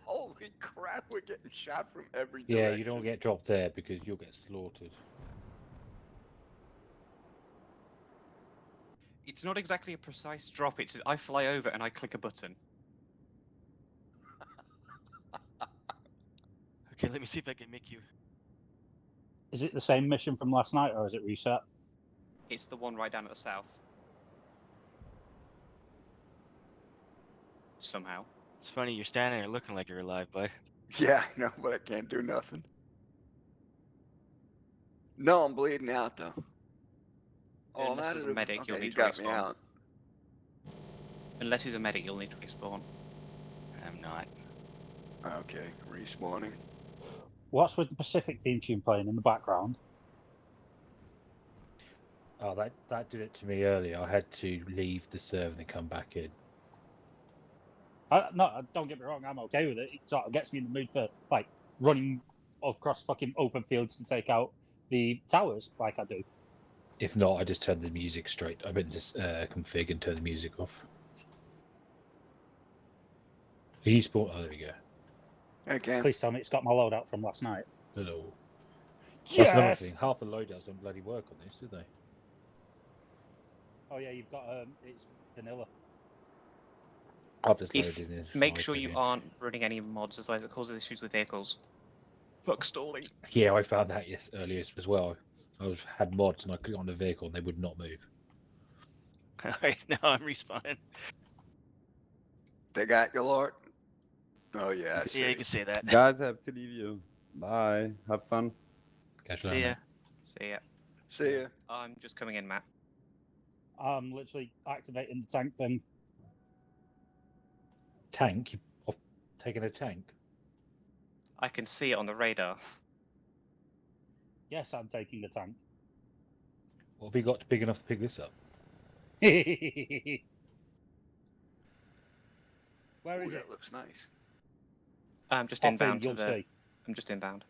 Holy crap, we're getting shot from every direction. Yeah, you don't get dropped there because you'll get slaughtered. It's not exactly a precise drop. It's I fly over and I click a button. Okay, let me see if I can make you. Is it the same mission from last night, or is it reset? It's the one right down at the south. Somehow. It's funny, you're standing there looking like you're alive, bud. Yeah, I know, but I can't do nothing. No, I'm bleeding out, though. Oh, Unless he's a medic, you'll need to got respawn. me out. Unless he's a medic, you'll need to respawn. I'm not. Okay, respawning. What's with the Pacific theme tune playing in the background? Oh, that did it to me earlier. I had to leave the server and come back in. No, don't get me wrong. I'm okay with it. It sort of gets me in the mood for like running across fucking open fields to take out the towers, like I do. If not, I just turn the music straight. I went to config and turn the music off. Are you spawn? Oh, there we go. Okay. Please tell me it's got my loadout from last night. Hello. Yes! That's another thing. Half the loadouts don't bloody work on this, do they? Oh yeah, you've got it's vanilla. I've just loaded in. Make sure you aren't running any mods, otherwise it causes issues with vehicles. Fuck stalling. Yeah, I found that earlier as well. I had mods and I clicked on the vehicle and they would not move. Alright, now I'm respawning. They got you, Lord. Oh yeah. I see. Yeah, you can say that. Guys, I have to leave you. Bye. Have fun. Catch See ya. See ya. See ya. I'm just coming in, Matt. I'm literally activating the tank thing. Tank? You've taken a tank? I can see it on the radar. Yes, I'm taking the tank. What have you got big enough to pick this up? Where Ooh, is it? that looks nice. I'm just Pop in, inbound to you'll the. see. I'm just inbound.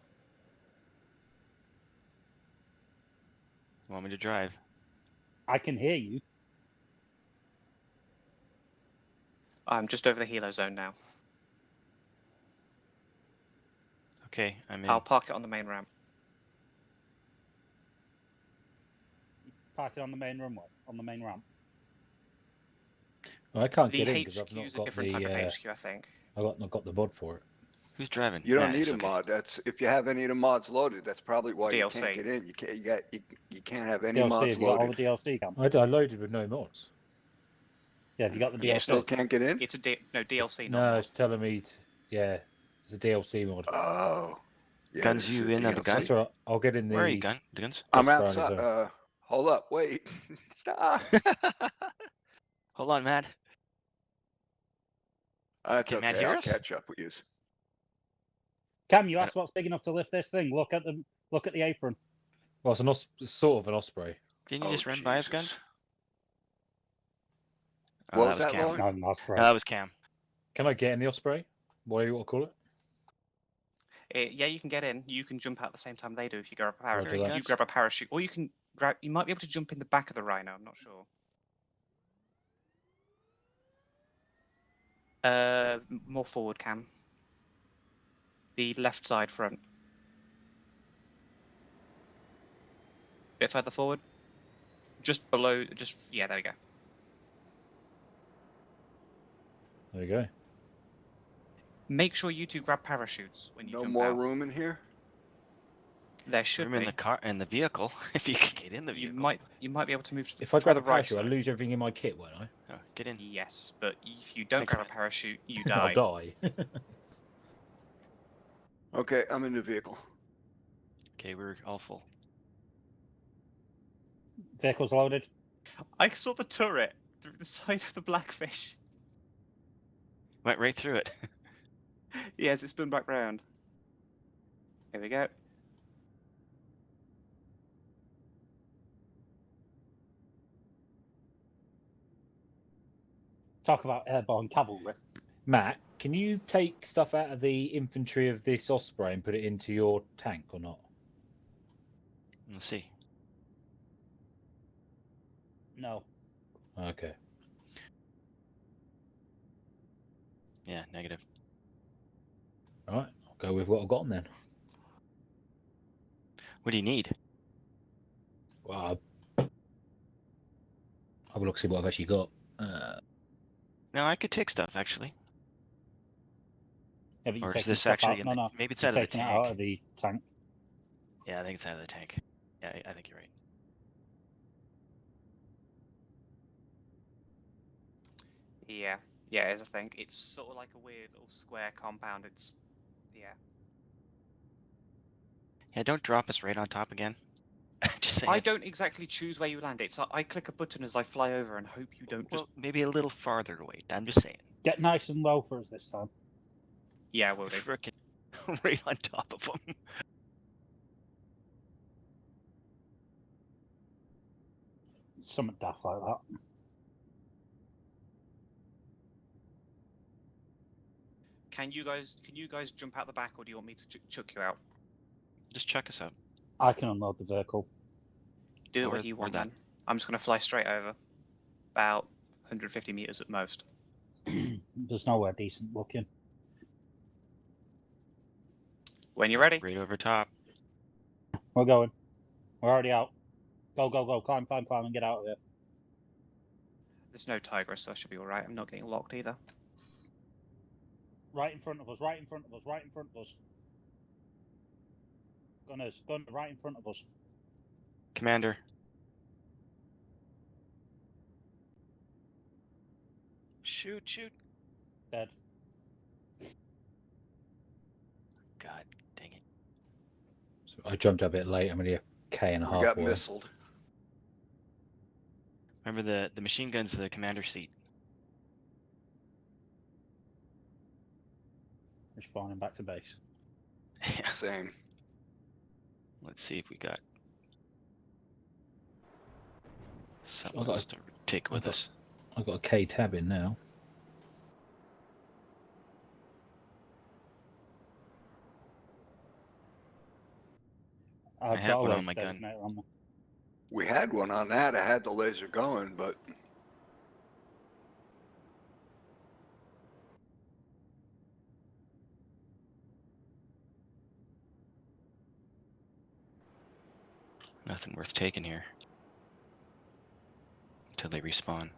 You want me to drive? I can hear you. I'm just over the helo zone now. Okay, I'm in. I'll park it on the main ramp. Park it on the main runway, on the main ramp. I can't The get in because I've HQ not is a got different the. type of HQ, I think. I've not got the mod for it. Who's driving? You don't Nah, need it's a okay. mod. That's if you have any of the mods loaded. That's probably why you DLC. can't get in. You can't have any DLC, mods have you got all the loaded. DLC, Cam? I loaded with no mods. Yeah, have you got the Yeah, DLC? Still can't get in. It's a DLC, not No, mod. it's telling me. Yeah, it's a DLC mod. Oh. Yeah, Guns, this you is in on the DLC. gun? That's all right. I'll get in the. Where are you, gun? The guns? I'm Just trying outside. to- Hold up. Wait. Ah, Hold on, Matt. that's Can Matt okay. hear I'll us? catch up with you. Cam, you asked what's big enough to lift this thing. Look at the apron. Well, it's it's sort of an Osprey. Can you Oh, just run by us, Jesus. guns? Oh, What that was was that, Cam. Lord? Not an Osprey. No, that was Cam. Can I get in the Osprey? What do you want to call it? Yeah, you can get in. You can jump out at the same time they do if you grab a Roger parachute. If that. you grab a parachute, or you can grab. You might be able to jump in the back of the Rhino. I'm not sure. More forward, Cam. The left side front. Bit further forward. Just below. Yeah, there we go. There you go. Make sure you two grab parachutes when you No jump more out. room in here. There should Room be. in the vehicle. If you can get in the You vehicle. might be able to move to the, If I try grab a the right parachute, I side. lose everything in my kit, won't I? Oh, get in. Yes, but if you don't Thanks, grab a man. parachute, you I'll die. die. Okay, I'm in the vehicle. Okay, we're all full. Vehicle's loaded. I saw the turret through the side of the Blackfish. Went right through it. Yes, it spun back round. Here we go. Talk about airborne cavalry. Matt, can you take stuff out of the infantry of this Osprey and put it into your tank or not? Let's see. No. Okay. Yeah, negative. All right, I'll go with what I've got then. What do you need? Well, I'll have a look, see what I've actually got. No, I could take stuff actually. Yeah, but you're Or is taking this stuff actually out. in No, the, no. maybe it's You're out of the taking it tank. out of the tank. Yeah, I think it's out of the tank. Yeah, I think you're right. Yeah, yeah, it's a thing. It's sort of like a weird little square compound. It's, yeah. Yeah, don't drop us right on top again. Just saying. I don't exactly choose where you land. It's I click a button as I fly over and hope you don't Well, just. maybe a little farther away. I'm just saying. Get nice and low for us this time. Yeah, will do. Frickin' right on top of them. Something daft like that. Can you guys jump out the back, or do you want me to chuck you out? Just check us out. I can unload the vehicle. Do it Or- whether you or want, that. man. I'm just gonna fly straight over, about 150 meters at most. There's nowhere decent looking. When you're ready. Right over top. We're going. We're already out. Go, go, go. Climb, climb, climb, and get out of here. There's no Tigress, so I should be all right. I'm not getting locked either. Right in front of us, right in front of us, right in front of us. Gunners, gunner right in front of us. Commander. Shoot, shoot. Dead. God dang it. So I jumped a bit late. I'm only a K and a half got away. missiled. Remember the machine gun's the commander seat. Respawning back to base. Same. Let's see if we got I someone got else to take with us. I've got a K tab in now. I have one on my gun. On me. We had one on that. I had the laser going, but Nothing worth taking here. Until they respawn.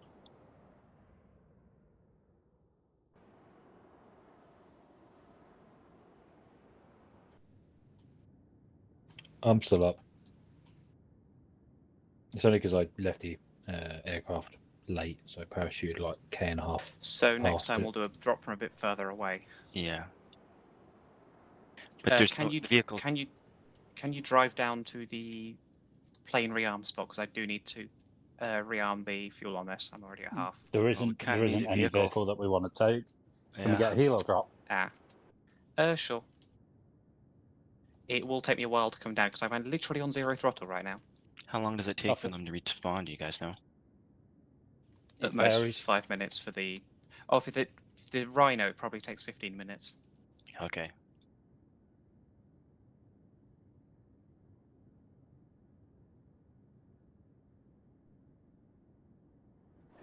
I'm still up. It's only because I left the aircraft late, so I parachuted like K and a half. So next past time it. we'll do a drop from a bit further away. Yeah. But there's can no you vehicle. Can you drive down to the plane rearm spot, because I do need to rearm the fuel on this. I'm already at half. There isn't any vehicle that we want to take. Can we get a helo drop? Sure. It will take me a while to come down because I'm literally on 0 throttle right now. How long does it take for them to respawn? Do you guys know? At most 5 minutes for the. Oh, for the Rhino, it probably takes 15 minutes. Okay.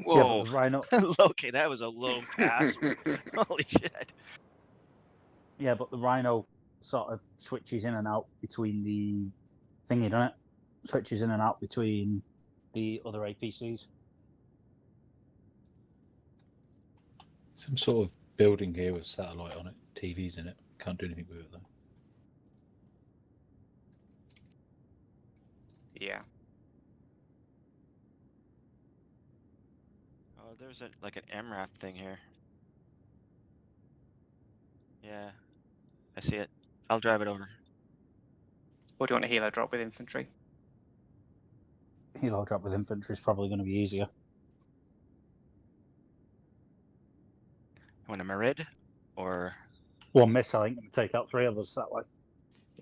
Whoa. Yeah, but the Rhino. Okay, that was a low pass. Holy shit. Yeah, but the Rhino sort of switches in and out between the thingy, doesn't it? Switches in and out between the other APCs. Some sort of building here with satellite on it, TVs in it. Can't do anything with it though. Yeah. Oh, there's like an MRAP thing here. Yeah, I see it. I'll drive it over. Or do you want a helo drop with infantry? Helo drop with infantry is probably going to be easier. You want a Merid? Or... One missile ain't going to take out 3 of us that way.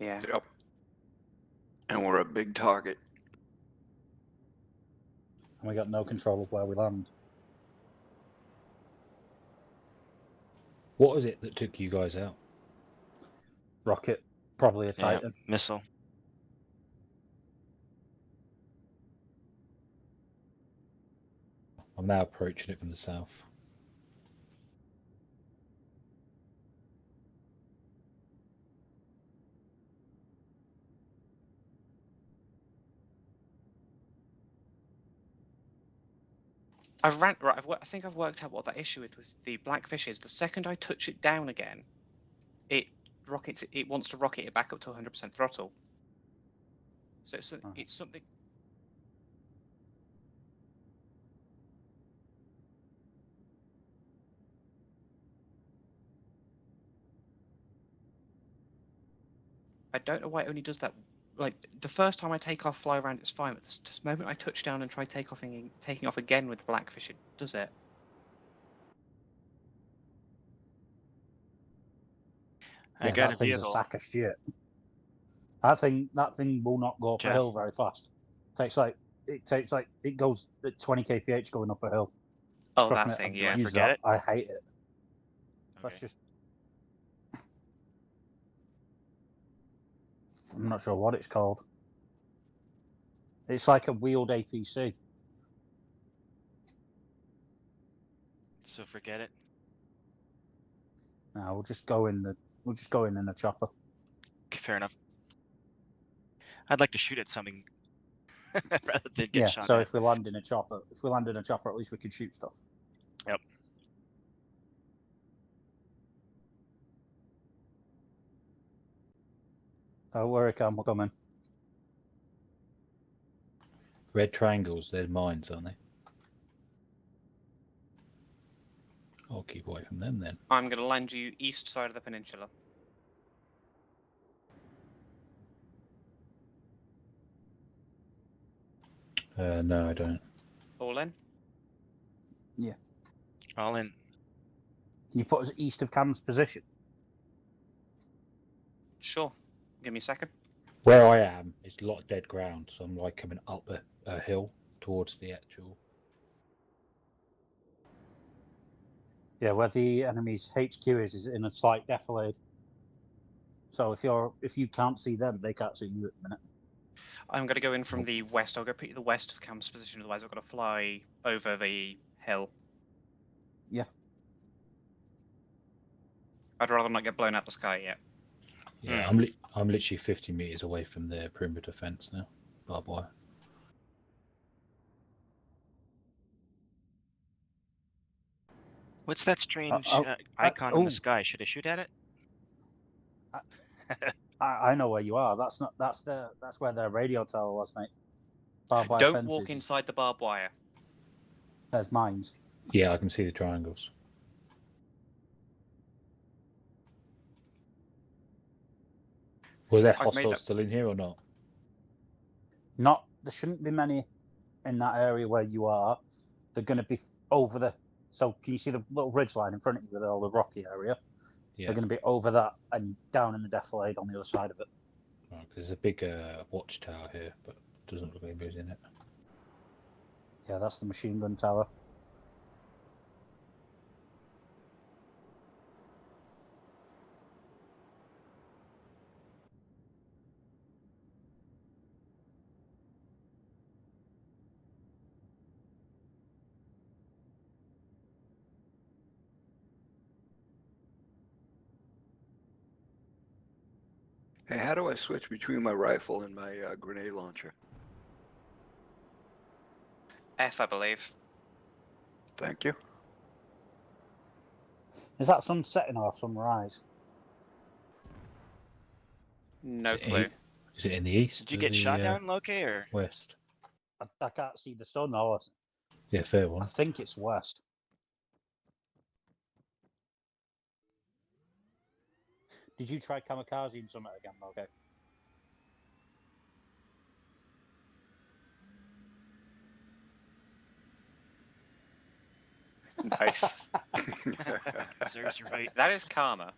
Yeah. Yep. And we're a big target. And we got no control of where we land. What is it that took you guys out? Rocket, probably a Titan. Missile. I'm now approaching it from the south. I think I've worked out what that issue with the Blackfish is. The second I touch it down again, it rockets. It wants to rocket it back up to 100% throttle. So it's something. I don't know why it only does that. Like the first time I take off, fly around, it's fine. But the moment I touch down and try taking off again with Blackfish, it does it. I got that a thing's vehicle. a sack of shit. That thing will not go up a hill very fast. It goes at 20 kph going up a hill. Oh, Trust that me, thing, I've yeah. used Forget that. it. I hate it. Okay. That's just. I'm not sure what it's called. It's like a wheeled APC. So forget it. No, we'll just go in the chopper. Fair enough. I'd like to shoot at something rather than get shot so at. if we land in a chopper, at least we can shoot stuff. Yep. Don't worry, Cam, we're coming. Red triangles, they're mines, aren't they? I'll keep away from them then. I'm going to land you east side of the peninsula. No, I don't. All in? Yeah. All in. Can you put us east of Cam's position? Sure. Give me a second. Where I am, it's a lot of dead ground, so I'm like coming up a hill towards the actual. Yeah, where the enemy's HQ is in a slight defilade. So if you can't see them, they can't see you at the minute. I'm going to go in from the west. I'll go put you the west of Cam's position, otherwise I've got to fly over the hill. Yeah. I'd rather not get blown out the sky yet. Yeah, I'm literally 50 meters away from their perimeter fence now. Barbed wire. What's that strange icon in the sky? Should I shoot at it? I know where you are. That's where their radio tower was, mate. Barbed wire Don't fences. walk inside the barbed wire. There's mines. Yeah, I can see the triangles. Was there hostiles still in here or not? Not. There shouldn't be many in that area where you are. They're going to be over the. So can you see the little ridge line in front of you with all the rocky area? Yeah. They're going to be over that and down in the defilade on the other side of it. Right, there's a big watchtower here, but it doesn't look like anybody's in it. Yeah, that's the machine gun tower. Hey, how do I switch between my rifle and my grenade launcher? F, I believe. Thank you. Is that sun setting or sunrise? No clue. Is it in the east? Did you get shot down, Loki, or west? I can't see the sun or. Yeah, fair one. I think it's west. Did you try kamikaze in Summit again, okay? Nice. Serves you right. That is karma.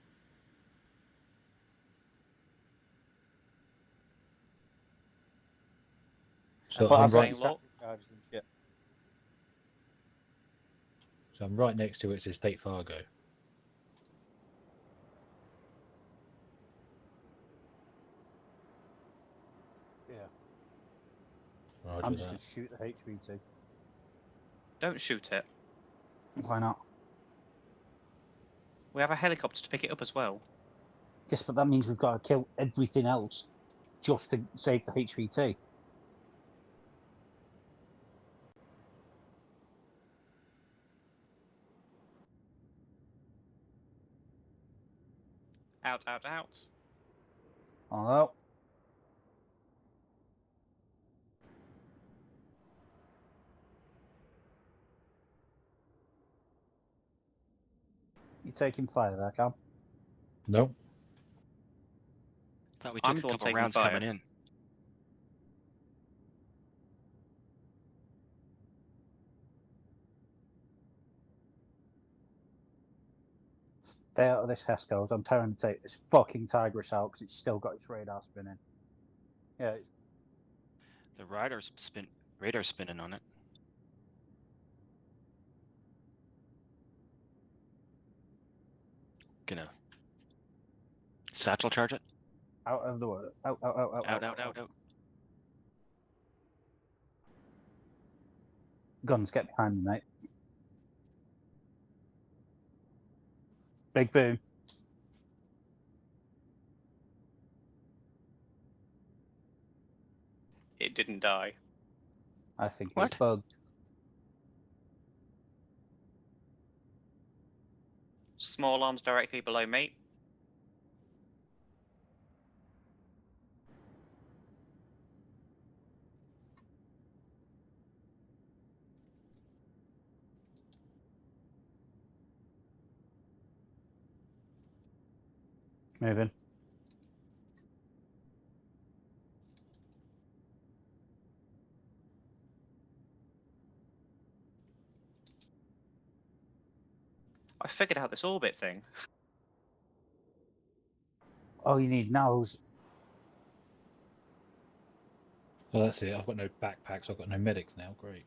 So Well, I'm right. So I'm right next to it. It says State Fargo. Yeah. Roger I'm just that. going to shoot the HV2. Don't shoot it. Why not? We have a helicopter to pick it up as well. Yes, but that means we've got to kill everything else just to save the HVT. Out, out, out. Hello? You taking fire there, Cam? Nope. Thought we I'm took the a one couple taking rounds fire. coming in. Stay out of this Hesco's. I'm trying to take this fucking Tigris out because it's still got its radar spinning. Yeah, it's... The radar spinning on it. Gonna satchel charge it. out of the way. Out. Out. Guns, get behind me, mate. Big boom. It didn't die. I think What? it's bugged. Small arms directly below me. Moving. I figured out this orbit thing. Oh, you need nows. Well, that's it. I've got no backpacks. I've got no medics now. Great.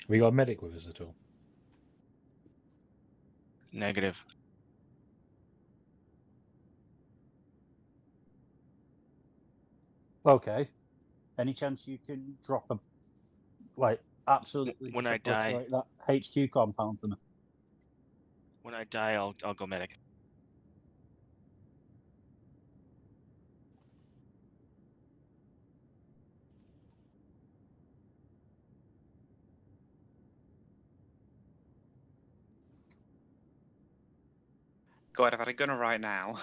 We got a medic with us at all? Negative. Okay. Any chance you can drop a absolutely When just I die, obliterate that HQ compound for me? when I die, I'll go medic. God, if I had a gunner right now.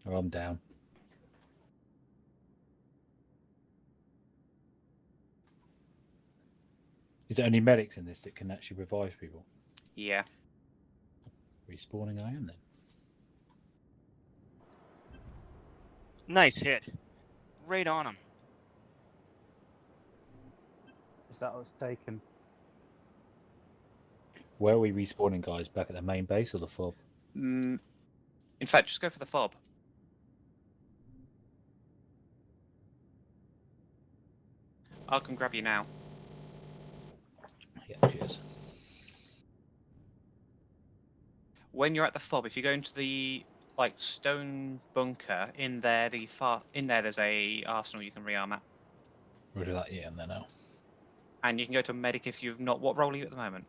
Oh, I'm down. Is there only medics in this that can actually revive people? Yeah. Respawning I am then. Nice hit. Right on him. Is that what's taken? Where are we respawning, guys? Back at the main base or the FOB? In fact, just go for the fob. I'll come grab you now. Yeah, cheers. When you're at the fob, if you go into the stone bunker in there, there's a arsenal you can rearm at. Roger that, yeah, and then now. And you can go to medic if you've not. What role are you at the moment?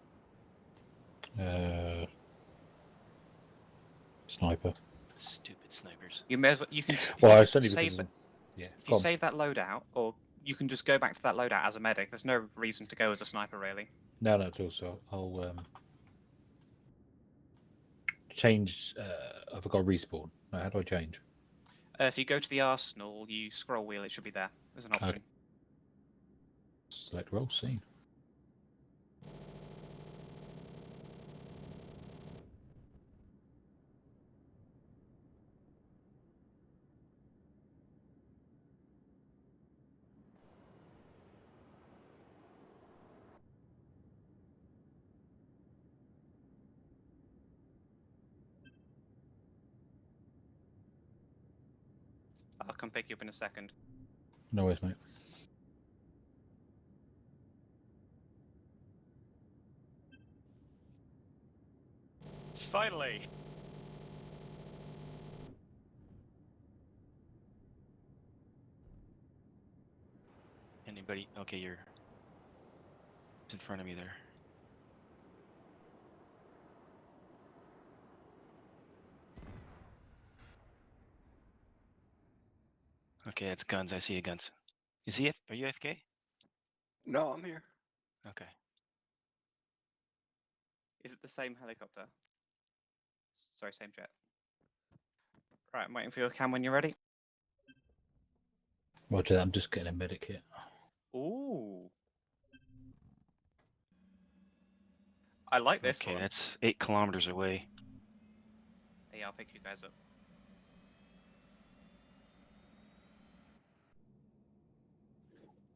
Sniper. Stupid snipers. You may as well. You can. Well, you it's only save because it. Yeah. If you save that loadout, or you can just go back to that loadout as a medic. There's no reason to go as a sniper, really. No, at all. So I'll change. I've got respawn. No, how do I change? If you go to the arsenal, you scroll wheel. It should be there. There's an option. Okay. Select role scene. I'll come pick you up in a second. No worries, mate. Finally. Anybody? Okay, you're. It's in front of me there. Okay, it's guns. I see you, guns. Is he? Are you AFK? No, I'm here. Okay. Is it the same helicopter? Sorry, same jet. Right, I'm waiting for your cam when you're ready. Roger that. I'm just getting a medic kit. Ooh. I like this Okay, one. that's 8 kilometers away. Hey, I'll pick you guys up.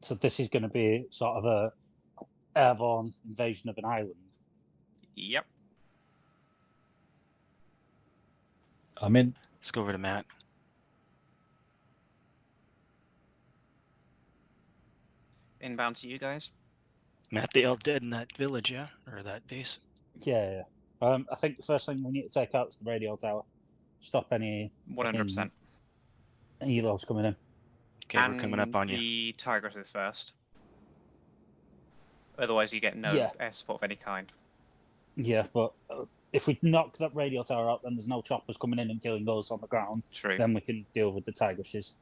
So this is going to be sort of a airborne invasion of an island. Yep. I'm in. Let's go over to Matt. Inbound to you guys. Matt, they all dead in that village, yeah? Or that base? Yeah. I think the first thing we need to take out is the radio tower. Stop any 100%. helos coming in. Okay, we're coming up on you. The Tigris is first. Otherwise, you get no air support of any kind. Yeah, but if we knock that radio tower out, then there's no choppers coming in and killing those on the ground. True. Then we can deal with the tigresses.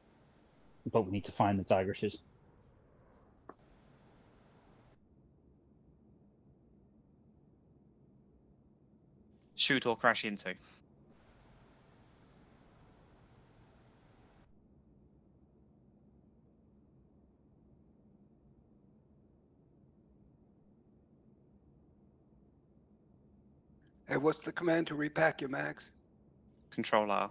But we need to find the tigresses. Shoot or crash into. Hey, what's the command to repack your mags? Control R.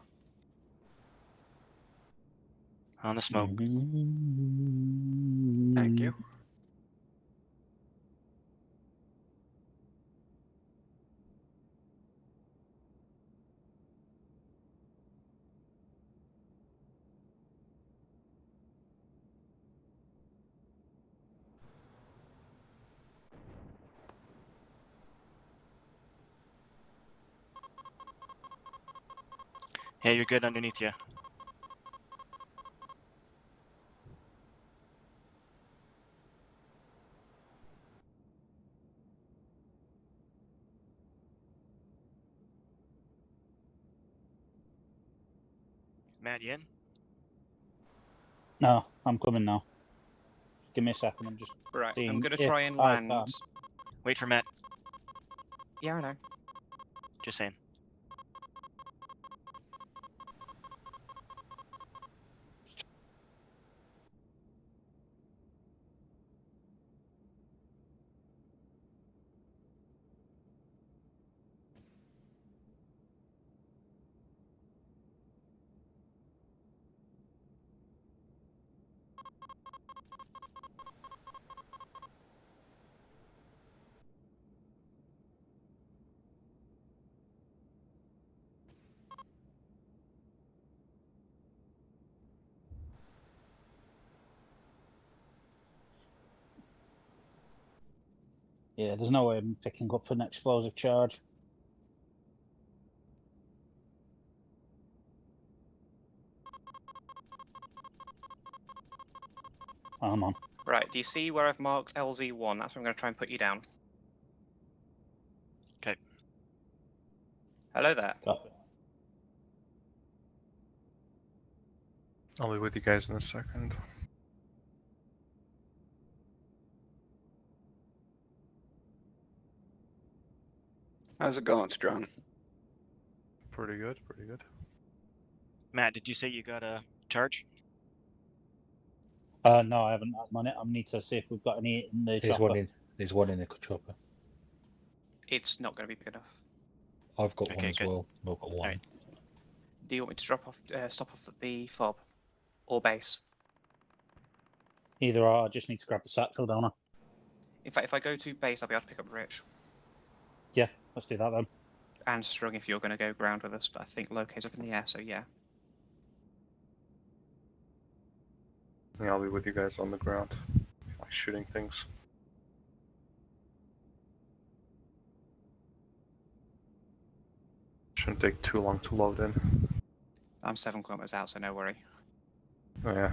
On the smoke. Thank you. Hey, you're good underneath you. Matt, you in? No, I'm coming now. Give me a second. I'm just Right. seeing I'm gonna if try and I land. can. Wait for Matt. Yeah, I know. Just saying. Yeah, there's no way I'm picking up an explosive charge. I'm on. Right. Do you see where I've marked LZ1? That's where I'm going to try and put you down. Okay. Hello there. Copy. I'll be with you guys in a second. How's it going, Strong? Pretty good, pretty good. Matt, did you say you got a charge? No, I haven't. I'm on it. I need to see if we've got any in the There's chopper. There's one in the chopper. It's not going to be big enough. I've got one Okay, as good. well. I've got one. Right. Do you want me to drop off, stop off at the fob or base? Either or. I just need to grab the satchel, don't I? In fact, if I go to base, I'll be able to pick up Rich Yeah, let's do that then. and Strung if you're going to go ground with us. But I think Loke's up in the air, so yeah. Yeah, I'll be with you guys on the ground, like shooting things. Shouldn't take too long to load in. I'm 7 kilometers out, so no worry. Oh yeah.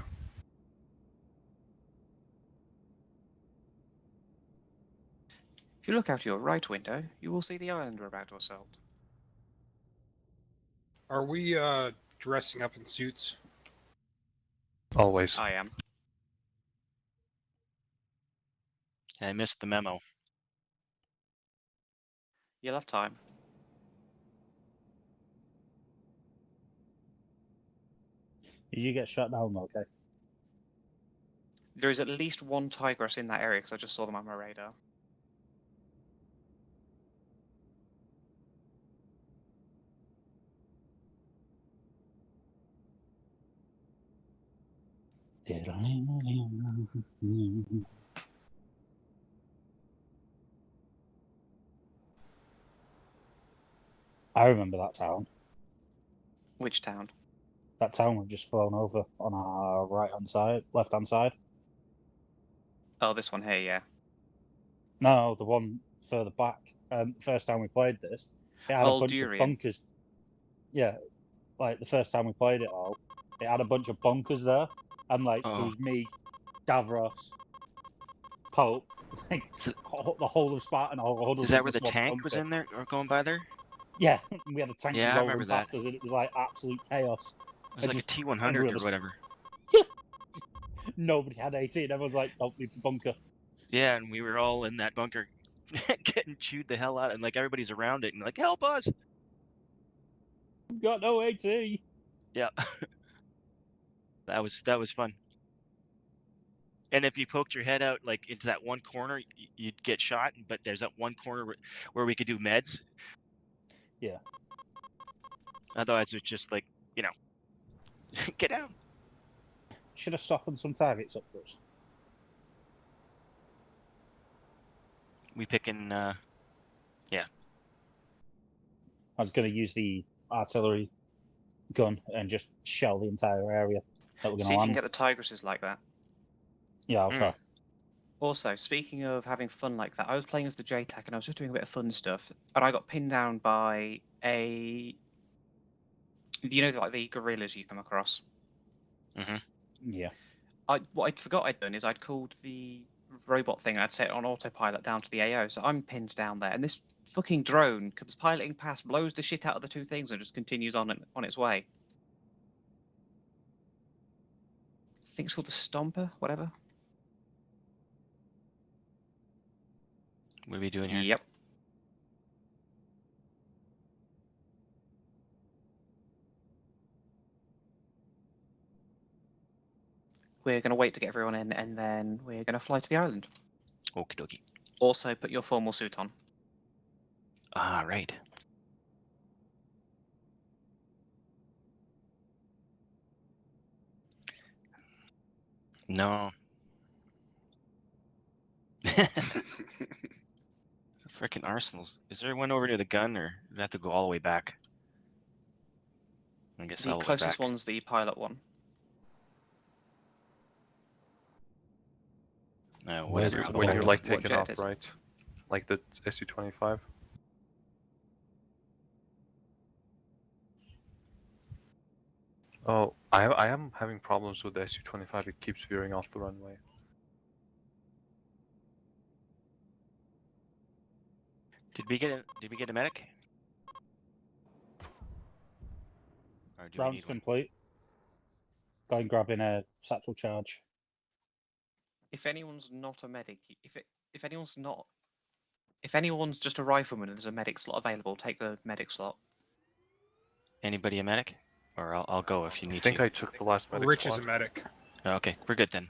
If you look out your right window, you will see the island we're about to assault. Are we dressing up in suits? Always. I am. I missed the memo. You'll have time. Did you get shot down, okay? There is at least one tigress in that area because I just saw them on my radar. I remember that town. Which town? That town we've just flown over on our right-hand side, left-hand side. Oh, this one here, yeah. No, the one further back. First time we played this, it had a bunch of bunkers. Yeah, like the first time we played it all, it had a bunch of bunkers there, and like there was me, Davros, Pope, like the whole of Spartan all huddled. Is that where the tank was in there or going by there? Yeah, we had a tank Yeah, I rolling remember that. past us, and it was like absolute chaos. It was like a T100 or whatever. Nobody had 18. Everyone's like, "Don't leave the bunker." Yeah, and we were all in that bunker, getting chewed the hell out, and like everybody's around it, and like, help us! Got no AT. Yeah, that was fun. And if you poked your head out like into that one corner, you'd get shot. But there's that one corner where we could do meds. Yeah. Otherwise, it's just like, you know, get down. Should have softened some targets up for us. We picking, yeah. I was going to use the artillery gun and just shell the entire area that we're going See to if you land. can get the tigresses like that. Yeah, I'll try. Also, speaking of having fun like that, I was playing as the JTAC and I was just doing a bit of fun stuff, and I got pinned down by a, you know, like the gorillas you come across. Mm-hmm. Yeah. What I forgot I'd done is I'd called the robot thing. I'd set it on autopilot down to the AO, so I'm pinned down there, and this fucking drone comes piloting past, blows the shit out of the two things, and just continues on its way. I think it's called the Stomper, whatever. What are we doing here? Yep. We're going to wait to get everyone in, and then we're going to fly to the island. Okie dokie. Also, put your formal suit on. Ah, right. No. Frickin' arsenals. Is there one over near the gun, or do I have to go all the way back? I guess The all the way closest back. one's the pilot one. Whatever. When you're like What taking jet off, is it? right? Like the SU-25. Oh, I am having problems with the SU-25. It keeps veering off the runway. Did we get a medic? Or do we Round's need one? complete. Going grabbing a satchel charge. If anyone's not a medic, if anyone's just a rifleman and there's a medic slot available, take the medic slot. Anybody a medic? Or I'll go if you need I think to. I took the last medic Rich slot. is a medic. Okay, we're good then.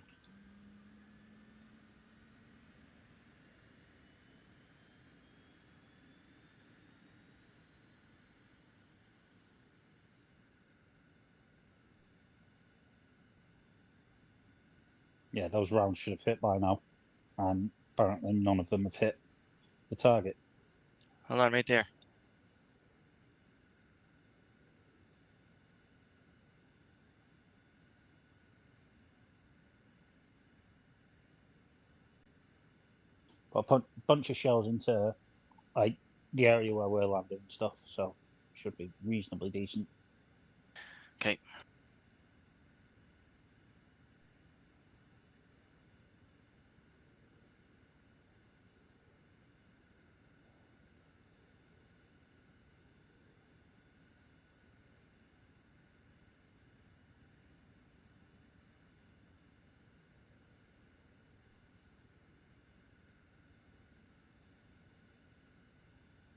Yeah, those rounds should have hit by now. And apparently none of them have hit the target. Hold on, right there. But a bunch of shells into like the area where we're landing and stuff, so should be reasonably decent. Okay.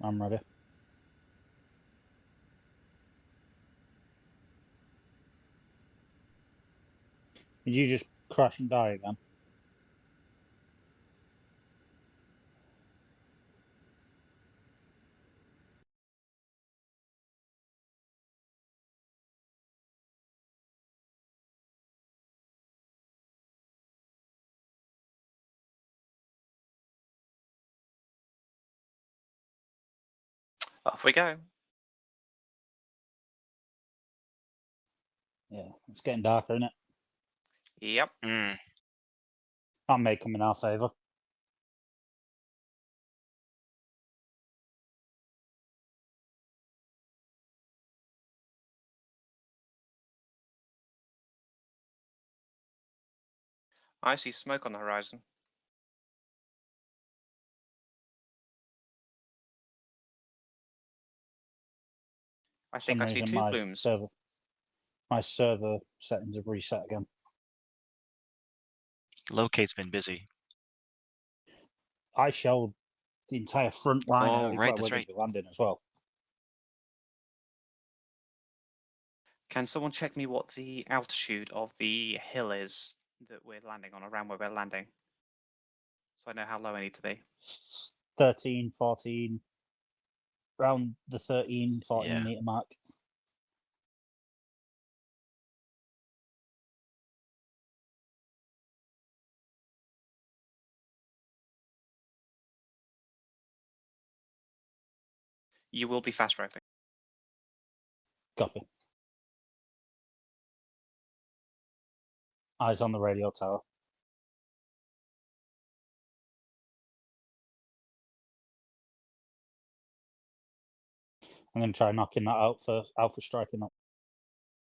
I'm ready. Did you just crash and die again? Off we go. Yeah, it's getting darker, isn't it? Yep. That may come in our favour. I see smoke on the horizon. I think I see two plumes. My server settings have reset again. Locate's been busy. I shelled the entire front line. Oh, right, that's where right. they'd be landing as well. Can someone check me what the altitude of the hill is that we're landing on, around where we're landing? So I know how low I need to be. 13, 14, around the 13, 14 meter mark. You will be fast roping. Copy. Eyes on the radio tower. I'm going to try knocking that out for alpha striking up.